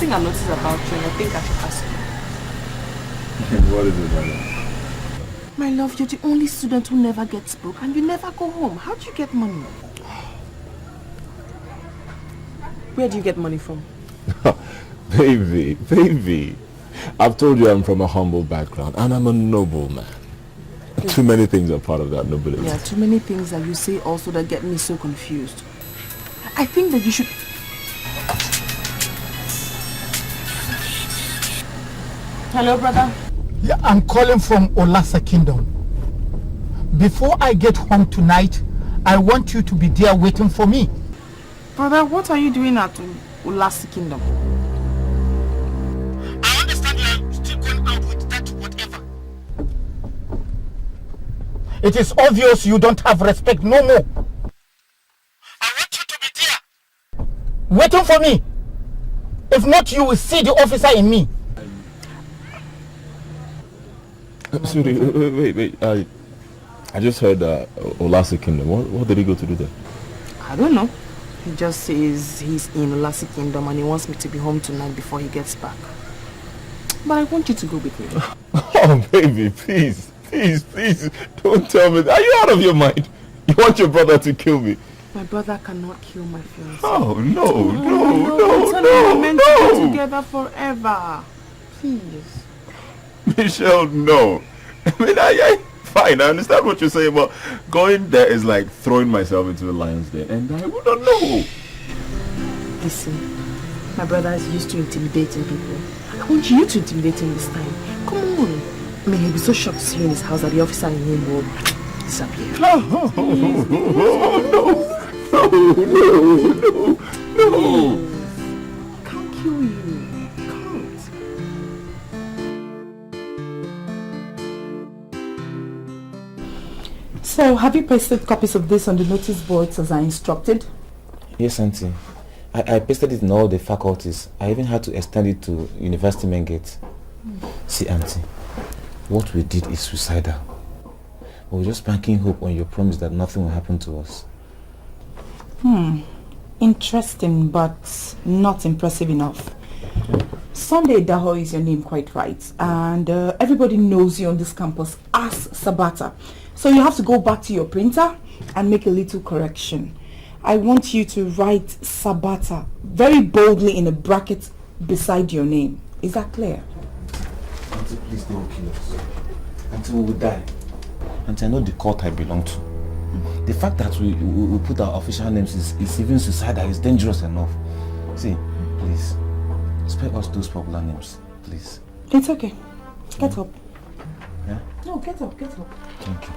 something I noticed about you and I think I should ask you. What is it, madam? My love, you're the only student who never gets broke and you never go home. How do you get money? Where do you get money from? Baby. I've told you I'm from a humble background and I'm a noble man. Too many things are part of that nobility. Yeah, too many things that you say also that get me so confused. I think that you should... Hello, brother. Yeah, I'm calling from Olasa Kingdom. Before I get home tonight, I want you to be there waiting for me. Brother, what are you doing at Olasa Kingdom? I understand you're still going out with that whatever. It is obvious you don't have respect no more. I want you to be there, waiting for me. If not, you will see the officer in me. Sorry, wait. I just heard Olasa Kingdom. What did he go to do there? I don't know. He just says he's in Olasa Kingdom and he wants me to be home tonight before he gets back. But I want you to go with me. Oh, baby, please. Don't tell me. Are you out of your mind? You want your brother to kill me? My brother cannot kill my fiancé. Oh, no. We're meant to be together forever. Please. Michelle, no. I mean, fine, I understand what you're saying, but going there is like throwing myself into a lion's den, and I would not know. Listen, my brother is used to intimidating people. I want you to intimidate him this time. Come on. I mean, he'll be so shocked to see you in his house that the officer in him will disappear. No. Can't kill you. So, have you pasted copies of this on the notice boards as I instructed? Yes, Auntie. I pasted it in all the faculties. I even had to extend it to University Main Gate. See, Auntie, what we did is suicidal. We're just banking hope on your promise that nothing will happen to us. Interesting, but not impressive enough. Sunday Daho is your name, quite right. And everybody knows you on this campus as Sabata. So you have to go back to your printer and make a little correction. I want you to write Sabata very boldly in a bracket beside your name. Is that clear? Auntie, please don't kill us. Auntie, we will die. Auntie, I know the cult I belong to. The fact that we put our official names is even suicidal, is dangerous enough. See, please, spare us those popular names, please. It's okay. Get up. Yeah? No, get up. Thank you.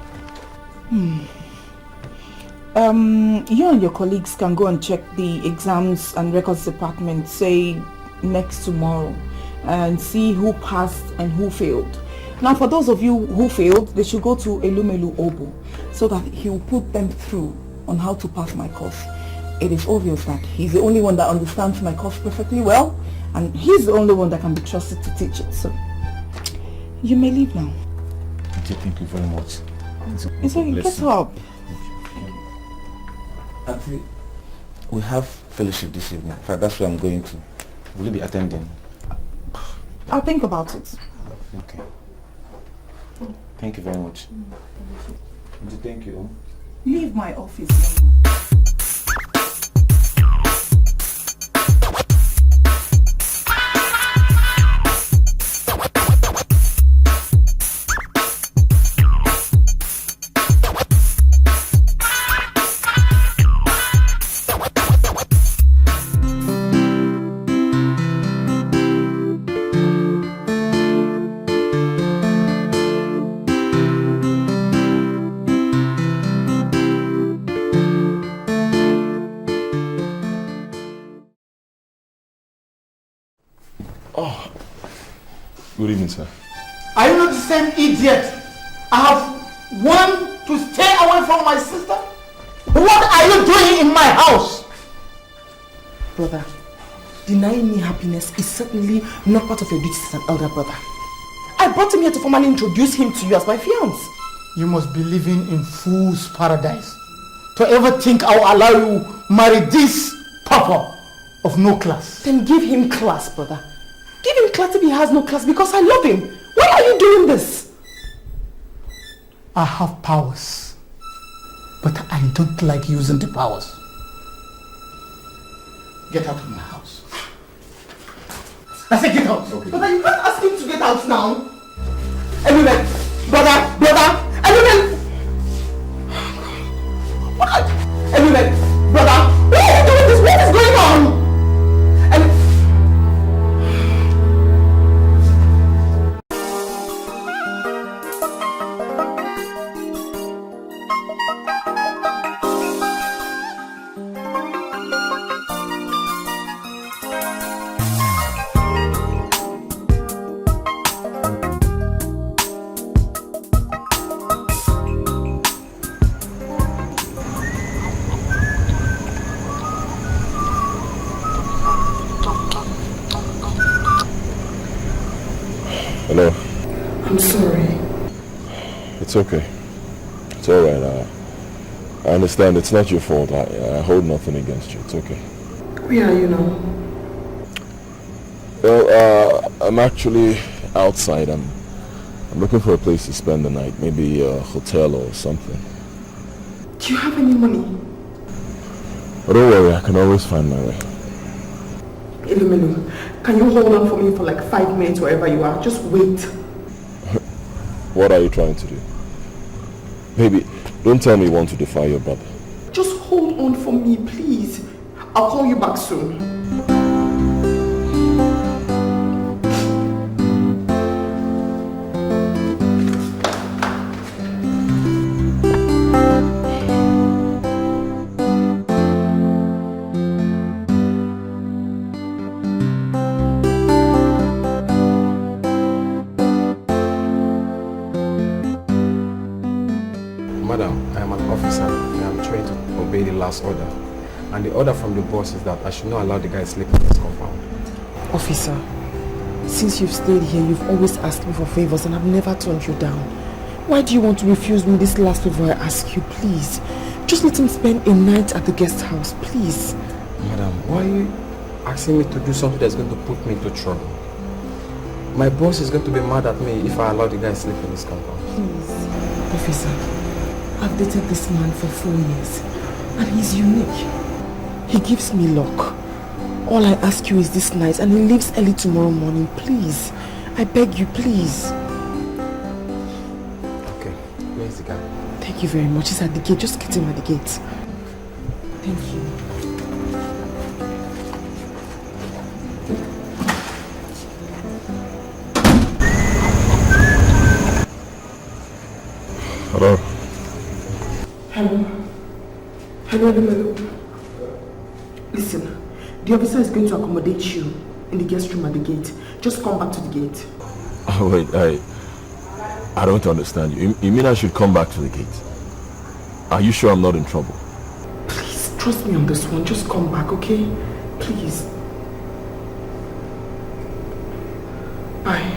You and your colleagues can go and check the exams and records department, say next tomorrow, and see who passed and who failed. Now, for those of you who failed, they should go to Elumelu Obo so that he will put them through on how to pass my course. It is obvious that he's the only one that understands my course perfectly well, and he's the only one that can be trusted to teach it. So, you may leave now. Thank you very much. It's okay, get up. Actually, we have fellowship this evening. In fact, that's where I'm going to. Will you be attending? I'll think about it. Okay. Thank you very much. Thank you. Leave my office. Good evening, sir. Are you not the same idiot? I have one to stay away from my sister? What are you doing in my house? Brother, denying me happiness is certainly not part of your duties as an elder brother. I brought him here to formally introduce him to you as my fiancé. You must be living in fool's paradise to ever think I'll allow you marry this papa of no class. Then give him class, brother. Give him class if he has no class because I love him. Why are you doing this? I have powers, but I don't like using the powers. Get out of my house. I said get out. Okay. Brother, you can't ask him to get out now. Everyone, brother, everyone. Everyone, brother, why are you doing this? What is going on? Hello. I'm sorry. It's okay. It's alright. I understand it's not your fault. I hold nothing against you. It's okay. Where are you now? Well, I'm actually outside. I'm looking for a place to spend the night. Maybe a hotel or something. Do you have any money? But don't worry, I can always find my way. Ilumelu, can you hold on for me for like 5 minutes wherever you are? Just wait. What are you trying to do? Baby, don't tell me you want to defy your brother. Just hold on for me, please. I'll call you back soon. Order, and the order from the boss is that I should not allow the guy to sleep in this compound. Officer, since you've stayed here, you've always asked me for favors and I've never turned you down. Why do you want to refuse me this last favor I ask you? Please, just let him spend a night at the guest house, please. Madam, why are you asking me to do something that's going to put me into trouble? My boss is going to be mad at me if I allow the guy to sleep in this compound. Please, officer, I've dated this man for 4 years. And he's unique. He gives me luck. All I ask you is this night and he leaves early tomorrow morning. Please. I beg you, please. Okay. Where's the guy? Thank you very much. He's at the gate. Just get him at the gate. Thank you. Hello. Hello. Hello. Listen, the officer is going to accommodate you in the guest room at the gate. Just come back to the gate. Oh, wait, I don't understand you. You mean I should come back to the gate? Are you sure I'm not in trouble? Please, trust me on this one. Just come back, okay? Please. Bye.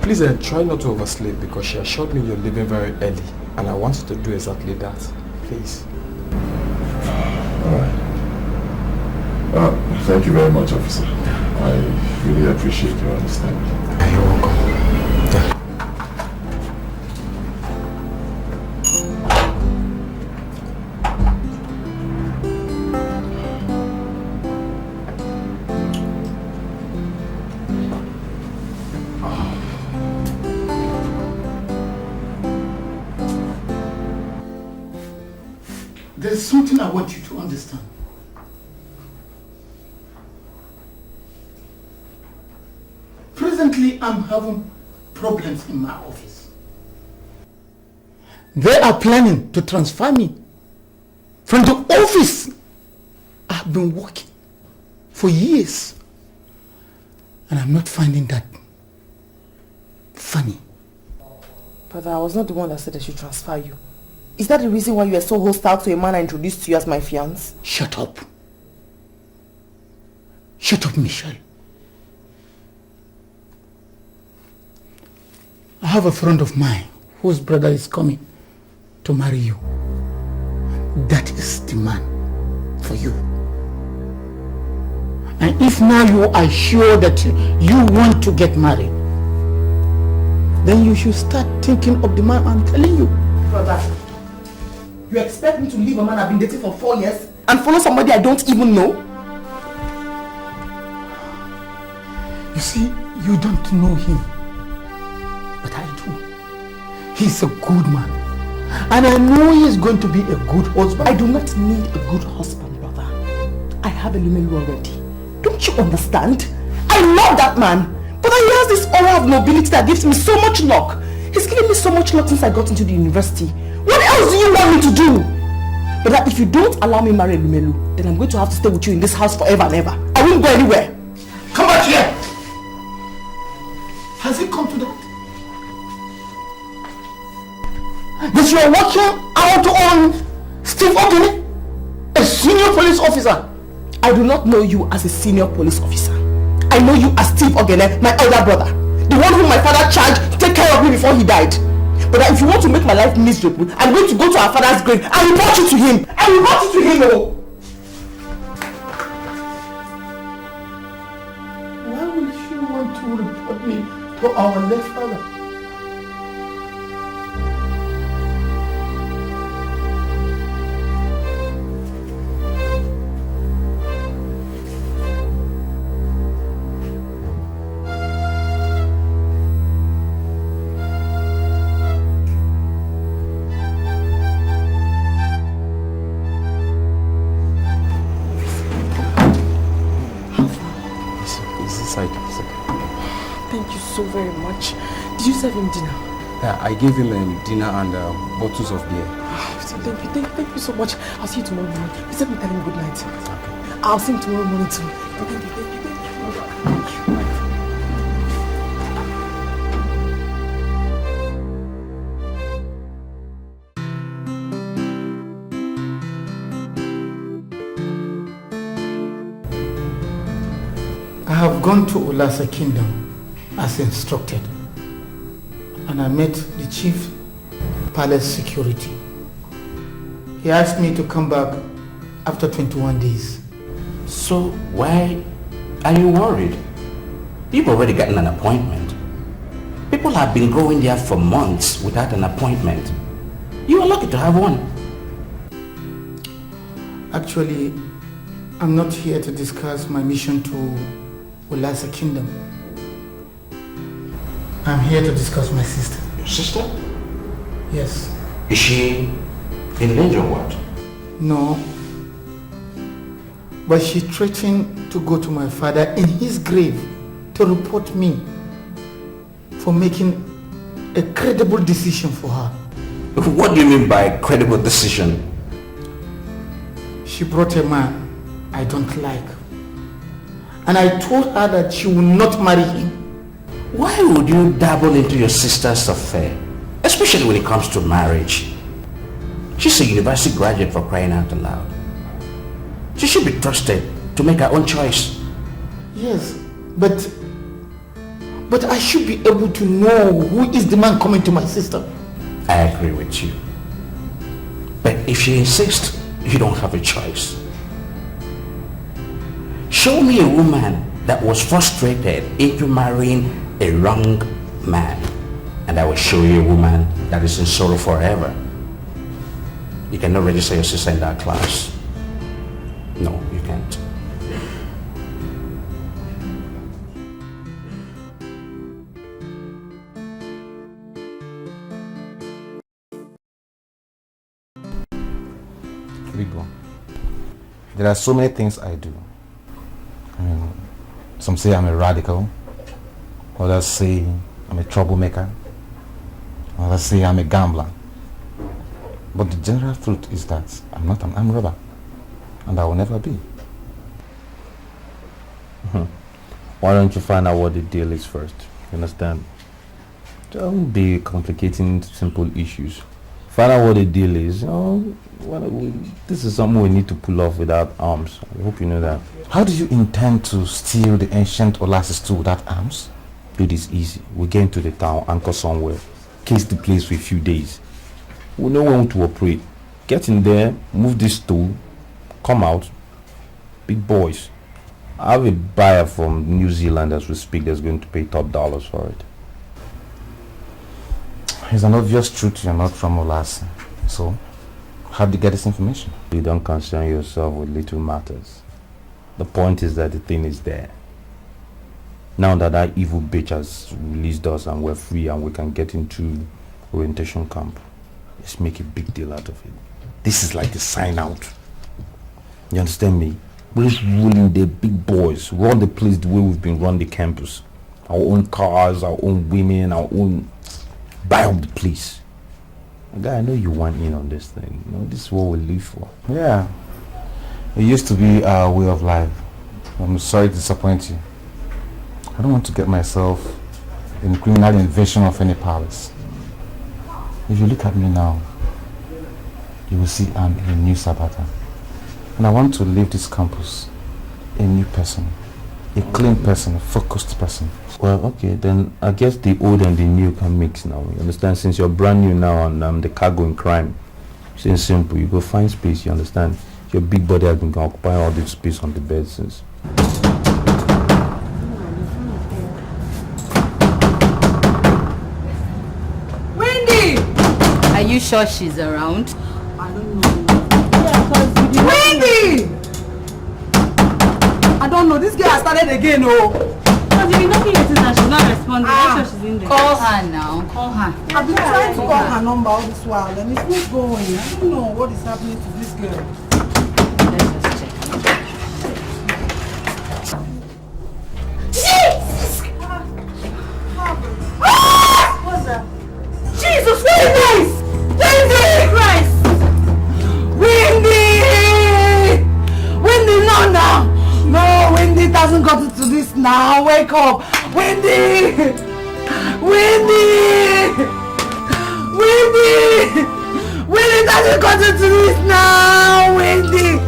Please try not to oversleep because she assured me you're leaving very early and I want you to do exactly that. Please. Alright. Thank you very much, officer. I really appreciate your understanding. You're welcome. There's something I want you to understand. Presently, I'm having problems in my office. They are planning to transfer me from the office I've been working for years. And I'm not finding that funny. Brother, I was not the one that said I should transfer you. Is that the reason why you are so hostile to a man I introduced to you as my fiancé? Shut up. Shut up, Michelle. I have a friend of mine whose brother is coming to marry you. That is the man for you. And if now you are sure that you want to get married, then you should start thinking of the man I'm telling you. Brother, you expect me to leave a man I've been dating for 4 years and follow somebody I don't even know? You see, you don't know him, but I do. He's a good man, and I know he's going to be a good husband. I do not need a good husband, brother. I have a Lumelu already. Don't you understand? I love that man, but he has this aura of nobility that gives me so much luck. He's given me so much luck since I got into the university. What else do you want me to do? But that if you don't allow me to marry Lumelu, then I'm going to have to stay with you in this house forever and ever. I won't go anywhere. Come back here! Has it come to that? That you are working out on Steve Ogene, a senior police officer? I do not know you as a senior police officer. I know you as Steve Ogene, my elder brother. The one whom my father charged to take care of me before he died. But if you want to make my life miserable, I'm going to go to our father's grave and report you to him. I will report you to him, oh! Why would she want to report me to our late father? Thank you so very much. Did you serve him dinner? Yeah, I gave him dinner and bottles of beer. Thank you so much. I'll see you tomorrow morning. Please let me tell him good night. Okay. I'll see him tomorrow morning too. Thank you. I have gone to Ulasa Kingdom as instructed, and I met the chief palace security. He asked me to come back after 21 days. So why are you worried? You've already gotten an appointment. People have been going there for months without an appointment. You are lucky to have one. Actually, I'm not here to discuss my mission to Ulasa Kingdom. I'm here to discuss my sister. Your sister? Yes. Is she in danger or what? No. But she threatened to go to my father in his grave to report me for making a credible decision for her. What do you mean by credible decision? She brought a man I don't like. And I told her that she will not marry him. Why would you dabble into your sister's affair? Especially when it comes to marriage. She's a university graduate, for crying out loud. She should be trusted to make her own choice. Yes, but I should be able to know who is the man coming to my sister. I agree with you. But if she insists, you don't have a choice. Show me a woman that was frustrated into marrying a wrong man, and I will show you a woman that is in sorrow forever. You cannot register your sister in that class. No, you can't. Big bro, there are so many things I do. I mean, some say I'm a radical, others say I'm a troublemaker, others say I'm a gambler. But the general truth is that I'm not an armed robber, and I will never be. Why don't you find out what the deal is first? You understand? Don't be complicating simple issues. Find out what the deal is. This is something we need to pull off without arms. I hope you know that. How do you intend to steal the ancient Olasis tool without arms? It is easy. We get into the town, anchor somewhere, case the place for a few days. We know when to operate. Get in there, move this tool, come out. Big boys. I have a buyer from New Zealand as we speak that's going to pay top dollars for it. It's an obvious truth you're not from Olasi. So, how did you get this information? You don't concern yourself with little matters. The point is that the thing is there. Now that evil bitch has released us and we're free and we can get into orientation camp, let's make a big deal out of it. This is like the sign out. You understand me? We're just ruling the big boys, run the place the way we've been run the campus. Our own cars, our own women, our own... Buy up the place. Guy, I know you want in on this thing. You know, this is what we live for. Yeah. It used to be our way of life. I'm sorry to disappoint you. I don't want to get myself in criminal invasion of any palace. If you look at me now, you will see I'm a new Sabata. And I want to leave this campus a new person. A clean person, a focused person. Well, okay, then I guess the old and the new can mix now. You understand? Since you're brand new now and the cargo in crime, it's simple. You go find space, you understand? Your big body has been occupying all this space on the bed since. Wendy! Are you sure she's around? I don't know. Wendy! I don't know. This girl has started again, oh. Because you've been knocking at it and she's not responding. Make sure she's in there. Call her now. Call her. I've been trying to call her number all this while and it's not going. I don't know what is happening to this girl. Let's just check. Jesus! What's that? Jesus Christ! Wendy! Christ! Wendy! Wendy, no, now! No, Wendy doesn't got into this now. Wake up! Wendy! Wendy! Wendy! Wendy doesn't got into this now! Wendy!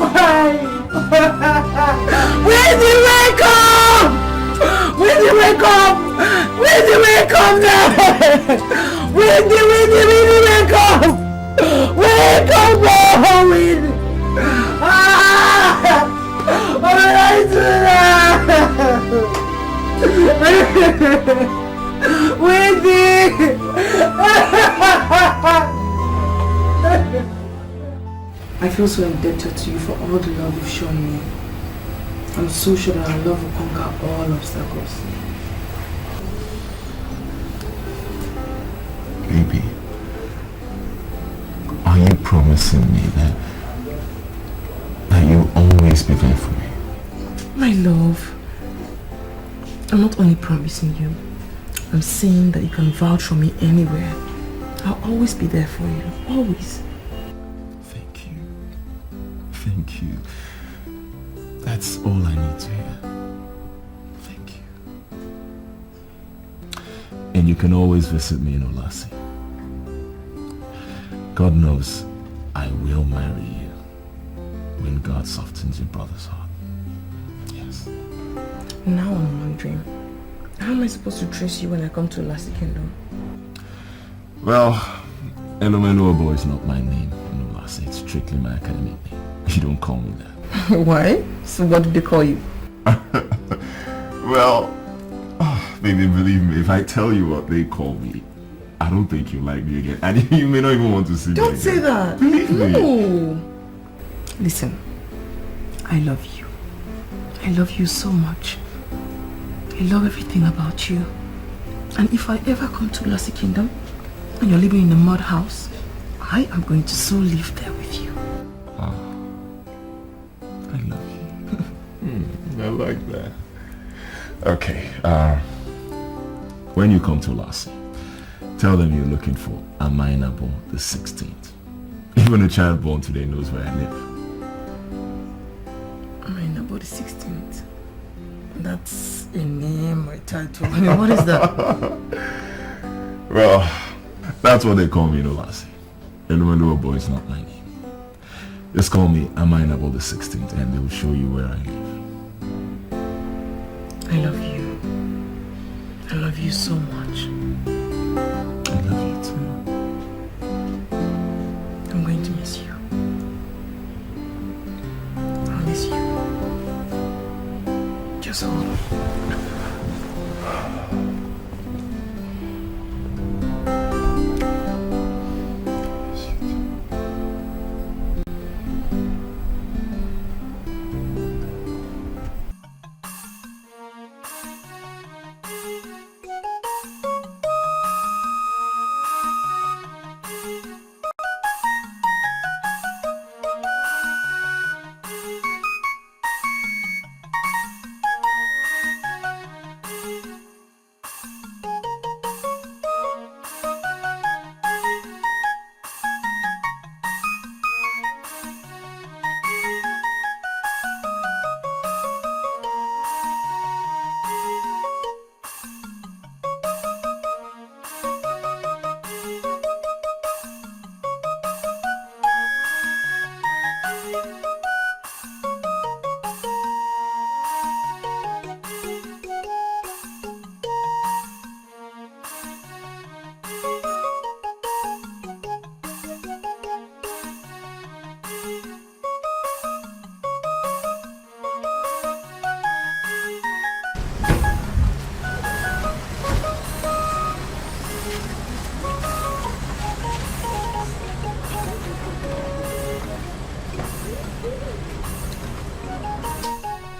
Why? Wendy, wake up! Wendy, wake up! Wendy, wake up now! Wendy, wake up! Wake up, oh, Wendy! Ah! What did I do now? Wendy! I feel so indebted to you for all the love you've shown me. I'm so sure that our love will conquer all obstacles. Baby, are you promising me that you'll always be there for me? My love, I'm not only promising you, I'm saying that you can vouch for me anywhere. I'll always be there for you, always. Thank you. That's all I need to hear. Thank you. And you can always visit me in Olasi. God knows I will marry you when God softens your brother's heart. Yes. Now I'm wondering, how am I supposed to trace you when I come to Olasi Kingdom? Well, Ebube Obio is not my name in Olasi. It's strictly my academic name. You don't call me that. Why? So what did they call you? Well, baby, believe me, if I tell you what they call me, I don't think you like me again. And you may not even want to see me again. Don't say that. Believe me. No. Listen, I love you. I love you so much. I love everything about you. And if I ever come to Olasi Kingdom and you're living in a mud house, I am going to so live there with you. I love you. I like that. Okay, when you come to Olasi, tell them you're looking for Amainabo the 16th. Even a child born today knows where I live. Amainabo the 16th. That's A name, a title. I mean, what is that? Well, that's what they call me in Olasi. Nollywood Boy is not my name. Just call me Amainabo the 16th and they will show you where I live. I love you. I love you so much. I love you too. I'm going to miss you. I'll miss you. Just hold on.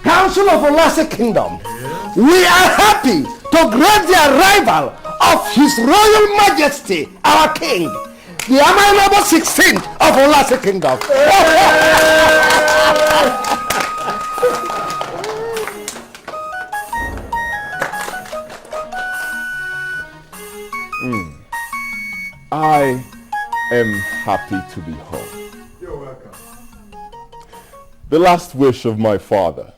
Council of Olase Kingdom, we are happy to greet the arrival of His Royal Majesty, our King, the Amainabo 16th of Olase Kingdom. I am happy to be home. You're welcome. The last wish of my father,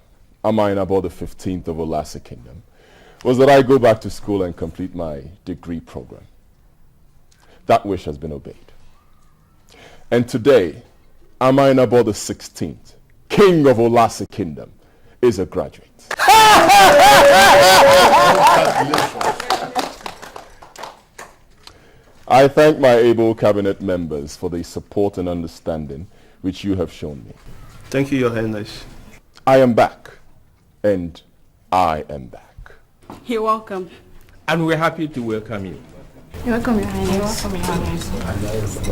Amainabo the 15th of Olase Kingdom, was that I go back to school and complete my degree program. That wish has been obeyed. And today, Amainabo the 16th, King of Olase Kingdom, is a graduate. I thank my able cabinet members for the support and understanding which you have shown me. Thank you, Your Highness. I am back, and I am back. You're welcome. And we're happy to welcome you. You're welcome, Your Highness. You're welcome, Your Highness.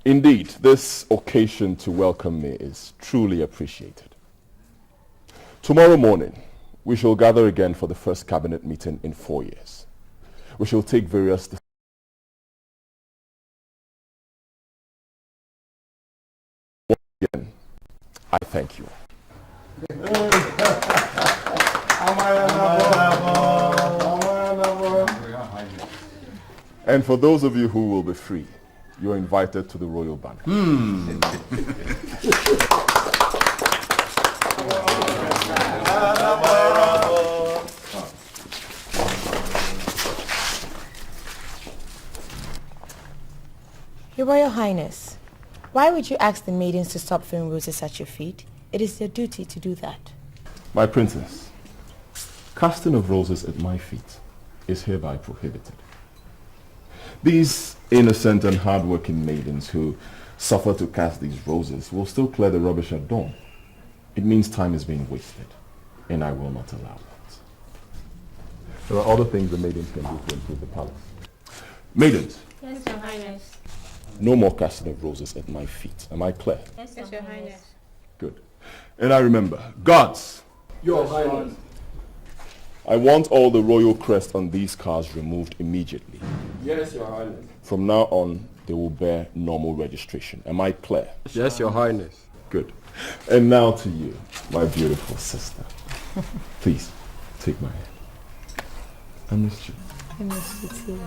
Indeed, this occasion to welcome me is truly appreciated. Tomorrow morning, we shall gather again for the first cabinet meeting in 4 years. We shall take various decisions. Again, I thank you. And for those of you who will be free, you're invited to the royal banquet. Your Royal Highness, why would you ask the maidens to stop throwing roses at your feet? It is their duty to do that. My princess, casting of roses at my feet is hereby prohibited. These innocent and hard-working maidens who suffer to cast these roses will still clear the rubbish at dawn. It means time is being wasted, and I will not allow that. There are other things the maidens can do to improve the palace. Maidens! Yes, Your Highness. No more casting of roses at my feet. Am I clear? Yes, Your Highness. Good. And I remember, guards! Your Highness. I want all the royal crest on these cars removed immediately. Yes, Your Highness. From now on, they will bear normal registration. Am I clear? Yes, Your Highness. Good. And now to you, my beautiful sister. Please, take my hand. I missed you. I miss you too.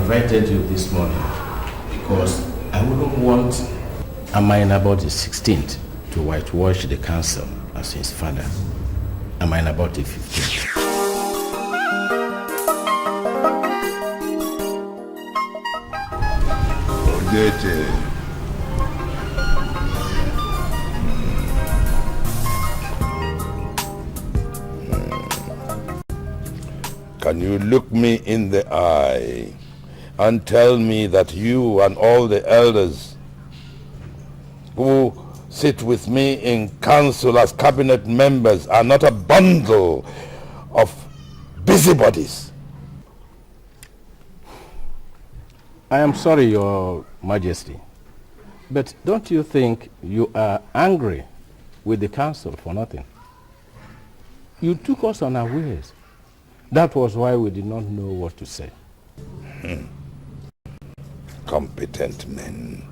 invited you this morning because I wouldn't want Amainabo the 16th to whitewash the council as his father. Amainabo the 15th. Can you look me in the eye and tell me that you and all the elders who sit with me in council as cabinet members are not a bundle of busybodies? I am sorry, Your Majesty, but don't you think you are angry with the council for nothing? You took us unawares. That was why we did not know what to say. Competent men,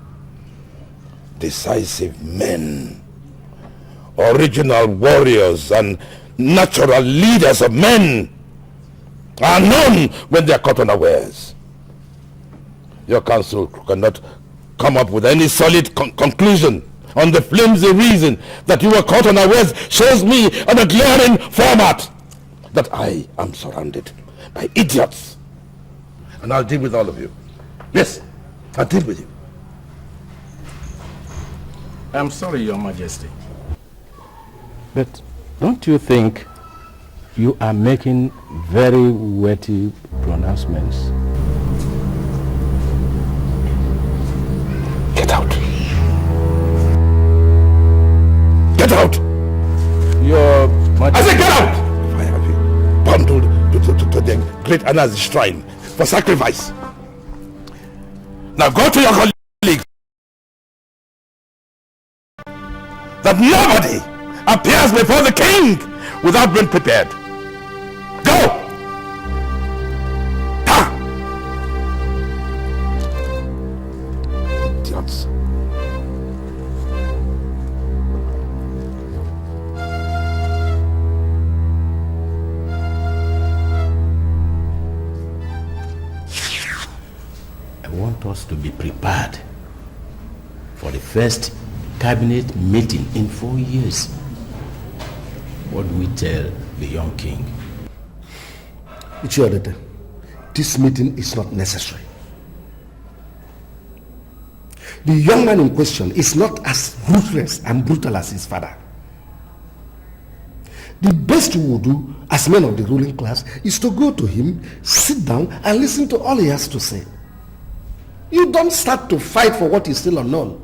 decisive men, original warriors and natural leaders of men are known when they are caught unawares. Your council cannot come up with any solid conclusion on the flimsy reason that you were caught unawares shows me on a glaring format that I am surrounded by idiots. And I'll deal with all of you. Yes, I'll deal with you. I'm sorry, Your Majesty, but don't you think you are making very weighty pronouncements? Get out. Get out. Your Majesty. I said get out! I have you bundled to the great Anna's shrine for sacrifice. Now go to your colleagues. That nobody appears before the king without being prepared. Go! Idiots. I want us to be prepared for the first cabinet meeting in 4 years. What do we tell the young king? Reunited, this meeting is not necessary. The young man in question is not as ruthless and brutal as his father. The best we will do as men of the ruling class is to go to him, sit down and listen to all he has to say. You don't start to fight for what is still unknown.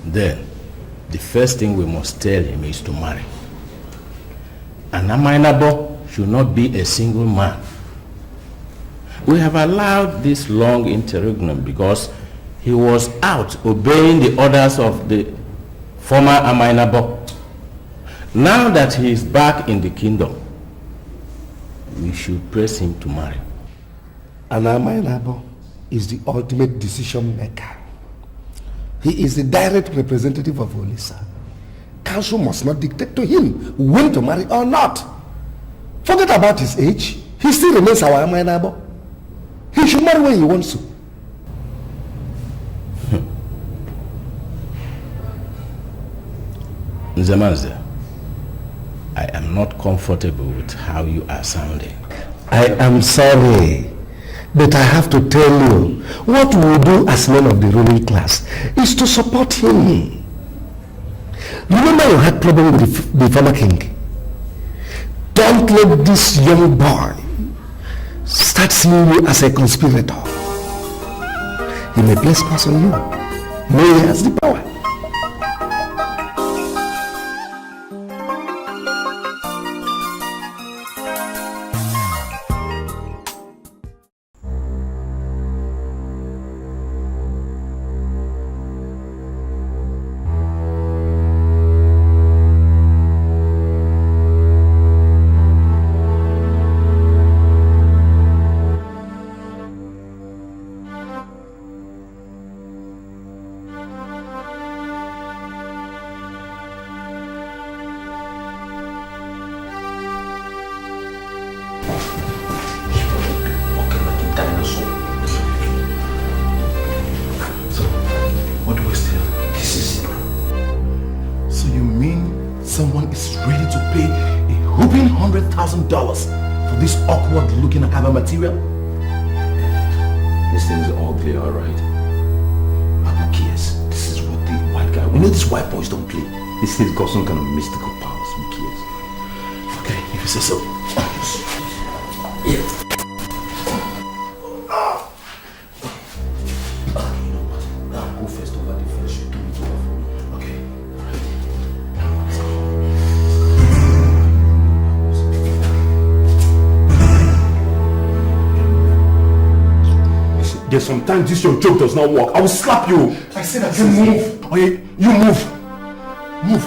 Then, the first thing we must tell him is to marry. And Amainabo should not be a single man. We have allowed this long interregnum because he was out obeying the orders of the former Amainabo. Now that he is back in the kingdom, we should press him to marry. And Amainabo is the ultimate decision maker. He is the direct representative of Olisa. Council must not dictate to him when to marry or not. Forget about his age. He still remains our Amainabo. He should marry when he wants to. Nzemanze, I am not comfortable with how you are sounding. I am sorry, but I have to tell you, what we will do as men of the ruling class is to support him. Remember you had problem with the former king. Don't let this young boy start seeing you as a conspirator. He may place curse on you. May he has the power. $100,000 for this awkward-looking Akaba material? This thing is ugly, alright? Who cares? This is what the white guy... You know these white boys don't play. This thing's got some kind of mystical powers. Who cares? Okay, if you say so. Yeah. Go first over the finish. Do it over. Okay. Let's go. There's sometimes this your joke does not work. I will slap you. I said that you move. Okay, you move. Move.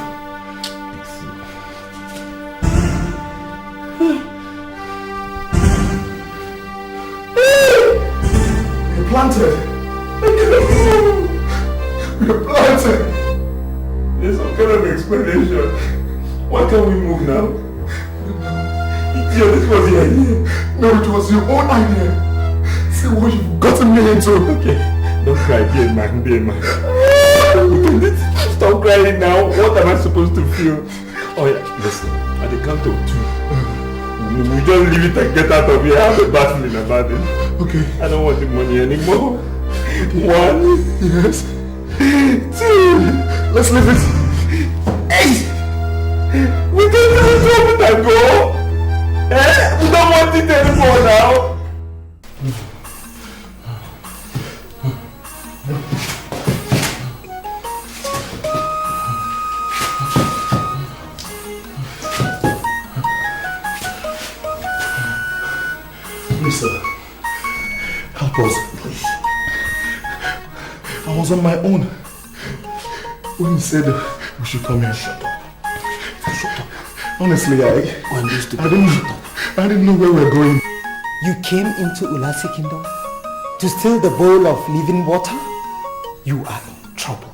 We're planted. We're planted. There's some kind of explanation. Why can't we move now? Yeah, this was the idea. No, it was your own idea. See what you've gotten me into. Okay. Don't cry, dear man, dear man. Stop crying now. What am I supposed to feel? Oh yeah, listen. At the count of 2, we just leave it and get out of here. I have a bad feeling about it. Okay. I don't want the money anymore. Okay. 1. Yes. 2. Let's leave it. 8. We can just drop it and go. We don't want it anymore now. Please, sir. Help us, please. I was on my own when you said we should come here. Shut up. Shut up. Honestly, I didn't know where we were going. You came into Ulasi Kingdom to steal the bowl of living water? You are in trouble.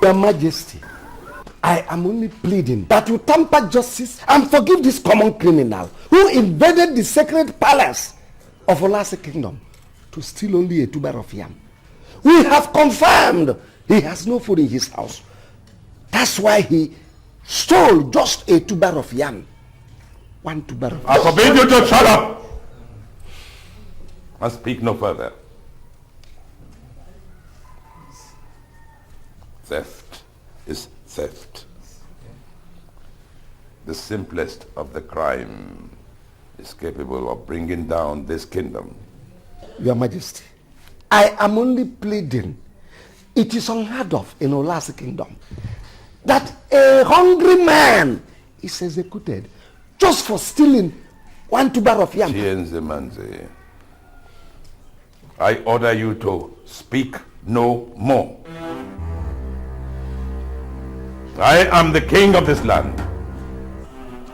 Your Majesty, I am only pleading that you temper justice and forgive this common criminal who invaded the sacred palace of Olase Kingdom to steal only a tuber of yam. We have confirmed he has no food in his house. That's why he stole just a tuber of yam. 1 tuber of yam. I forbid you to shut up and speak no further. Theft is theft. The simplest of the crime is capable of bringing down this kingdom. Your Majesty, I am only pleading. It is unheard of in Olase Kingdom that a hungry man is executed just for stealing 1 tuber of yam. Chienze Manze, I order you to speak no more. I am the king of this land,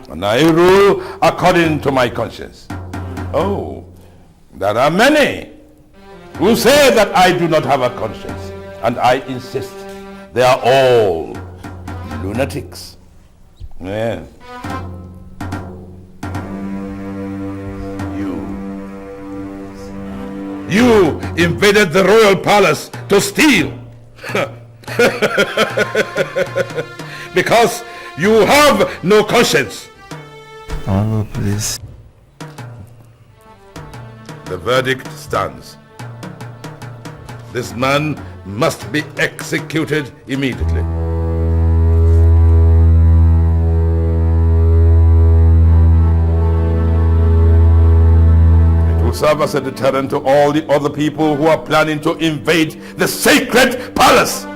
and I rule according to my conscience. Oh, there are many who say that I do not have a conscience, and I insist they are all lunatics. Yeah. You invaded the royal palace to steal. Because you have no conscience. Honorable, please. The verdict stands. This man must be executed immediately. It will serve as a deterrent to all the other people who are planning to invade the sacred palace.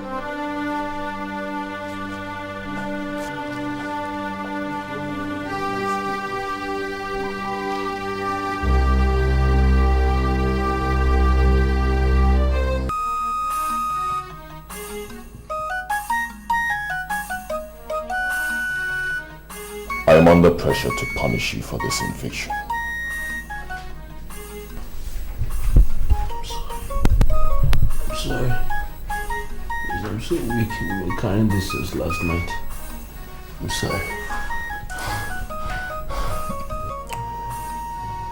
I am under pressure to punish you for this invasion. I'm sorry. I'm so weak. We've been carrying this since last night. I'm sorry.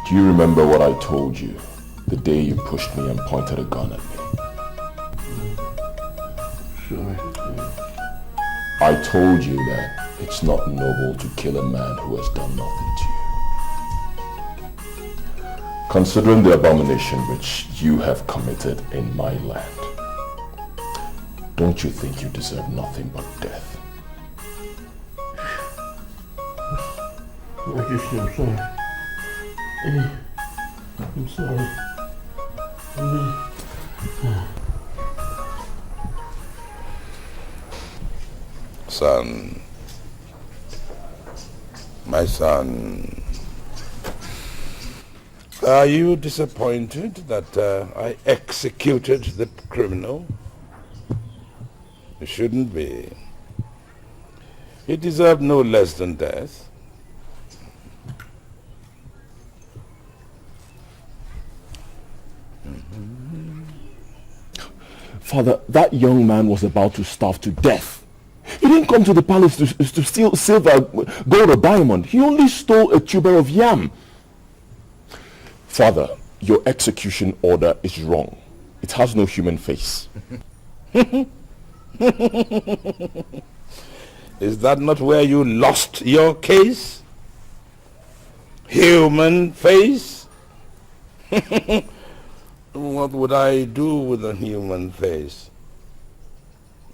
Do you remember what I told you the day you pushed me and pointed a gun at me? Sorry. I told you that it's not noble to kill a man who has done nothing to you. Considering the abomination which you have committed in my land, don't you think you deserve nothing but death? I'm sorry. I'm sorry. Son, my son, are you disappointed that I executed the criminal? You shouldn't be. He deserved no less than death. Father, that young man was about to starve to death. He didn't come to the palace to steal silver, gold or diamond. He only stole a tuber of yam. Father, your execution order is wrong. It has no human face. Is that not where you lost your case? Human face? What would I do with a human face?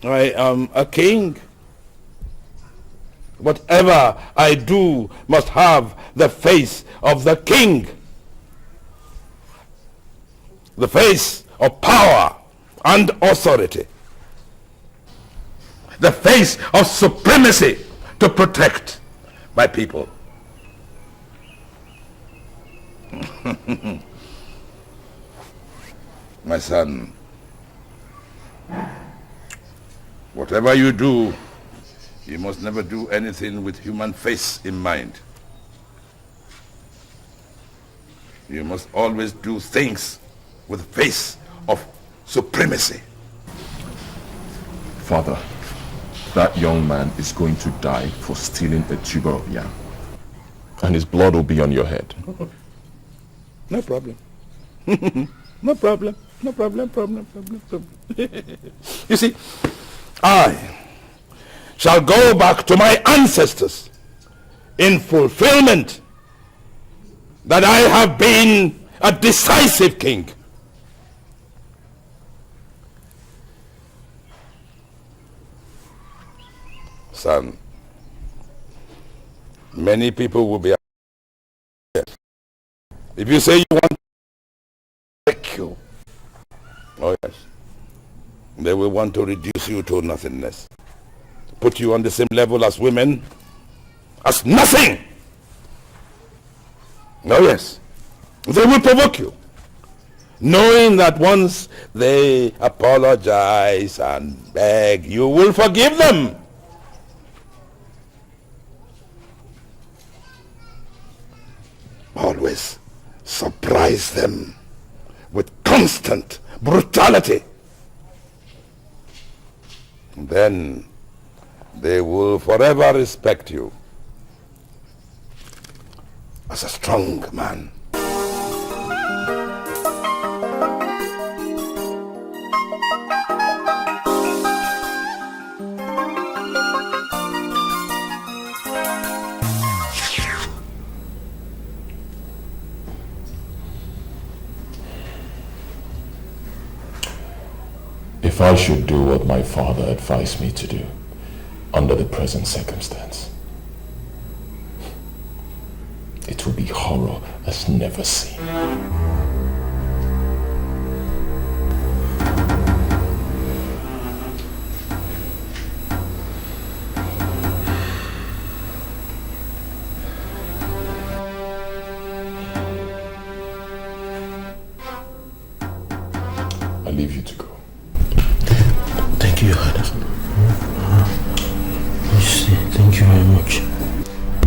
I am a king. Whatever I do must have the face of the king. The face of power and authority. The face of supremacy to protect my people. My son, whatever you do, you must never do anything with human face in mind. You must always do things with face of supremacy. Father, that young man is going to die for stealing a tuber of yam. And his blood will be on your head. No problem. No problem. No problem. You see, I shall go back to my ancestors in fulfillment that I have been a decisive king. Son, many people will be upset if you say you want to take you. Oh yes, they will want to reduce you to nothingness, put you on the same level as women, as nothing. Oh yes, they will provoke you, knowing that once they apologize and beg, you will forgive them. Always surprise them with constant brutality. Then they will forever respect you as a strong man. If I should do what my father advised me to do, under the present circumstance, it will be horror as never seen.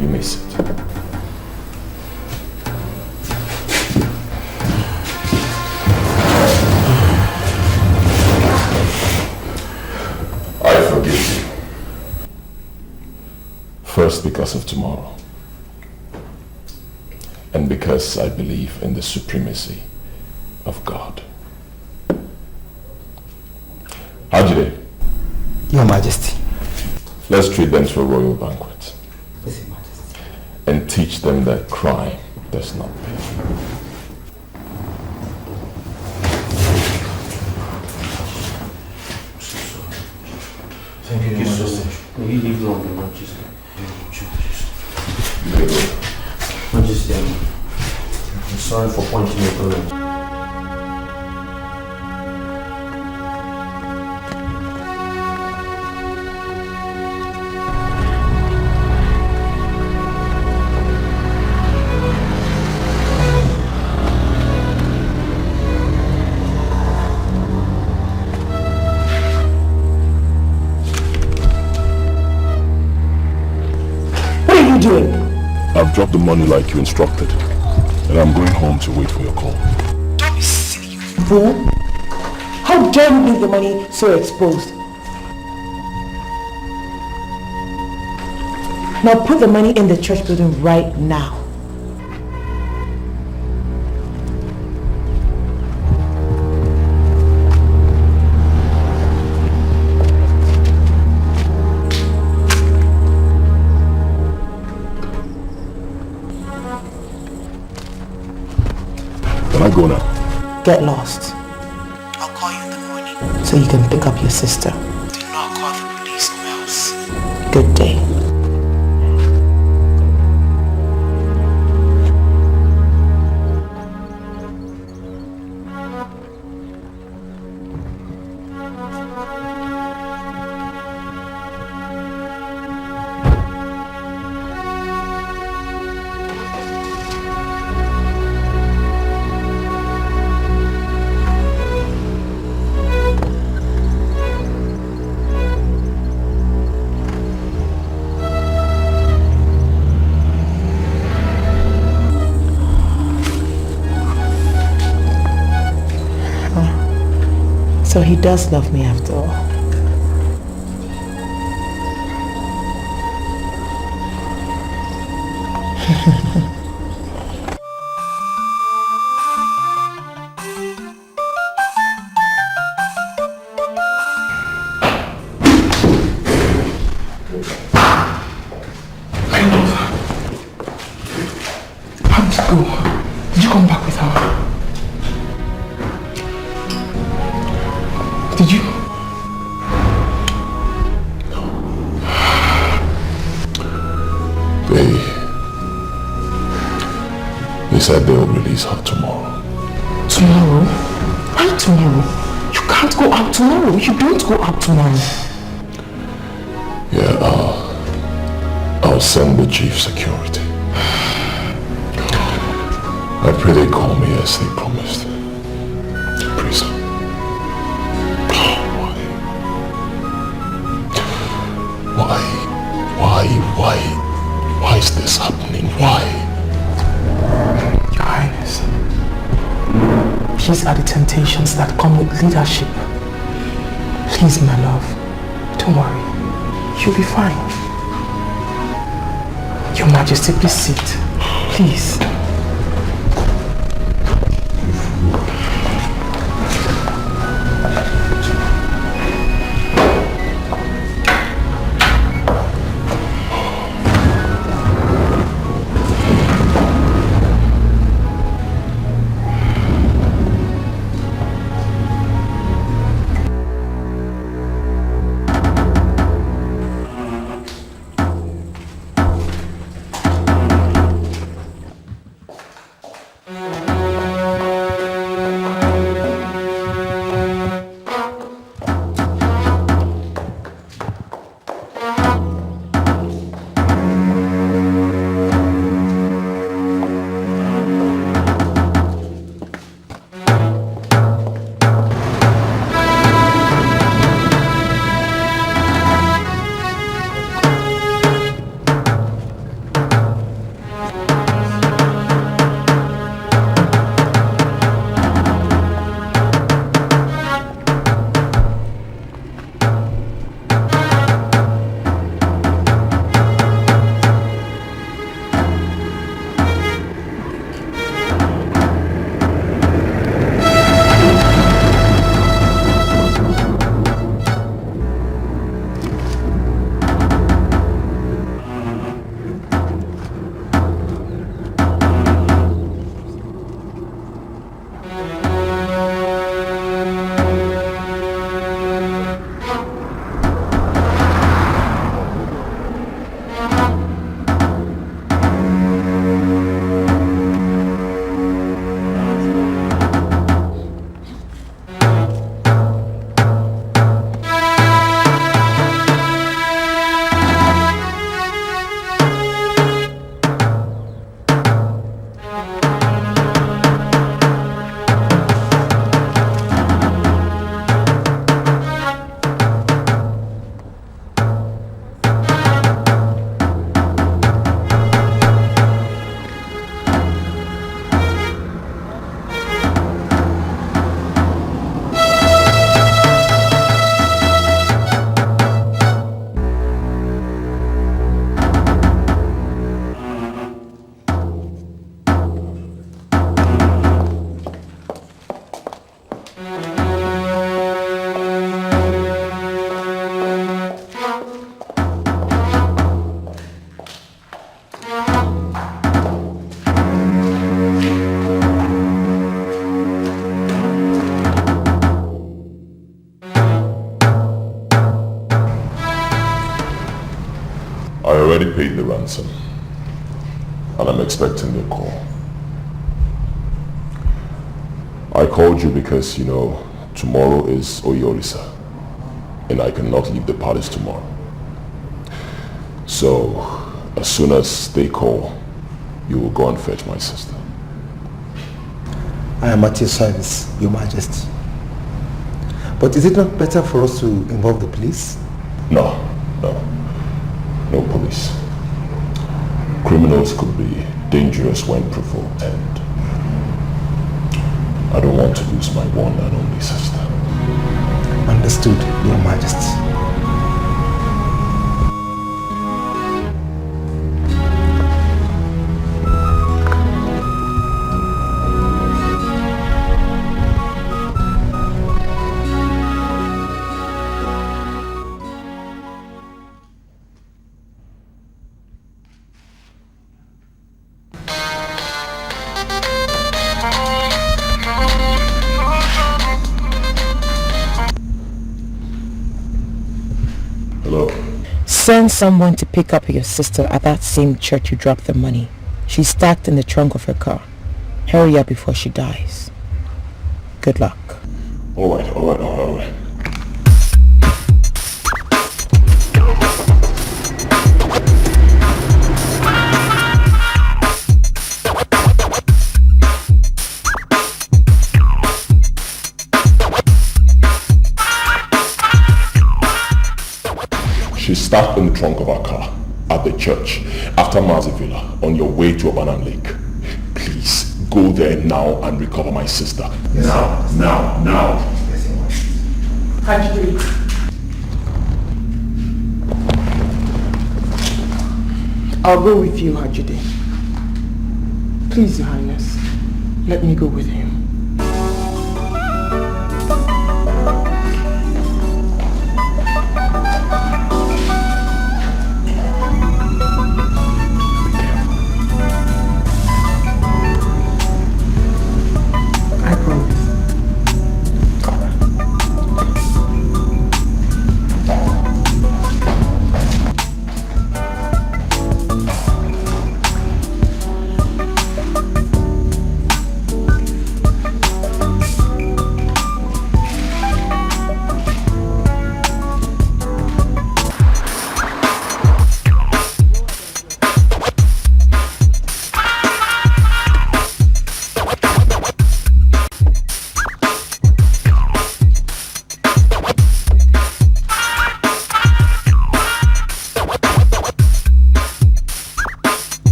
You may sit. I forgive you. First, because of tomorrow. And because I believe in the supremacy of God. Ajide. Your Majesty. Let's treat them to a royal banquet. Yes, Your Majesty. And teach them that crime does not pay. Thank you so much. May you live long, Your Majesty. Majesty, I'm sorry for pointing your parents. I've dropped the money like you instructed, and I'm going home to wait for your call. Don't be silly, you fool! How dare you leave the money so exposed? Now put the money in the church building right now. Can I go now? Get lost. I'll call you in the morning so you can pick up your sister. Do not call the police or else. Good day. So he does love me after all. How did you go? Did you come back with her? Did you? They said they will release her tomorrow. Tomorrow? Why tomorrow? You can't go out tomorrow. You don't go out tomorrow. Yeah, I'll send the chief security. I pray they call me as they promised. To prison. Why is this happening? Why? Your Highness, these are the temptations that come with leadership. Please, my love, don't worry. You'll be fine. Your Majesty, please sit. Please. I already paid the ransom. And I'm expecting the call. I called you because, you know, tomorrow is Oyolisa. And I cannot leave the palace tomorrow. So, as soon as they call, you will go and fetch my sister. I am at your service, Your Majesty. But is it not better for us to involve the police? No police. Criminals could be dangerous when provoked, and I don't want to lose my one and only sister. Understood, Your Majesty. Send someone to pick up your sister at that same church you dropped the money. She's stacked in the trunk of her car. Hurry up before she dies. Good luck. All right. She's stuck in the trunk of our car at the church after Mazi Villa on your way to Obanan Lake. Please go there now and recover my sister. Yes, now. How'd you do it? I'll go with you, Hajide. Please, Your Highness, let me go with him.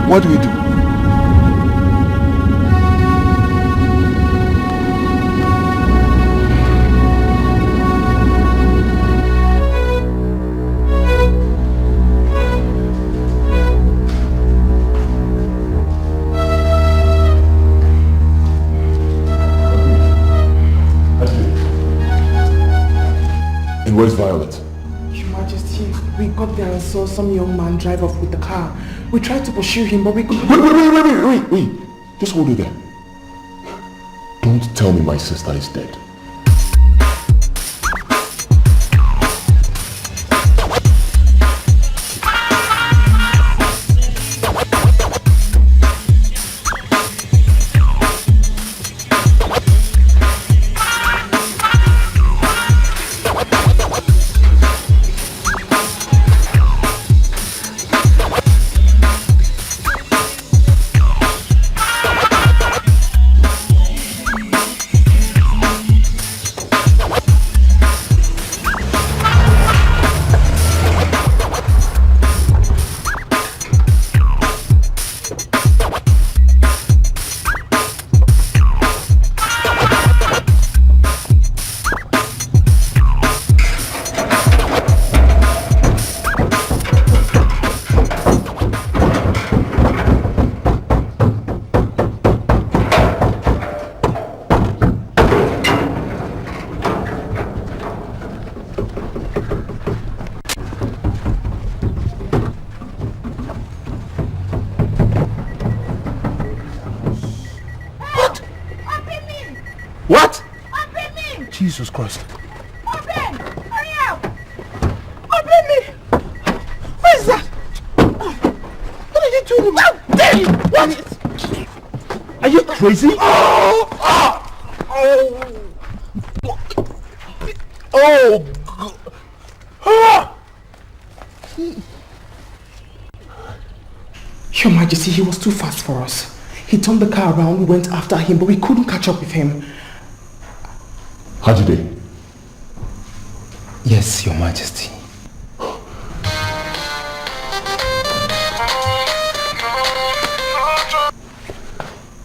What do we do? Where's Violet? Your Majesty, we got there and saw some young man drive off with the car. We tried to pursue him, but we couldn't... Wait. Just hold it there. Don't tell me my sister is dead. Jesus Christ. Open! Hurry up! Open me! What is that? What are you doing? What? Are you crazy? Your Majesty, he was too fast for us. He turned the car around, we went after him, but we couldn't catch up with him. Hajide. Yes, Your Majesty.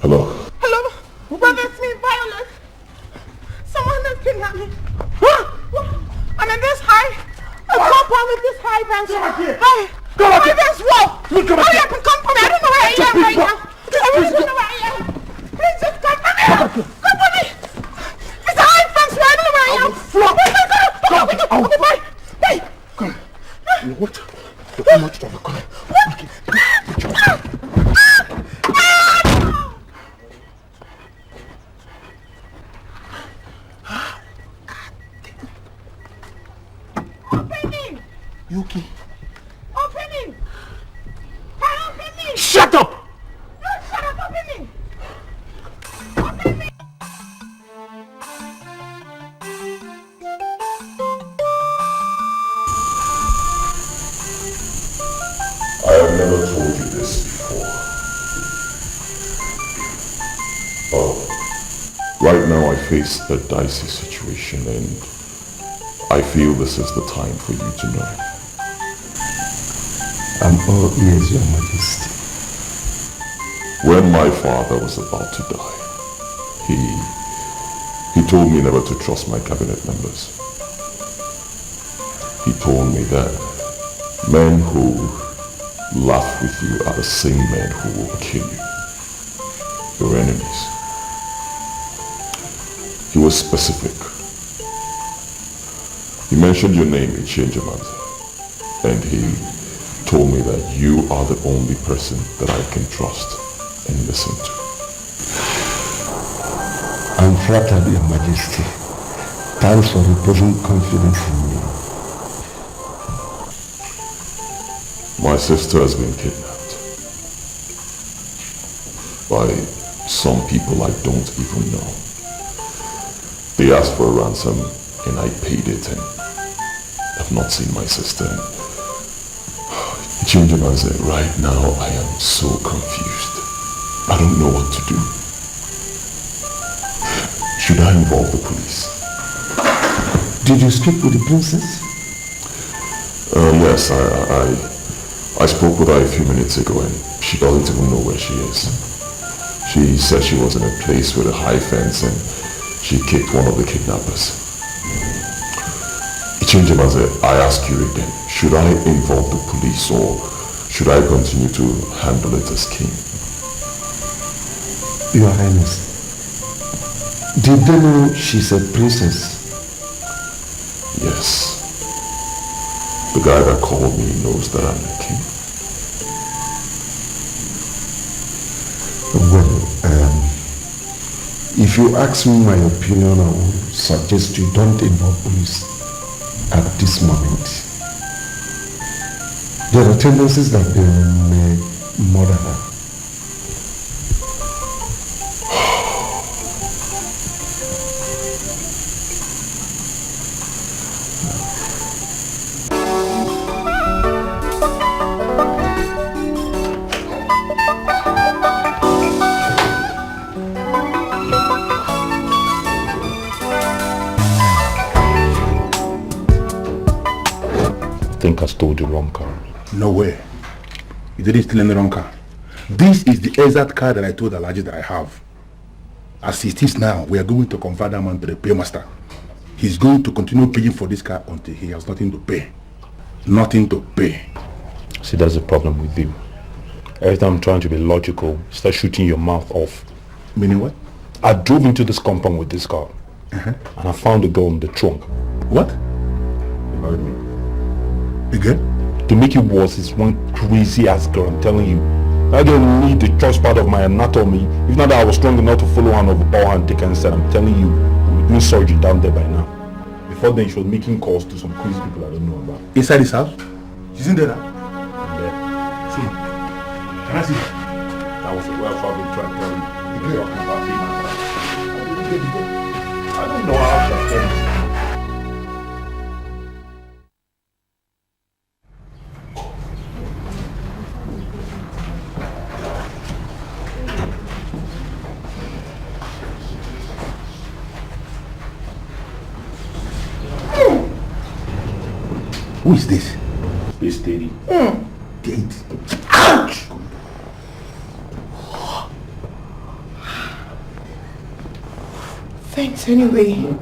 Hello. Hello? Brother, it's me, Violet. Someone has kidnapped me. I'm in this high. A compound with this high bench. Come back here. Come back here. This wall. Hurry up and come for me. I don't know where I am right now. I really don't know where I am. Please just come for me. Come for me. It's a high fence where I don't know where I am. Hey. Come. What? How much time? Come. Opening! Yuki. Opening! Opening! Shut up! No, shut up! Opening! I have never told you this before. Oh, right now I face a dicey situation and I feel this is the time for you to know. I'm all ears, Your Majesty. When my father was about to die, he told me never to trust my cabinet members. He told me that men who laugh with you are the same men who will kill you. Your enemies. He was specific. He mentioned your name, Ichenjamanze, and he told me that you are the only person that I can trust and listen to. I'm flattered, Your Majesty. Thanks for reposing confidence in me. My sister has been kidnapped by some people I don't even know. They asked for a ransom and I paid it and I've not seen my sister. Ichenjamanze, right now I am so confused. I don't know what to do. Should I involve the police? Did you speak with the princess? Yes, I spoke with her a few minutes ago and she she doesn't even know where she is. She said she was in a place with a high fence and she kicked one of the kidnappers. I ask you again, should I involve the police or should I continue to handle it as king? Your Highness, did they know she's a princess? Yes. The guy that called me knows that I'm the king. Well, if you ask me my opinion, I would suggest you don't involve police at this moment. There are tendencies that they may murder her. I think I stole the wrong car. No way. You didn't steal any wrong car. This is the exact car that I told Alaji that I have. As it is now, we are going to convert that man to the paymaster. He's going to continue paying for this car until he has nothing to pay. Nothing to pay. See, that's the problem with you. Every time I'm trying to be logical, you start shooting your mouth off. Meaning what? I drove into this compound with this car. And I found the girl in the trunk. What? You heard me. Again? To make it worse, it's one crazy ass girl, I'm telling you. I don't need the choice part of my anatomy. If not that I was strong enough to follow one of the ball and Dikeh instead, I'm telling you, we're doing surgery down there by now. Before then, she was making calls to some crazy people I don't know about. Inside this house? She's in there now? Yeah. See? Can I see? That was a well-thought been trying to tell you. You're talking about female. I don't know how to tell you. Who is this? It's Daddy. Date. Ouch! Thanks anyway.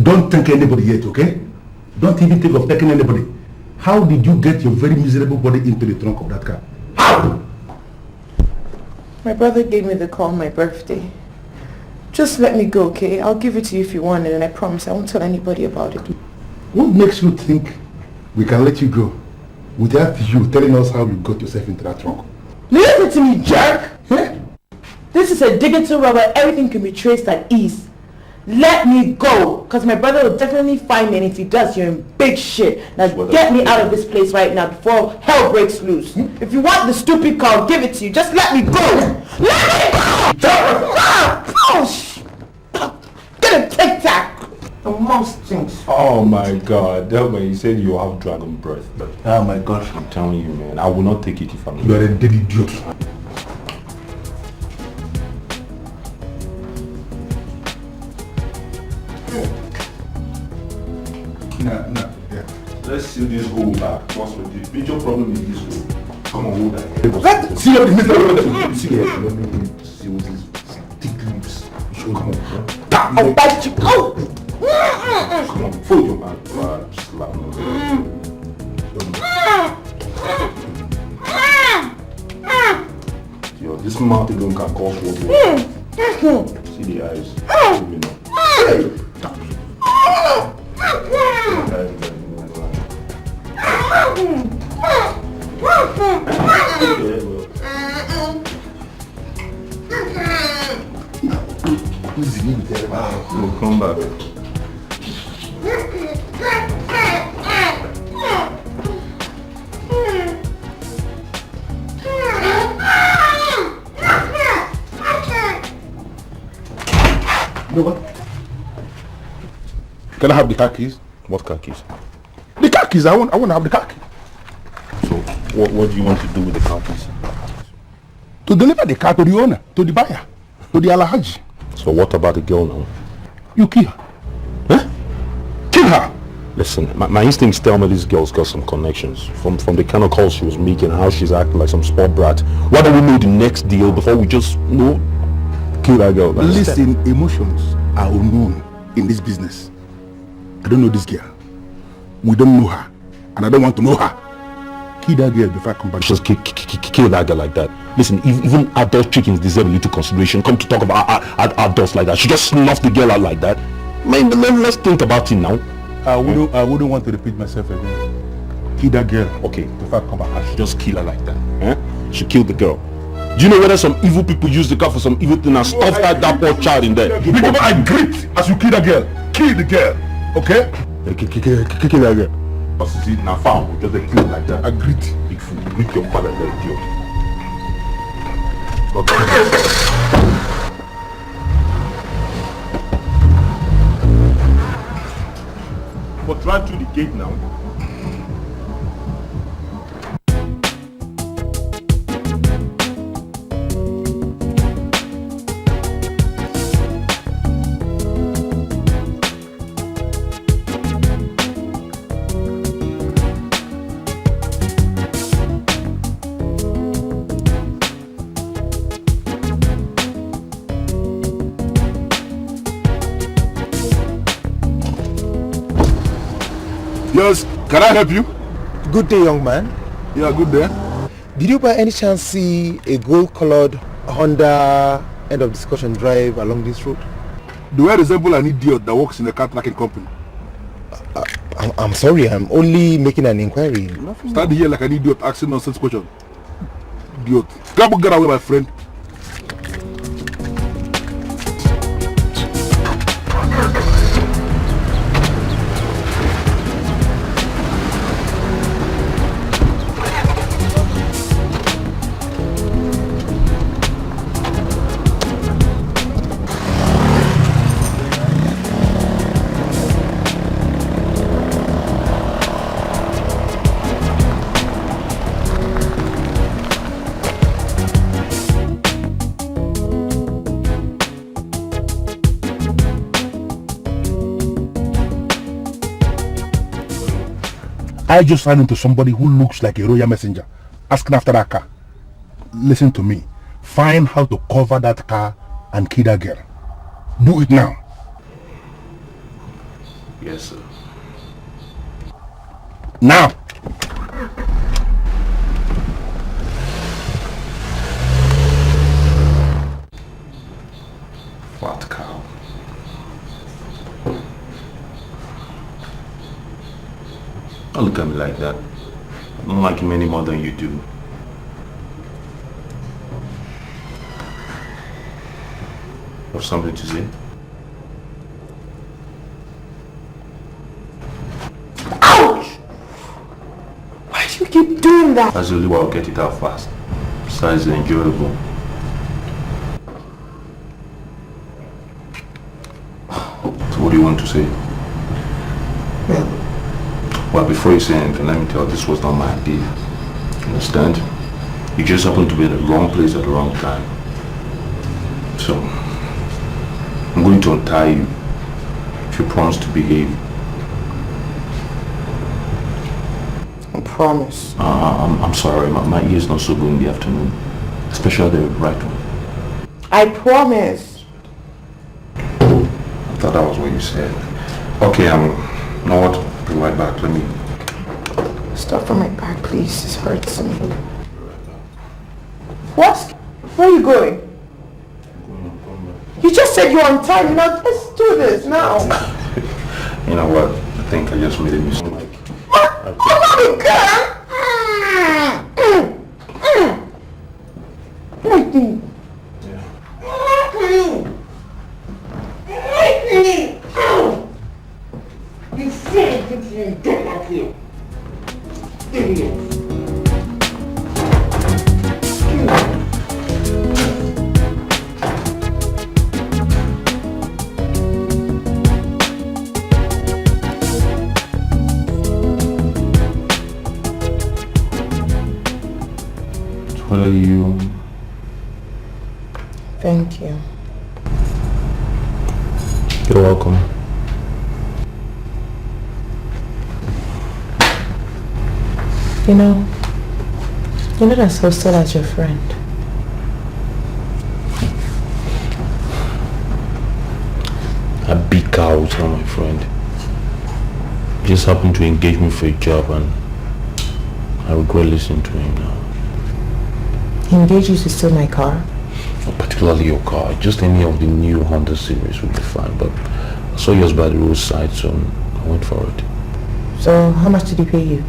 Don't thank anybody yet, okay? Don't even think of thanking anybody. How did you get your very miserable body into the trunk of that car? How? My brother gave me the call on my birthday. Just let me go, okay? I'll give it to you if you want it, and I promise I won't tell anybody about it. What makes you think we can let you go without you telling us how you got yourself into that trunk? Listen to me, jerk! This is a digital world where everything can be traced at ease. Let me go, because my brother will definitely find me, and if he does, you're in big shit. Now get me out of this place right now before hell breaks loose. If you want the stupid car, I'll give it to you. Just let me go! Let me go! Get a tic-tac! The most things. Oh my god, that way you said you have dragon breath, but oh my god, I'm telling you, man, I will not take it if I'm you are a dead idiot. No, yeah. Let's see this hole back. What's with the major problem in this hole? Come on, hold that. Let's see what the middle. See here. Let me see what these thick lips. Show come on. I'll bite you. Oh! Come on, fold your hand. Slap me. Yo, this mouth alone can cause what? See the eyes. We'll come back. You know what? Can I have the car keys? What car keys? The car keys. I want to have the car keys. So, what do you want to do with the car keys? To deliver the car to the owner, to the buyer, to the Alhaji. So what about the girl now? You kill her. Huh? Kill her. Listen, my instincts tell me this girl's got some connections. From the kind of calls she was making and how she's acting like some sport brat. Why don't we know the next deal before we just, kill that girl? Listen, emotions are unknown in this business. I don't know this girl. We don't know her. And I don't want to know her. Kill that girl before I come back. Just kill that girl like that. Listen, even adult chickens deserve a little consideration. Come to talk about adults like that. She just snuffed the girl out like that. Man, let's think about it now. I wouldn't want to repeat myself again. Kill that girl. Okay, before I come back, I should just kill her like that. She killed the girl. Do you know whether some evil people use the car for some evil thing and stuff that poor child in there? Because I greet as you kill the girl. Kill the girl. Okay? Kill that girl. But see, now found, just kill it like that. I greet. Big fool, make your father there, idiot. But right through the gate now. Yes, can I help you? Good day, young man. Yeah, good day. Did you by any chance see a gold-colored Honda end of discussion drive along this road? Do I resemble an idiot that works in a car tracking company? I'm sorry, I'm only making an inquiry. Stand here like an idiot asking nonsense question. Idiot. Get away, my friend. I just ran into somebody who looks like a royal messenger, asking after that car. Listen to me. Find how to cover that car and kill that girl. Do it now. Yes, sir. Now! Fat cow. Don't look at me like that. I don't like him any more than you do. Have something to say? Ouch! Why do you keep doing that? That's the only way I'll get it out fast. Besides, it's enjoyable. So what do you want to say? Well, before you say anything, let me tell you, this was not my idea. You understand? You just happened to be in the wrong place at the wrong time. So, I'm going to untie you if you promise to behave. I promise. I'm sorry, my ear's not so good in the afternoon. Especially the right one. I promise. I thought that was what you said. Okay, you know what? I'll be right back. Let me... Stop from my back, please. This hurts me. What? Where are you going? You just said you're on time. Now let's do this now. You know what? I think I just made a mistake. Oh, God! You said you didn't get back here. Idiot. What are you? Thank you. You're welcome. You're not as hostile as your friend. A big cow was not my friend. He just happened to engage me for a job and I regret listening to him now. He engaged you to steal my car? Not particularly your car, just any of the new Honda series would be fine, but I saw yours by the roadside, so I went for it. So how much did he pay you?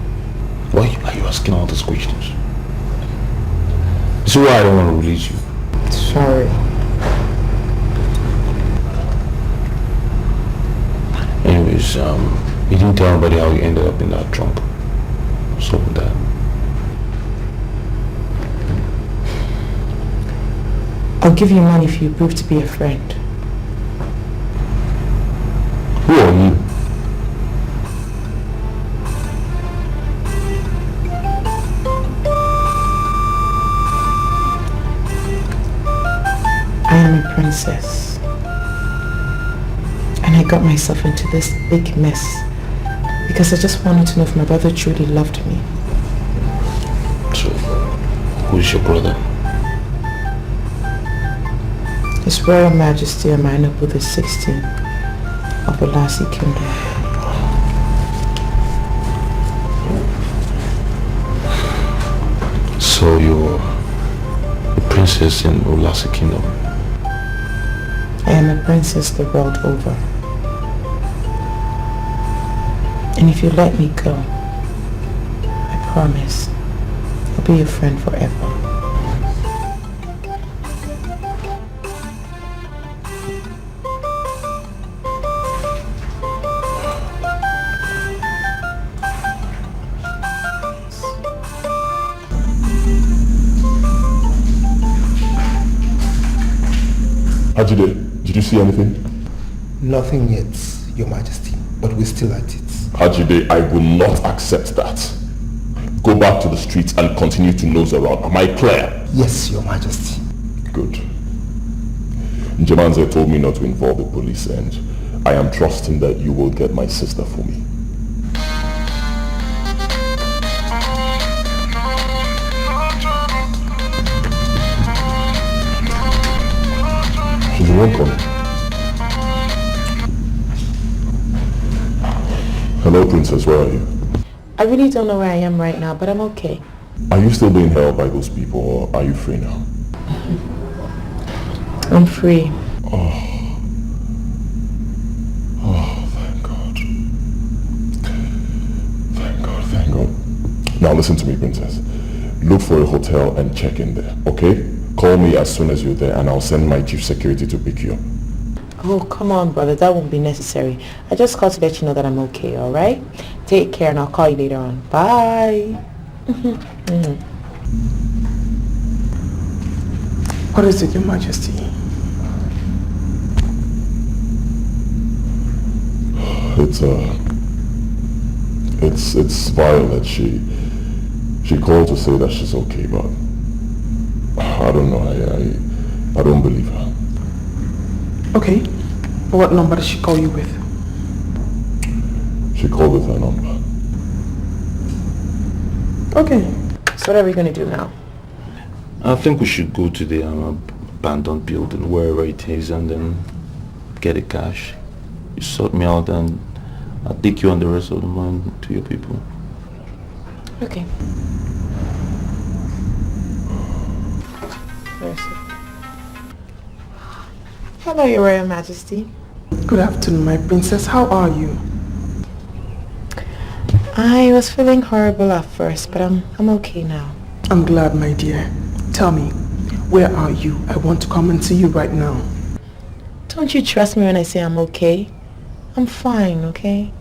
Why are you asking all these questions? This is why I don't want to release you. Sorry. Anyways, you didn't tell anybody how you ended up in that trunk. What's up with that? I'll give you money if you prove to be a friend. Who are you? I am a princess. And I got myself into this big mess because I just wanted to know if my brother truly loved me. So, who's your brother? His Royal Majesty Aminobu the 16th of Olasi Kingdom. So you're a princess in Olasi Kingdom? I am a princess the world over. And if you let me go, I promise I'll be your friend forever. Ajide, did you see anything? Nothing yet, Your Majesty, but we're still at it. Ajide, I will not accept that. Go back to the streets and continue to nose around. Am I clear? Yes, Your Majesty. Good. Njemanze told me not to involve the police, and I am trusting that you will get my sister for me. She's welcome. Hello, Princess, where are you? I really don't know where I am right now, but I'm okay. Are you still being held by those people, or are you free now? I'm free. Oh, thank God. Thank God, thank God. Now listen to me, Princess. Look for a hotel and check in there, okay? Call me as soon as you're there and I'll send my chief security to pick you up. Oh, come on, brother. That won't be necessary. I just called to let you know that I'm okay, alright? Take care and I'll call you later on. Bye. What is it, Your Majesty? It's Violet. She called to say that she's okay, but I don't know. I don't believe her. Okay. What number did she call you with? She called with her number. Okay. So what are we going to do now? I think we should go to the abandoned building, wherever it is, and then get the cash. You sort me out and I'll take you and the rest of the money to your people. Okay. Hello, Your Royal Majesty. Good afternoon, my princess. How are you? I was feeling horrible at first, but I'm okay now. I'm glad, my dear. Tell me, where are you? I want to come and see you right now. Don't you trust me when I say I'm okay? I'm fine, okay?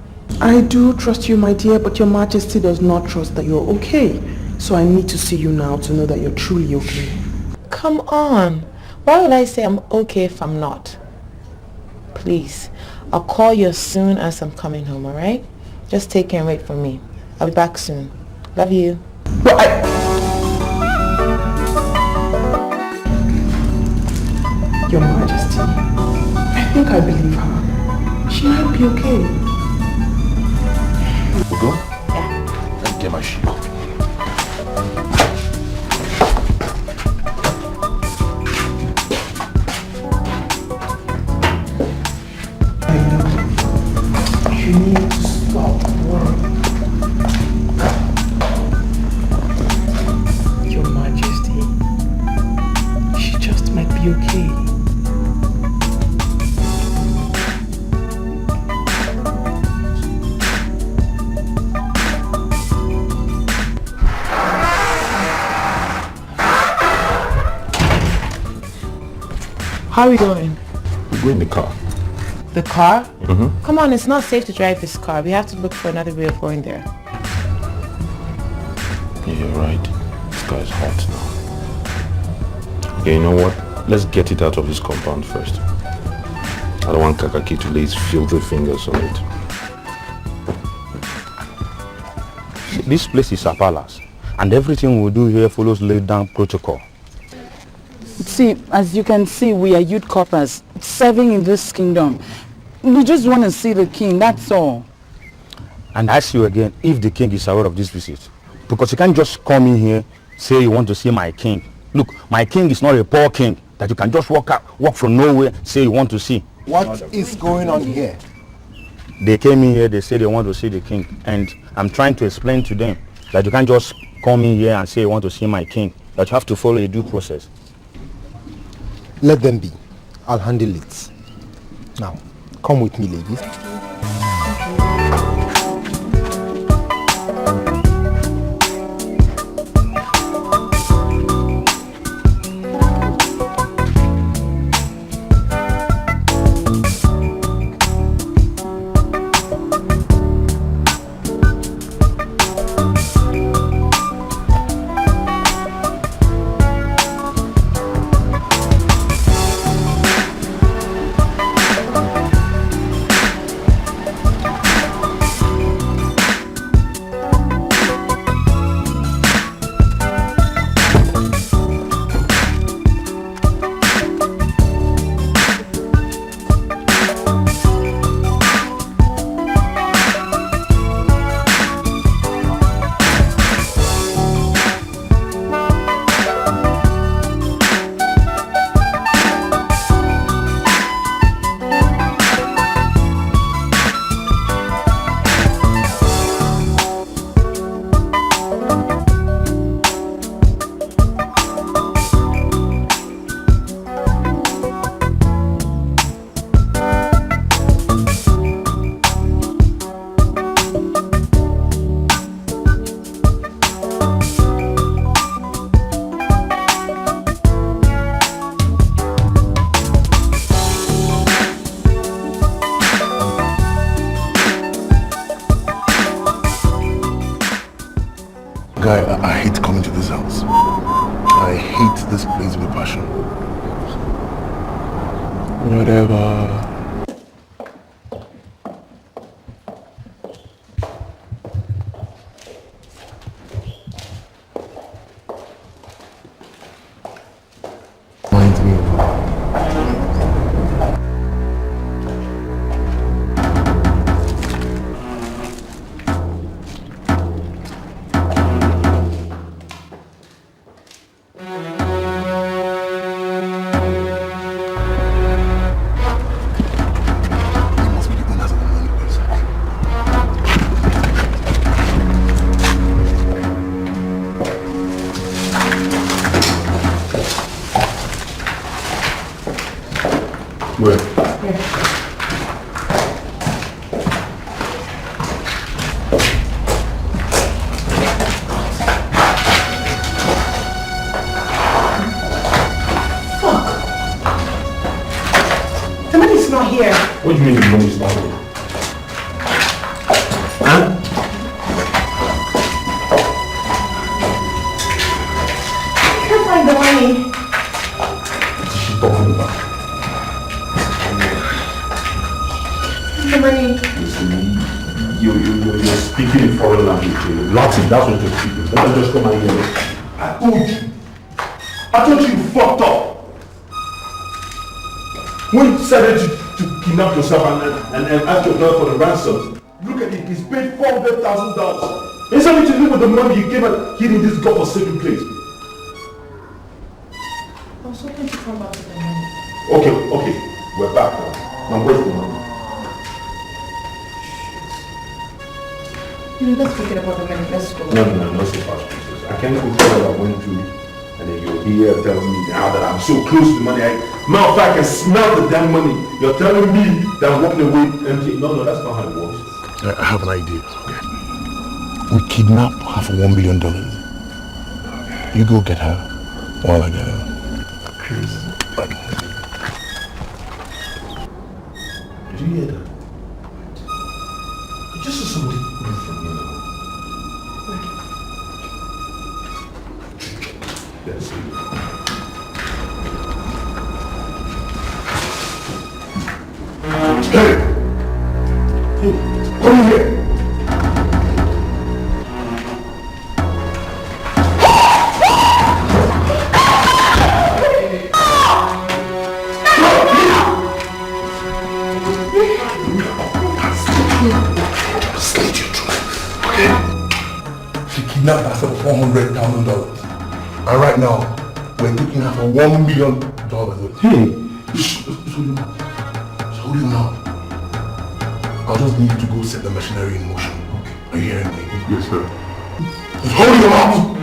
I do trust you, my dear, but Your Majesty does not trust that you're okay. So I need to see you now to know that you're truly okay. Come on. Why would I say I'm okay if I'm not? Please, I'll call you as soon as I'm coming home, alright? Just take care and wait for me. I'll be back soon. Love you. Well, Your Majesty, I think I believe her. She might be okay. We'll go? Yeah. Let me get my shoe. How are we going? We go in the car. The car? Mm-hmm. Come on, it's not safe to drive this car. We have to look for another way of going there. Yeah, you're right. This car is hot now. Okay, you know what? Let's get it out of this compound first. I don't want Kakaki to lay his filthy fingers on it. This place is a palace, and everything we do here follows laid down protocol. See, as you can see, we are youth corpers serving in this kingdom. We just want to see the king, that's all. And I ask you again, if the king is aware of this visit, because you can't just come in here, say you want to see my king. Look, my king is not a poor king that you can just walk from nowhere, say you want to see. What is going on here? They came in here, they say they want to see the king, and I'm trying to explain to them that you can't just come in here and say you want to see my king, that you have to follow a due process. Let them be. I'll handle it. Now, come with me, ladies. Guy, I hate coming to this house. I hate this place with passion. Whatever. What do you mean the money is not here? Huh? I can't find the money. What is she talking about? The money. Listen, you're speaking in foreign language. Latin, that's what you're speaking. Don't just come and hear it. I told you. I told you fucked up. When you decided to kidnap yourself and ask your daughter for the ransom, look at it, he's paid $400,000. There's something to do with the money you gave her hid in this godforsaken place. I was hoping to come back with the money. Okay, we're back now. Now where's the money? Let's forget about the money, let's go. No, so fast, Jesus. I can't even tell what I went through. And then you're here telling me now that I'm so close to the money. Matter of fact, I can smell the damn money. You're telling me that I'm walking away empty. No, that's not how it works. I have an idea. We kidnap her for $1 billion. You go get her while I get her. you hear that? I just saw somebody move from here now. Yes. Hey! Hey! Come here! Kidnapped herself for $400,000. And right now, we're taking her for $1 million. Hey! So you know. I'll just need you to go set the machinery in motion. Okay. Are you hearing me? Yes, sir. Just hold your mouth!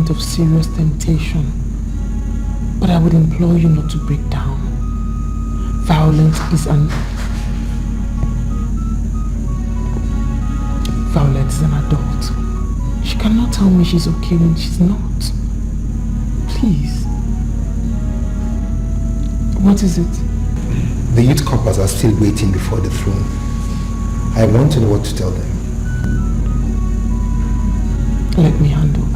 Of serious temptation, but I would implore you not to break down. Violet is an adult. She cannot tell me she's okay when she's not. Please. What is it? The youth coppers are still waiting before the throne. I want to know what to tell them. Let me handle that.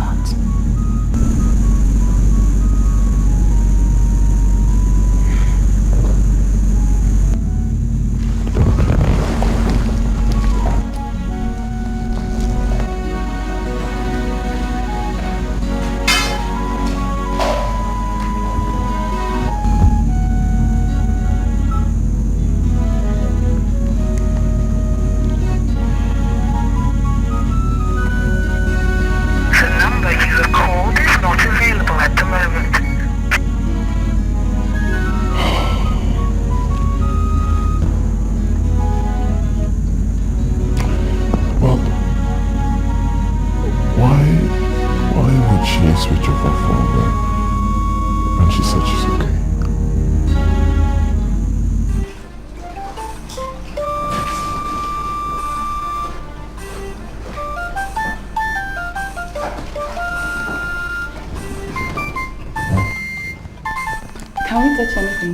Can we touch anything?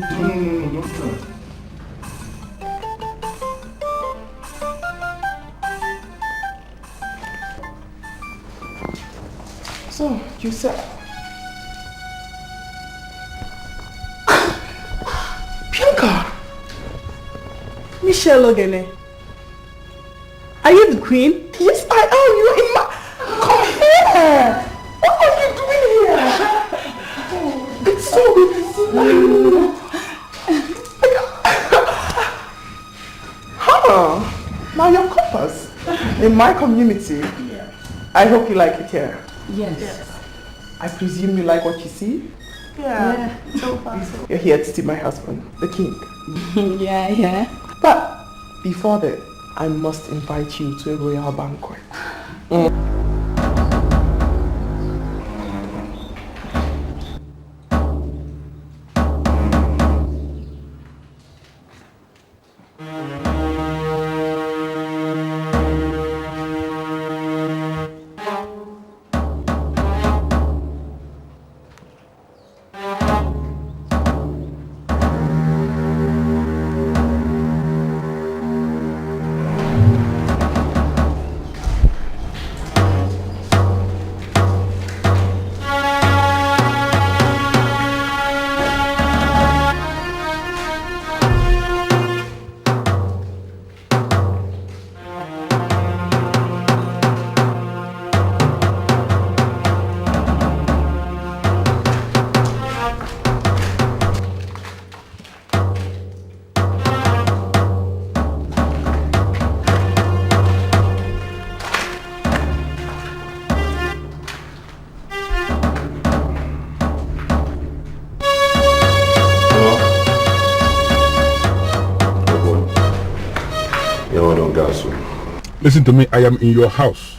No, don't touch. So, you said... Bianca! Michelle Ogene. Are you the queen? Yes, I am. You're in my... Come here! What are you doing here? Oh, it's so good to see you. Now your compass in my community. I hope you like it here. Yes. I presume you like what you see? Yeah, so far. You're here to see my husband, the king. Yeah. But before that, I must invite you to a royal banquet. Listen to me, I am in your house.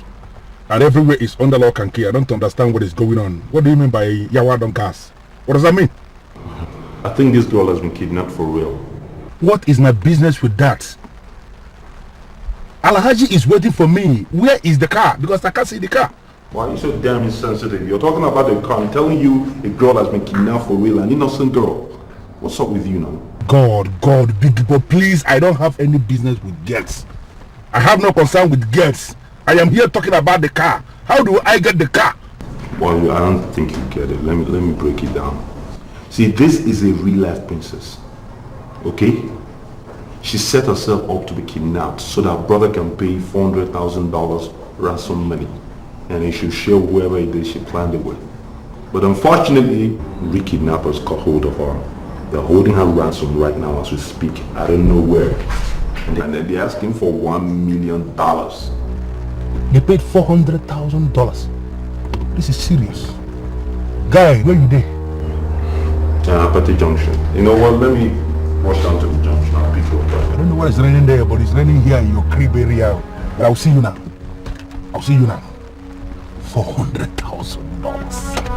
And everywhere is under lock and key. I don't understand what is going on. What do you mean by Yawa don't gas? What does that mean? I think this girl has been kidnapped for real. What is my business with that? Alhaji is waiting for me. Where is the car? Because I can't see the car. Why are you so damn insensitive? You're talking about the car. I'm telling you a girl has been kidnapped for real, an innocent girl. What's up with you now? God, big people, please, I don't have any business with girls. I have no concern with girls. I am here talking about the car. How do I get the car? Well, I don't think you get it. Let me break it down. See, this is a real-life princess. Okay? She set herself up to be kidnapped so that her brother can pay $400,000 ransom money. And he should share whoever it is she planned it with. But unfortunately, kidnappers got hold of her. They're holding her ransom right now as we speak. I don't know where. And they're asking for $1 million. They paid $400,000. This is serious. Guy, where you there? Apathy Junction. You know what? Let me wash down to the junction. I'll pick you up. I don't know what is raining there, but it's raining here in your crib area. But I'll see you now. $400,000.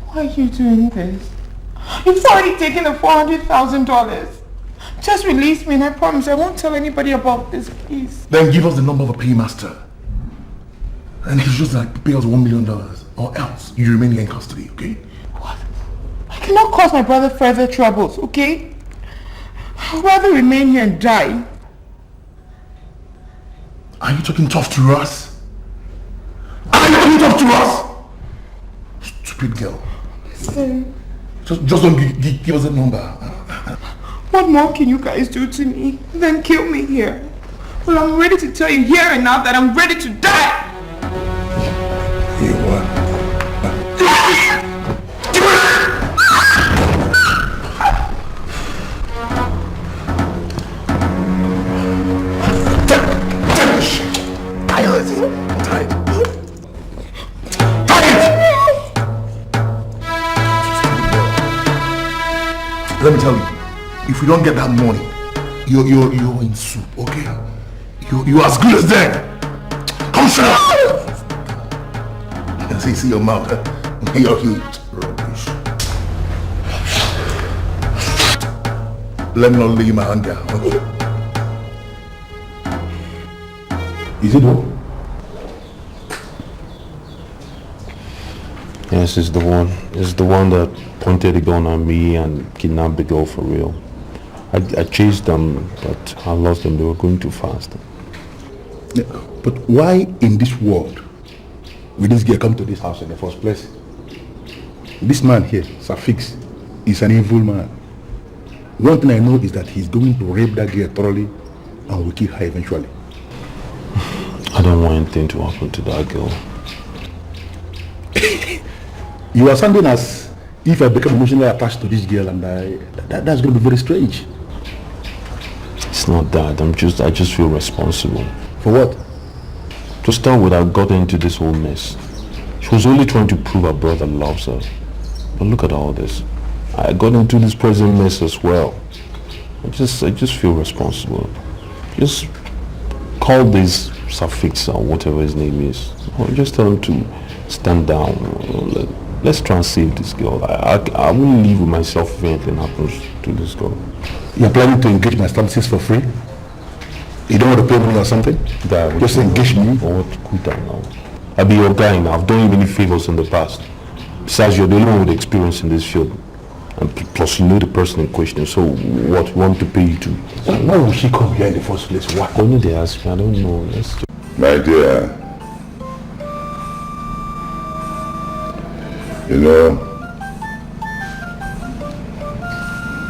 Why are you doing this? You've already taken the $400,000. Just release me and I promise I won't tell anybody about this, please. Then give us the number of a paymaster. And he's just like pay us $1 million. Or else you remain here in custody, okay? What? I cannot cause my brother further troubles, okay? I'd rather remain here and die. Are you talking tough to us? Are you talking tough to us? Stupid girl. Listen. Just don't give us a number. What more can you guys do to me than kill me here? Well, I'm ready to tell you here and now that I'm ready to die. You what? Let me tell you, if you don't get that money, you're in soup, okay? You're as good as dead. Come shut up! I can see your mouth. You're huge. Rubbish. Let me not lay my hand down, okay? Is it all? Yes, it's the one. It's the one that pointed the gun at me and kidnapped the girl for real. I chased them, but I lost them. They were going too fast. Yeah, but why in this world will this girl come to this house in the first place? This man here, Safix, is an evil man. One thing I know is that he's going to rape that girl thoroughly and will kill her eventually. I don't want anything to happen to that girl. You are sounding as if I become emotionally attached to this girl, and that's going to be very strange. It's not that. I just feel responsible. For what? To start with, I got into this whole mess. She was only trying to prove her brother loves her. But look at all this. I got into this present mess as well. I just feel responsible. Just call this Suffix or whatever his name is. Or just tell him to stand down. Let's try and save this girl. I won't leave with myself if anything happens to this girl. You're planning to engage my services for free? You don't want to pay me or something? Just engage me. Or what? Cool down now. I'll be your guy now. I've done you many favors in the past. Besides, you're the only one with experience in this field. And plus, you know the person in question. So, what you want to pay you to? Why would she come here in the first place? Why? Why don't they ask me? I don't know. My dear, you know,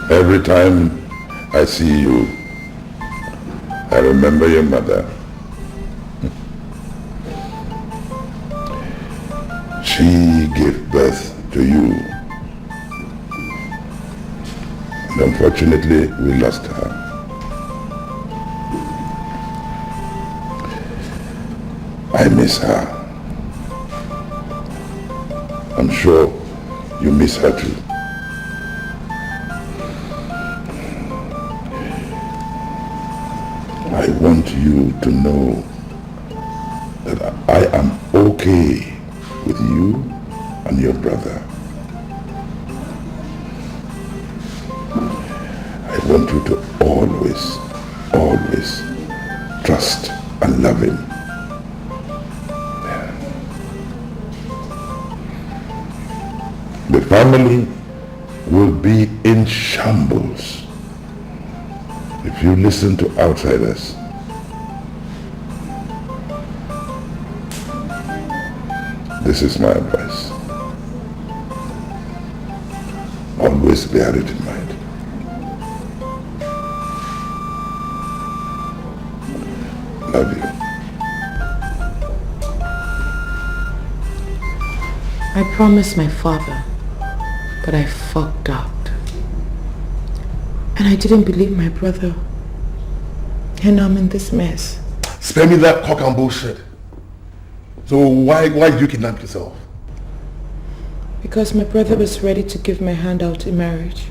every time I see you, I remember your mother. She gave birth to you. And unfortunately, we lost her. I miss her. I'm sure you miss her too. I want you to know that I am okay with you and your brother. I want you to always, always trust and love him. The family will be in shambles if you listen to outsiders. This is my advice. Always bear it in mind. Love you. I promised my father, but I fucked up. And I didn't believe my brother. And I'm in this mess. Spare me that cock and bullshit. So why did you kidnap yourself? Because my brother was ready to give my hand out in marriage.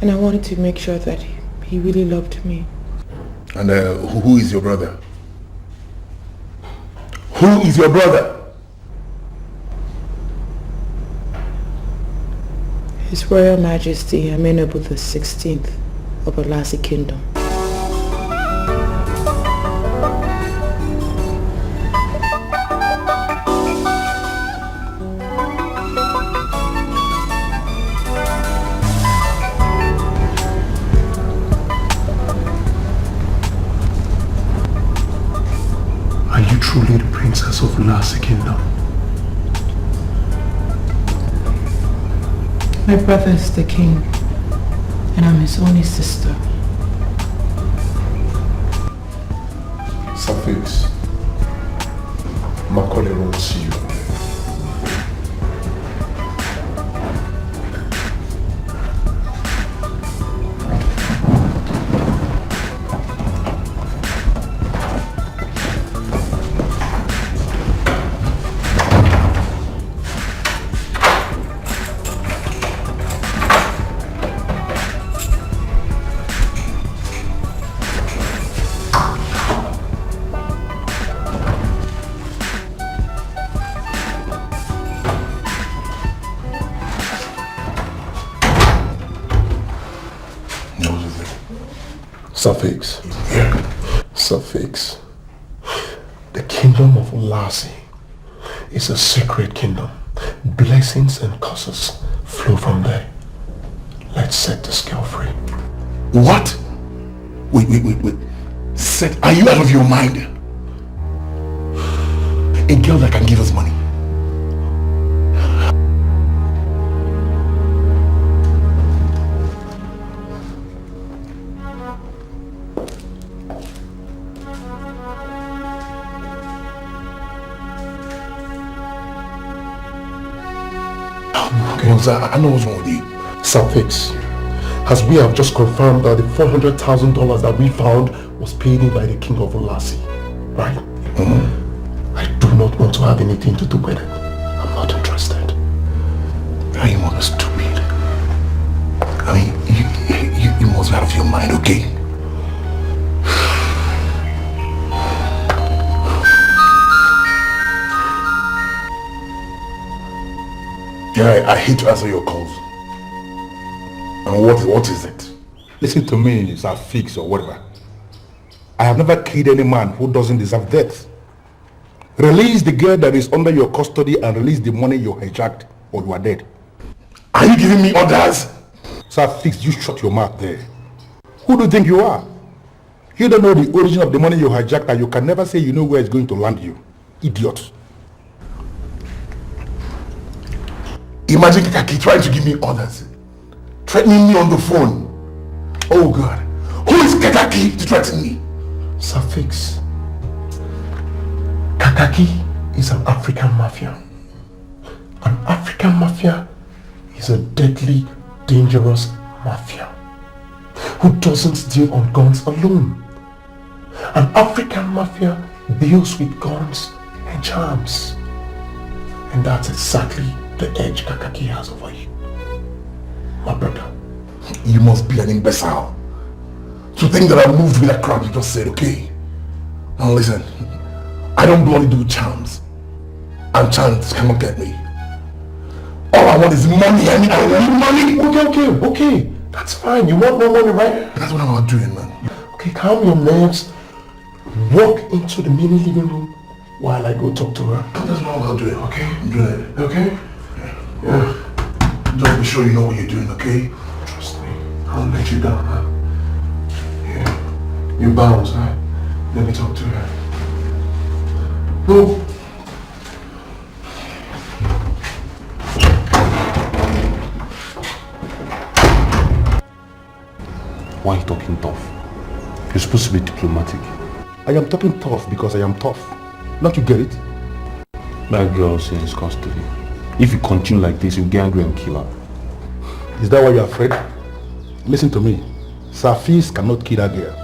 And I wanted to make sure that he really loved me. And who is your brother? Who is your brother? His Royal Majesty Amenable the 16th of Olasi Kingdom. Are you truly the princess of Olasi Kingdom? My brother is the king, and I'm his only sister. Suffix. Macaulay wants you. Suffix. Suffix. The kingdom of Olasi is a sacred kingdom. Blessings and curses flow from there. Let's set this girl free. What? Wait. Set, are you out of your mind? A girl that can give us money. I know what's wrong with you. Safix, as we have just confirmed that the $400,000 that we found was paid in by the king of Ulasi, right? I do not want to have anything to do with it. I'm not interested. I am not stupid. I mean, you must be out of your mind, okay? Yeah, I hate to answer your calls. And what is it? Listen to me, it's a fix or whatever. I have never killed any man who doesn't deserve death. Release the girl that is under your custody and release the money you hijacked or you are dead. Are you giving me orders? Sir, fix, you shut your mouth there. Who do you think you are? You don't know the origin of the money you hijacked and you can never say you know where it's going to land you. Idiot. Imagine Kaki trying to give me orders. Threatening me on the phone. Oh God. Who is Kakaki to threaten me? Safix. Kakaki is an African mafia. An African mafia is a deadly, dangerous mafia who doesn't deal on guns alone. An African mafia deals with guns and charms. And that's exactly the edge Kakaki has over you. My brother. You must be an imbecile to think that I moved with that crap you just said, okay? Now listen, I don't bloody do charms. And charms cannot get me. All I want is money. I want money. Okay. That's fine. You want more money, right? That's what I'm not doing, man. Okay, calm your nerves. Walk into the mini living room while I go talk to her. That's what I'm about doing, okay? I'm doing it. Okay? Yeah. Just be sure you know what you're doing, okay? Trust me. I'll let you down, huh? Yeah. You bounce, huh? Let me talk to her. No. Why are you talking tough? You're supposed to be diplomatic. I am talking tough because I am tough. Don't you get it? That girl's in his custody. If you continue like this, you'll get angry and kill her. Is that why you're afraid? Listen to me. Safis cannot kill that girl.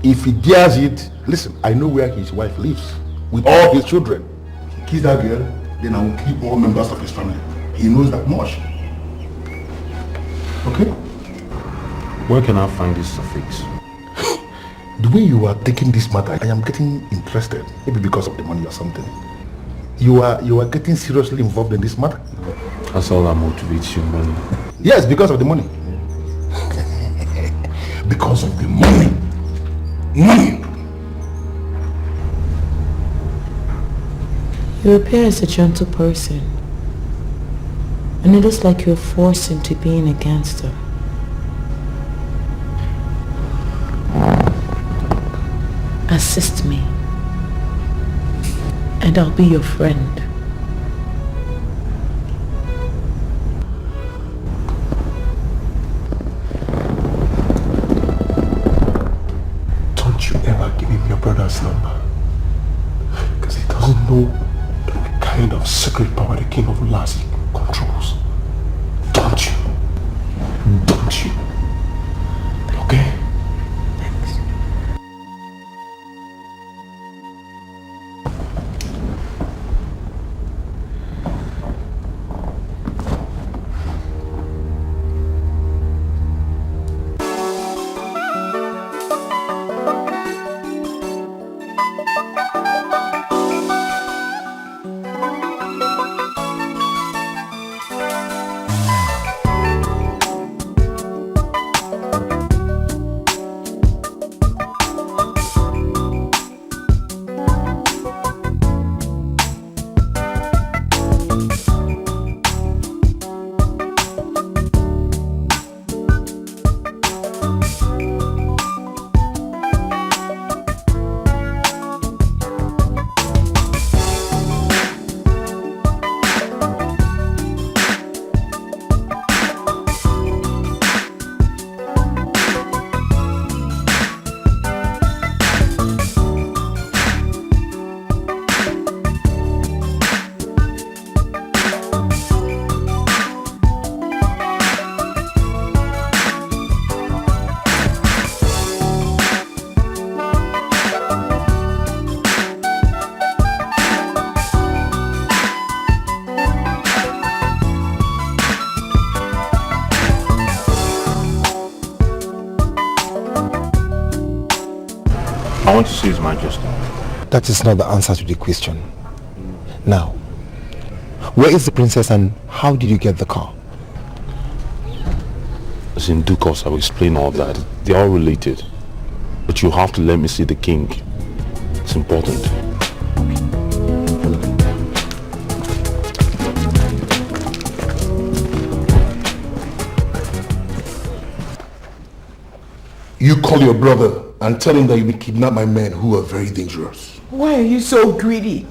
If he dares it, listen, I know where his wife lives with all his children. If he kills that girl, then I will kill all members of his family. He knows that much. Okay? Where can I find this suffix? The way you are taking this matter, I am getting interested. Maybe because of the money or something. You are getting seriously involved in this matter. That's all that motivates you, money. Yes, because of the money. Because of the money. Money. You appear as a gentle person, and it looks like you're forced into being a gangster. Assist me, and I'll be your friend. Don't you ever give him your brother's number, because he doesn't know the kind of secret power the king of Ulasi controls. Don't you? Don't you? Okay? I want to see His Majesty. That is not the answer to the question. Now, where is the princess and how did you get the car? As in due course, I will explain all that. They're all related. But you have to let me see the king. It's important. You call your brother and tell him that you will kidnap my men who are very dangerous. Why are you so greedy?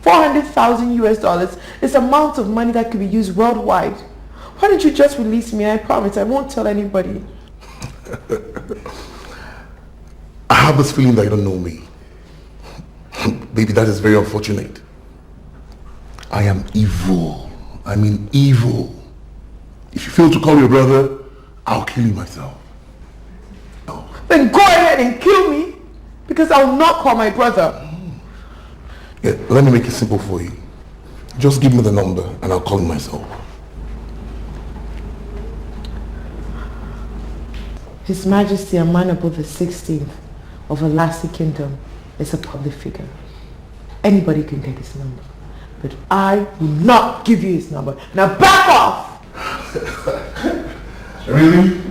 400,000 US dollars is an amount of money that could be used worldwide. Why don't you just release me? I promise I won't tell anybody. I have this feeling that you don't know me. Baby, that is very unfortunate. I am evil. I mean evil. If you fail to call your brother, I'll kill you myself. Then go ahead and kill me, because I'll not call my brother. Yeah, let me make it simple for you. Just give me the number and I'll call him myself. His Majesty Amanabo the 16th of Olase Kingdom is a public figure. Anybody can get his number. But I will not give you his number. Now back off! Really?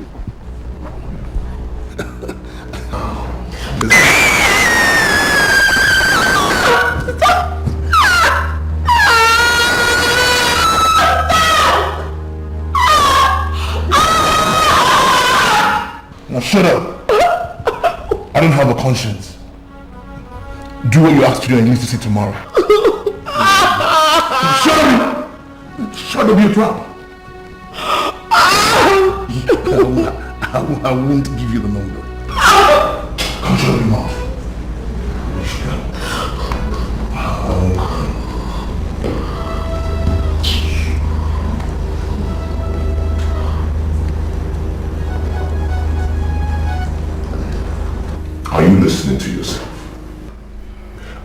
Now shut up. I don't have a conscience. Do what you asked to do and leave to see tomorrow. Shut up! Shut up, you trap! I won't give you the number. Come shut up your mouth. Are you listening to yourself?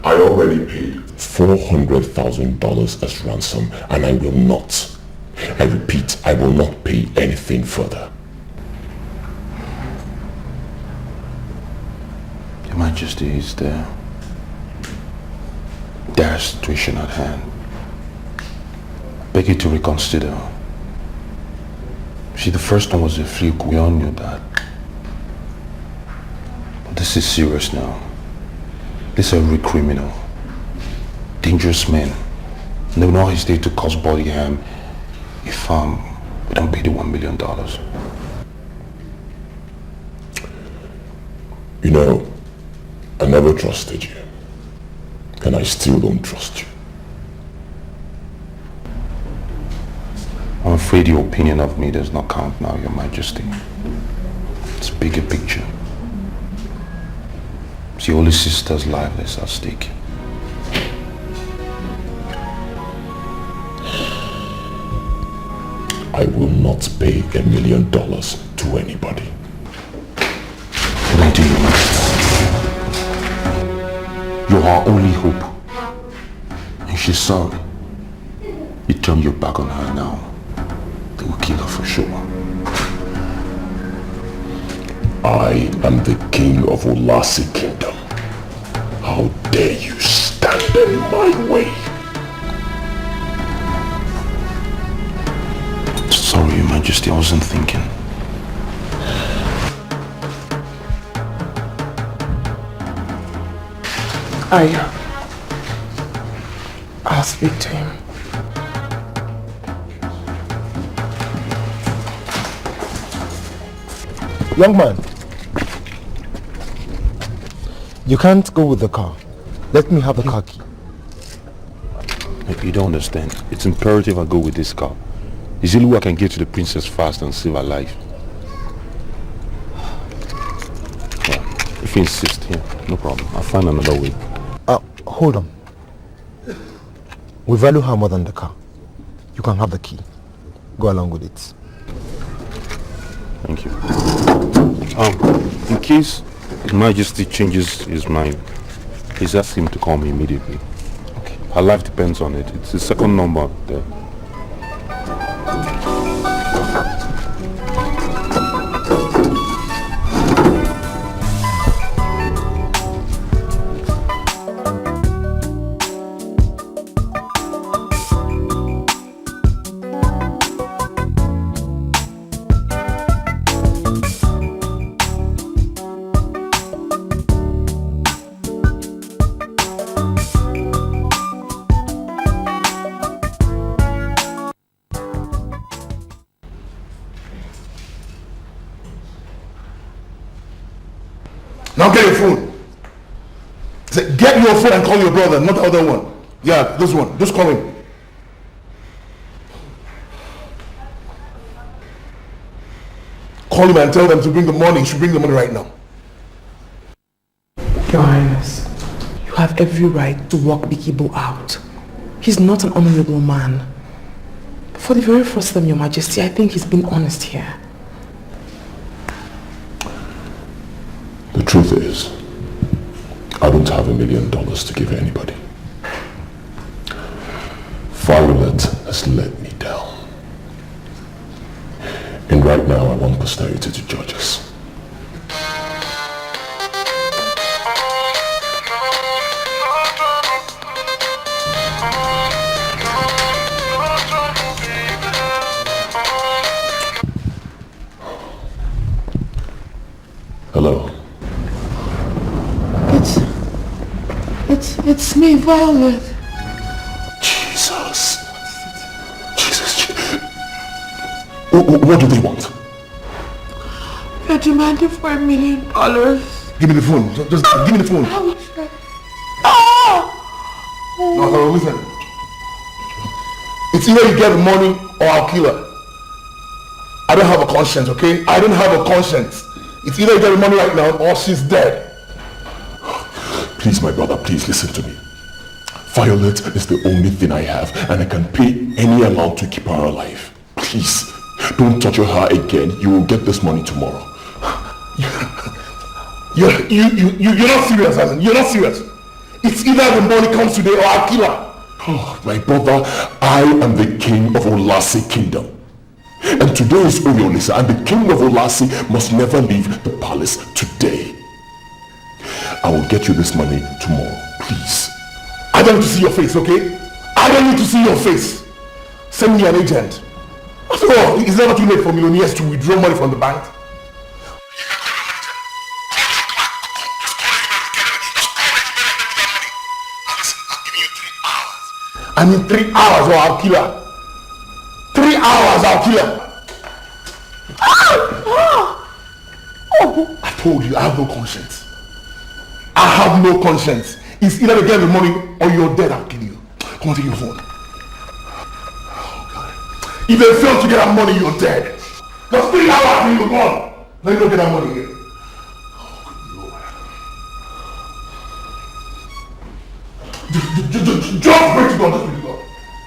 I already paid $400,000 as ransom and I will not. I repeat, I will not pay anything further. Your Majesty, is there a situation at hand. I beg you to reconsider. See, the first one was a fluke. We all knew that. But this is serious now. These are real criminal, dangerous men. And they will not hesitate to cause body harm if we don't pay the $1 million. You know, I never trusted you. And I still don't trust you. I'm afraid your opinion of me does not count now, Your Majesty. It's a bigger picture. It's your only sister's life that's at stake. I will not pay $1 million to anybody. What I do, Your Majesty? You're our only hope. And she's sorry. You turn your back on her now. They will kill her for sure. I am the king of Olase Kingdom. How dare you stand in my way? Sorry, Your Majesty, I wasn't thinking. I'll speak to him. Young man, you can't go with the car. Let me have the car key. You don't understand. It's imperative I go with this car. It's the only way I can get to the princess fast and save her life. Yeah, if you insist, yeah, no problem. I'll find another way. Hold on. We value her more than the car. You can have the key. Go along with it. Thank you. In case His Majesty changes his mind, please ask him to call me immediately. Okay. Her life depends on it. It's the second number there. Now get your phone. Say, get your phone and call your brother, not the other one. Yeah, this one. Just call him. Call him and tell them to bring the money. You should bring the money right now. Your Highness, you have every right to walk Bikibo out. He's not an honorable man. For the very first time, Your Majesty, I think he's been honest here. The truth is, I don't have $1 million to give anybody. Violet has let me down. And right now I want posterity to judge us. Hello. It's me, Violet. Jesus. What do they want? They're demanding for $1 million. Give me the phone. Just give me the phone. No, listen. It's either you get the money or I'll kill her. I don't have a conscience, okay? I don't have a conscience. It's either you get the money right now or she's dead. Please, my brother, please listen to me. Violet is the only thing I have, and I can pay any amount to keep her alive. Please, don't torture her again. You will get this money tomorrow. You're not serious, Alan. You're not serious. It's either the money comes today or I'll kill her. Oh, my brother, I am the king of Olase Kingdom. And today is Oyolisa, and the king of Olase must never leave the palace today. I will get you this money tomorrow, please. I don't need to see your face, okay? I don't need to see your face. Send me an agent. After all, it's never too late for millionaires to withdraw money from the bank. I mean 3 hours or I'll kill her. 3 hours, I'll kill her. I told you, I have no conscience. I have no conscience. It's either to get the money or you're dead, I'll kill you. Come on, take your phone. Oh, God. If they fail to get that money, you're dead. Just 3 hours and you're gone. Let me go get that money here. Just pray to God, just pray to God.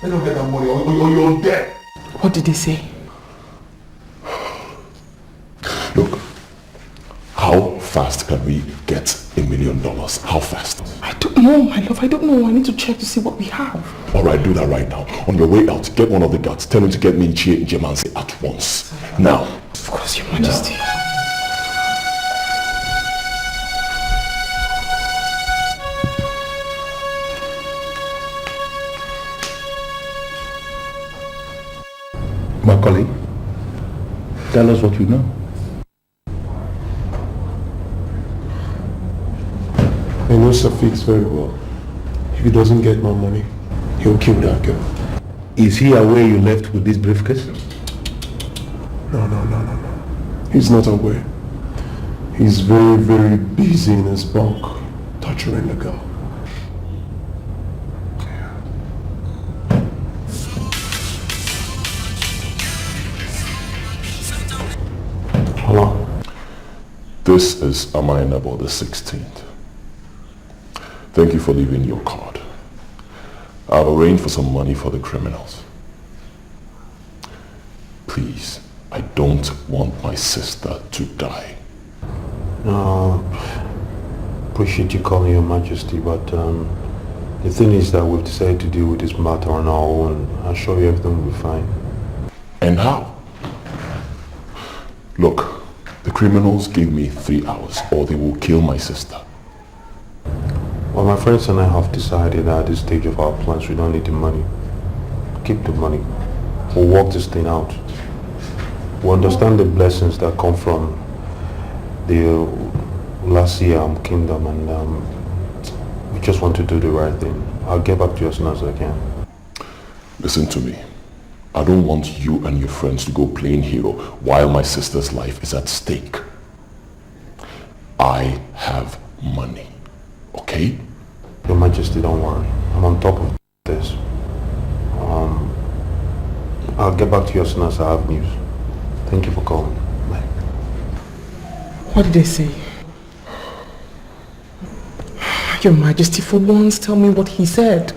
Let me go get that money or you're dead. What did they say? Look, how fast can we get $1 million? How fast? I don't know, my love. I don't know. I need to check to see what we have. Alright, do that right now. On your way out, get one of the guards. Tell him to get me in Jemansi at once. Now. Of course, Your Majesty. Now. Macaulay, tell us what you know. I know Safix very well. If he doesn't get my money, he'll kill that girl. Is he aware you left with this briefcase? No. He's not aware. He's very, very busy in his bunk, torturing the girl. Hello. This is Amainabo the 16th. Thank you for leaving your card. I've arranged for some money for the criminals. Please, I don't want my sister to die. Appreciate you calling, Your Majesty, but the thing is that we've decided to deal with this matter on our own. I assure you everything will be fine. And how? Look, the criminals gave me 3 hours or they will kill my sister. Well, my friends and I have decided that at this stage of our plans, we don't need the money. Keep the money. We'll work this thing out. We understand the blessings that come from the Ulase kingdom, and we just want to do the right thing. I'll get back to you as soon as I can. Listen to me. I don't want you and your friends to go playing hero while my sister's life is at stake. I have money. Okay? Your Majesty, don't worry. I'm on top of this. I'll get back to you as soon as I have news. Thank you for calling. Bye. What did they say? Your Majesty, for once, tell me what he said.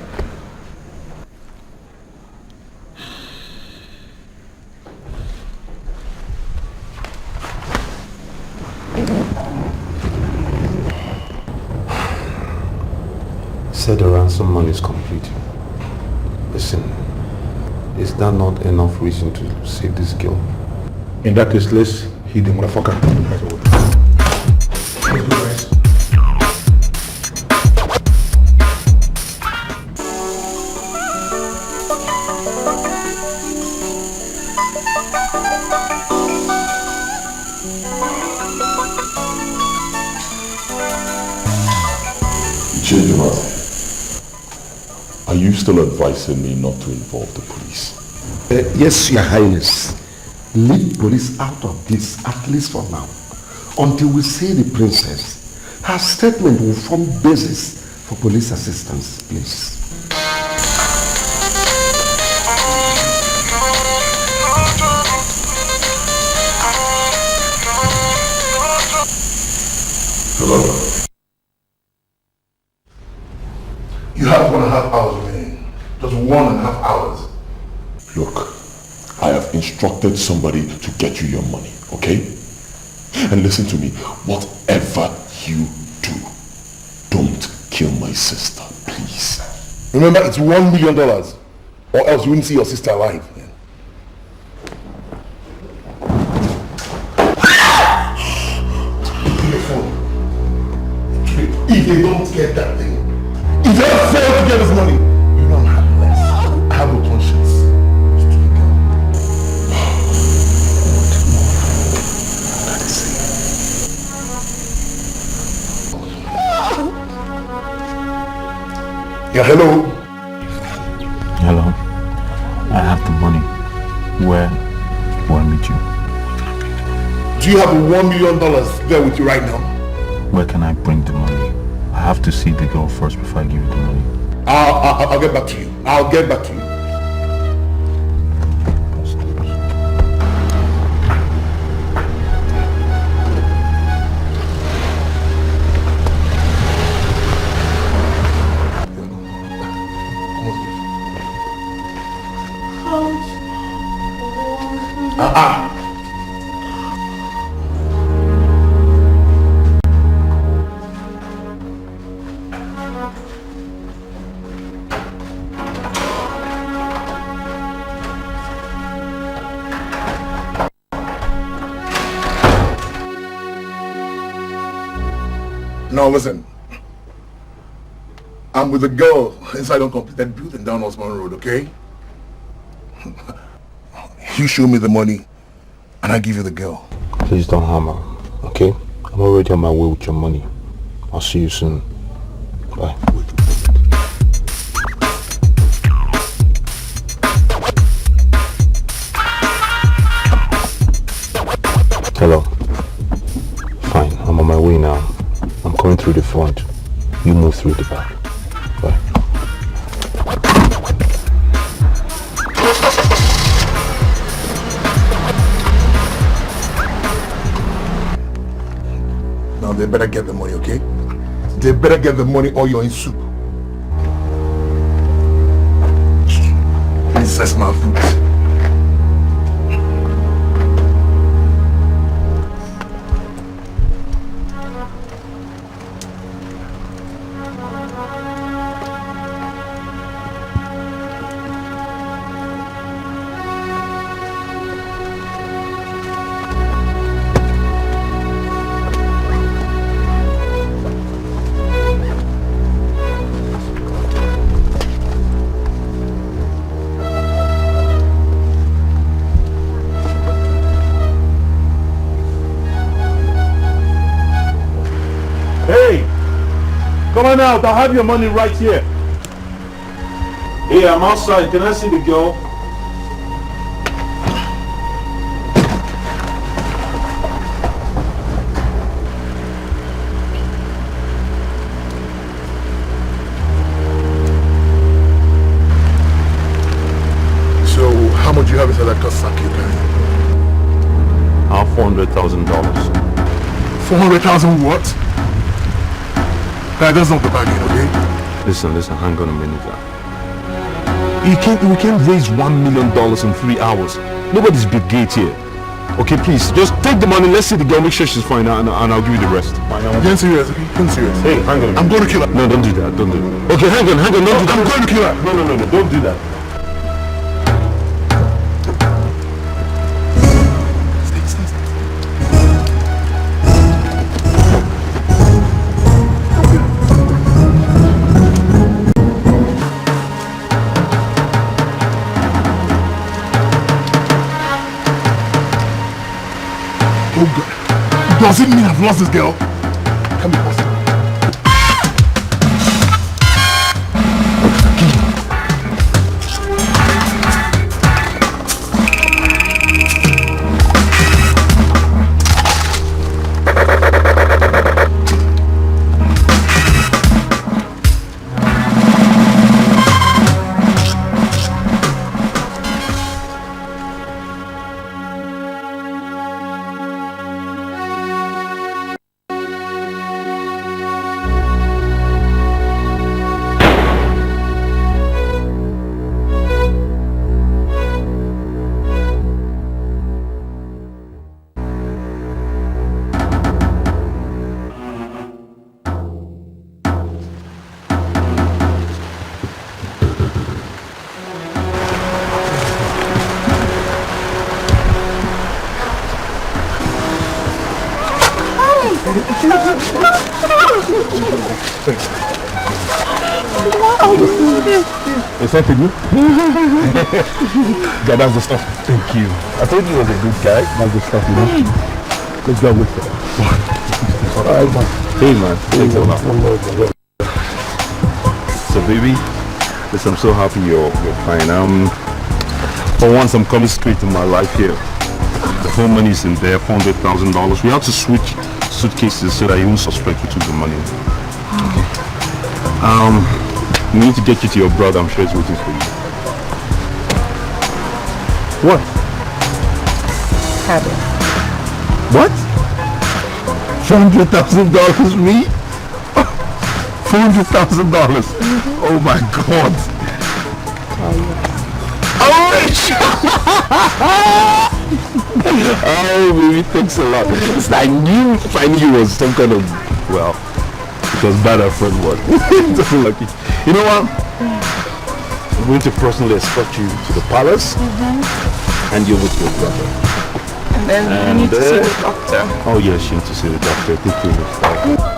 Said the ransom money is complete. Listen, is that not enough reason to save this girl? In that case, let's hit the motherfucker. Are you still advising me not to involve the police? Yes, Your Highness. Leave police out of this, at least for now, until we see the princess. Her statement will form basis for police assistance, please. Hello. You have 1.5 hours remaining. Just 1.5 hours. Look, I have instructed somebody to get you your money, okay? And listen to me, whatever you do, don't kill my sister, please. Remember, it's $1 million, or else you wouldn't see your sister alive. Your phone. If they don't get that thing, if they fail to get this money, you don't have less. I have a conscience. Yeah, hello. Hello. I have the money. Where will I meet you? Do you have $1 million there with you right now? Where can I bring the money? I have to see the girl first before I give you the money. I'll get back to you. I'll get back to you. Now listen, I'm with a girl inside uncompleted building down Osman Road, okay? You show me the money and I give you the girl. Please don't harm her, okay? I'm already on my way with your money. I'll see you soon. Bye. Hello. Fine, I'm on my way now. I'm coming through the front. You move through the back. Bye. Now they better get the money, okay? They better get the money or you're in soup. Princess my food. Come on out, I'll have your money right here. Hey, I'm outside. Can I see the girl? 400,000 what? That's not the bargain, okay? Listen, hang on a minute. We can't raise $1 million in 3 hours. Nobody's big gate here. Okay, please, just take the money, let's see the girl, make sure she's fine, and I'll give you the rest. Get serious, okay? Get serious. Hey, hang on. I'm going to kill her. No, don't do that, don't do it. Okay, hang on, don't do that. I'm going to kill her. No, don't do that. Does it mean I've lost this girl? Come here, boss. Is that good? Yeah, that's the stuff. Thank you. I told you he was a good guy. That's the stuff, you know. Let's go with it. Alright, man. Hey, man. Thanks a lot. So, baby, listen, I'm so happy you're fine. For once, I'm coming straight to my life here. The whole money is in there, $400,000. We have to switch suitcases so that you won't suspect we took the money. Okay. We need to get you to your brother. I'm sure he's waiting for you. What? Have it. What? $400,000 me? $400,000? Oh my God! Oh, baby, thanks a lot. I knew if I knew it was some kind of, well, it was bad at front one. Just lucky. You know what? I'm going to personally escort you to the palace and you're with your brother. And then you need to see the doctor. Oh yes, you need to see the doctor. Take care of yourself.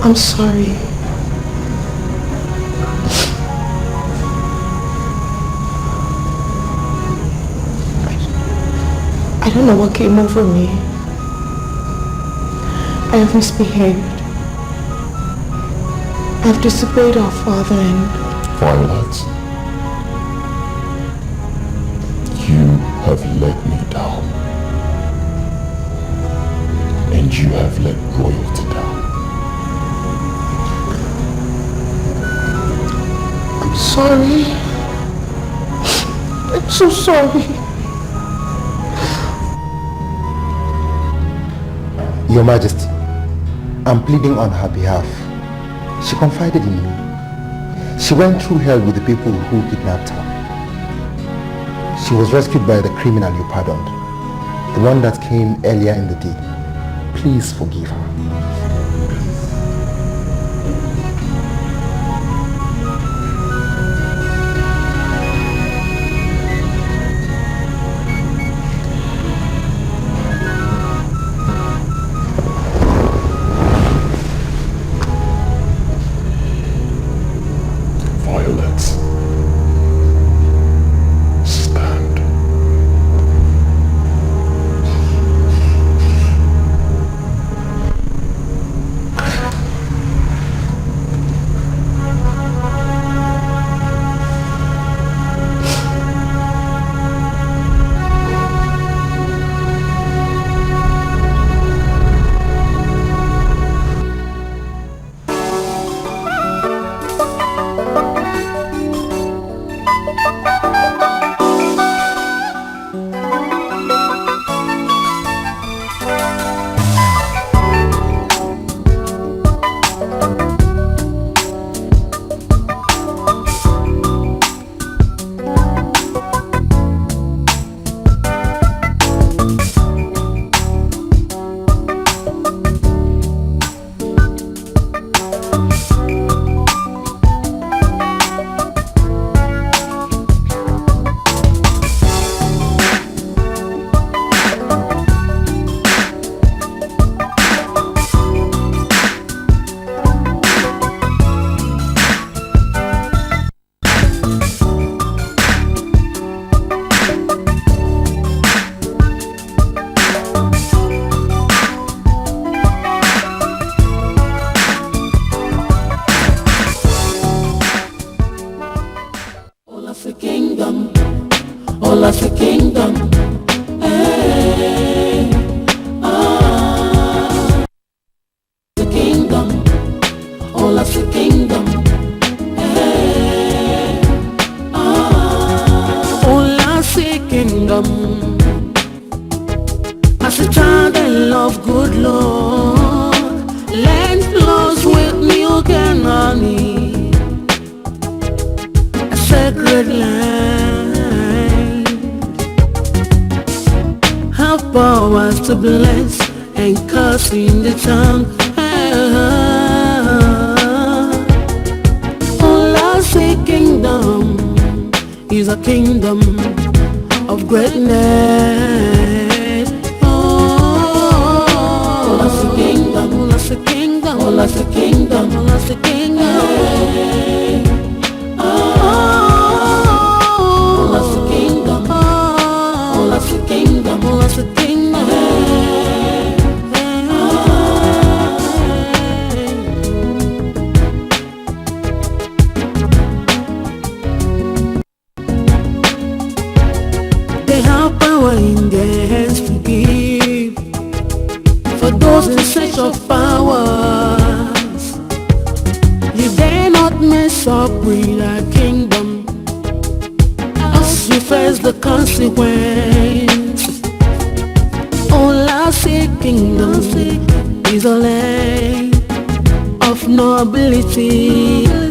I'm sorry. I don't know what came over me. I have misbehaved. I have disobeyed our father and... Violet, you have let me down. And you have let royalty down. I'm sorry. I'm so sorry. Your Majesty, I'm pleading on her behalf. She confided in me. She went through hell with the people who kidnapped her. She was rescued by the criminal you pardoned, the one that came earlier in the day. Please forgive her. Is a land of nobility.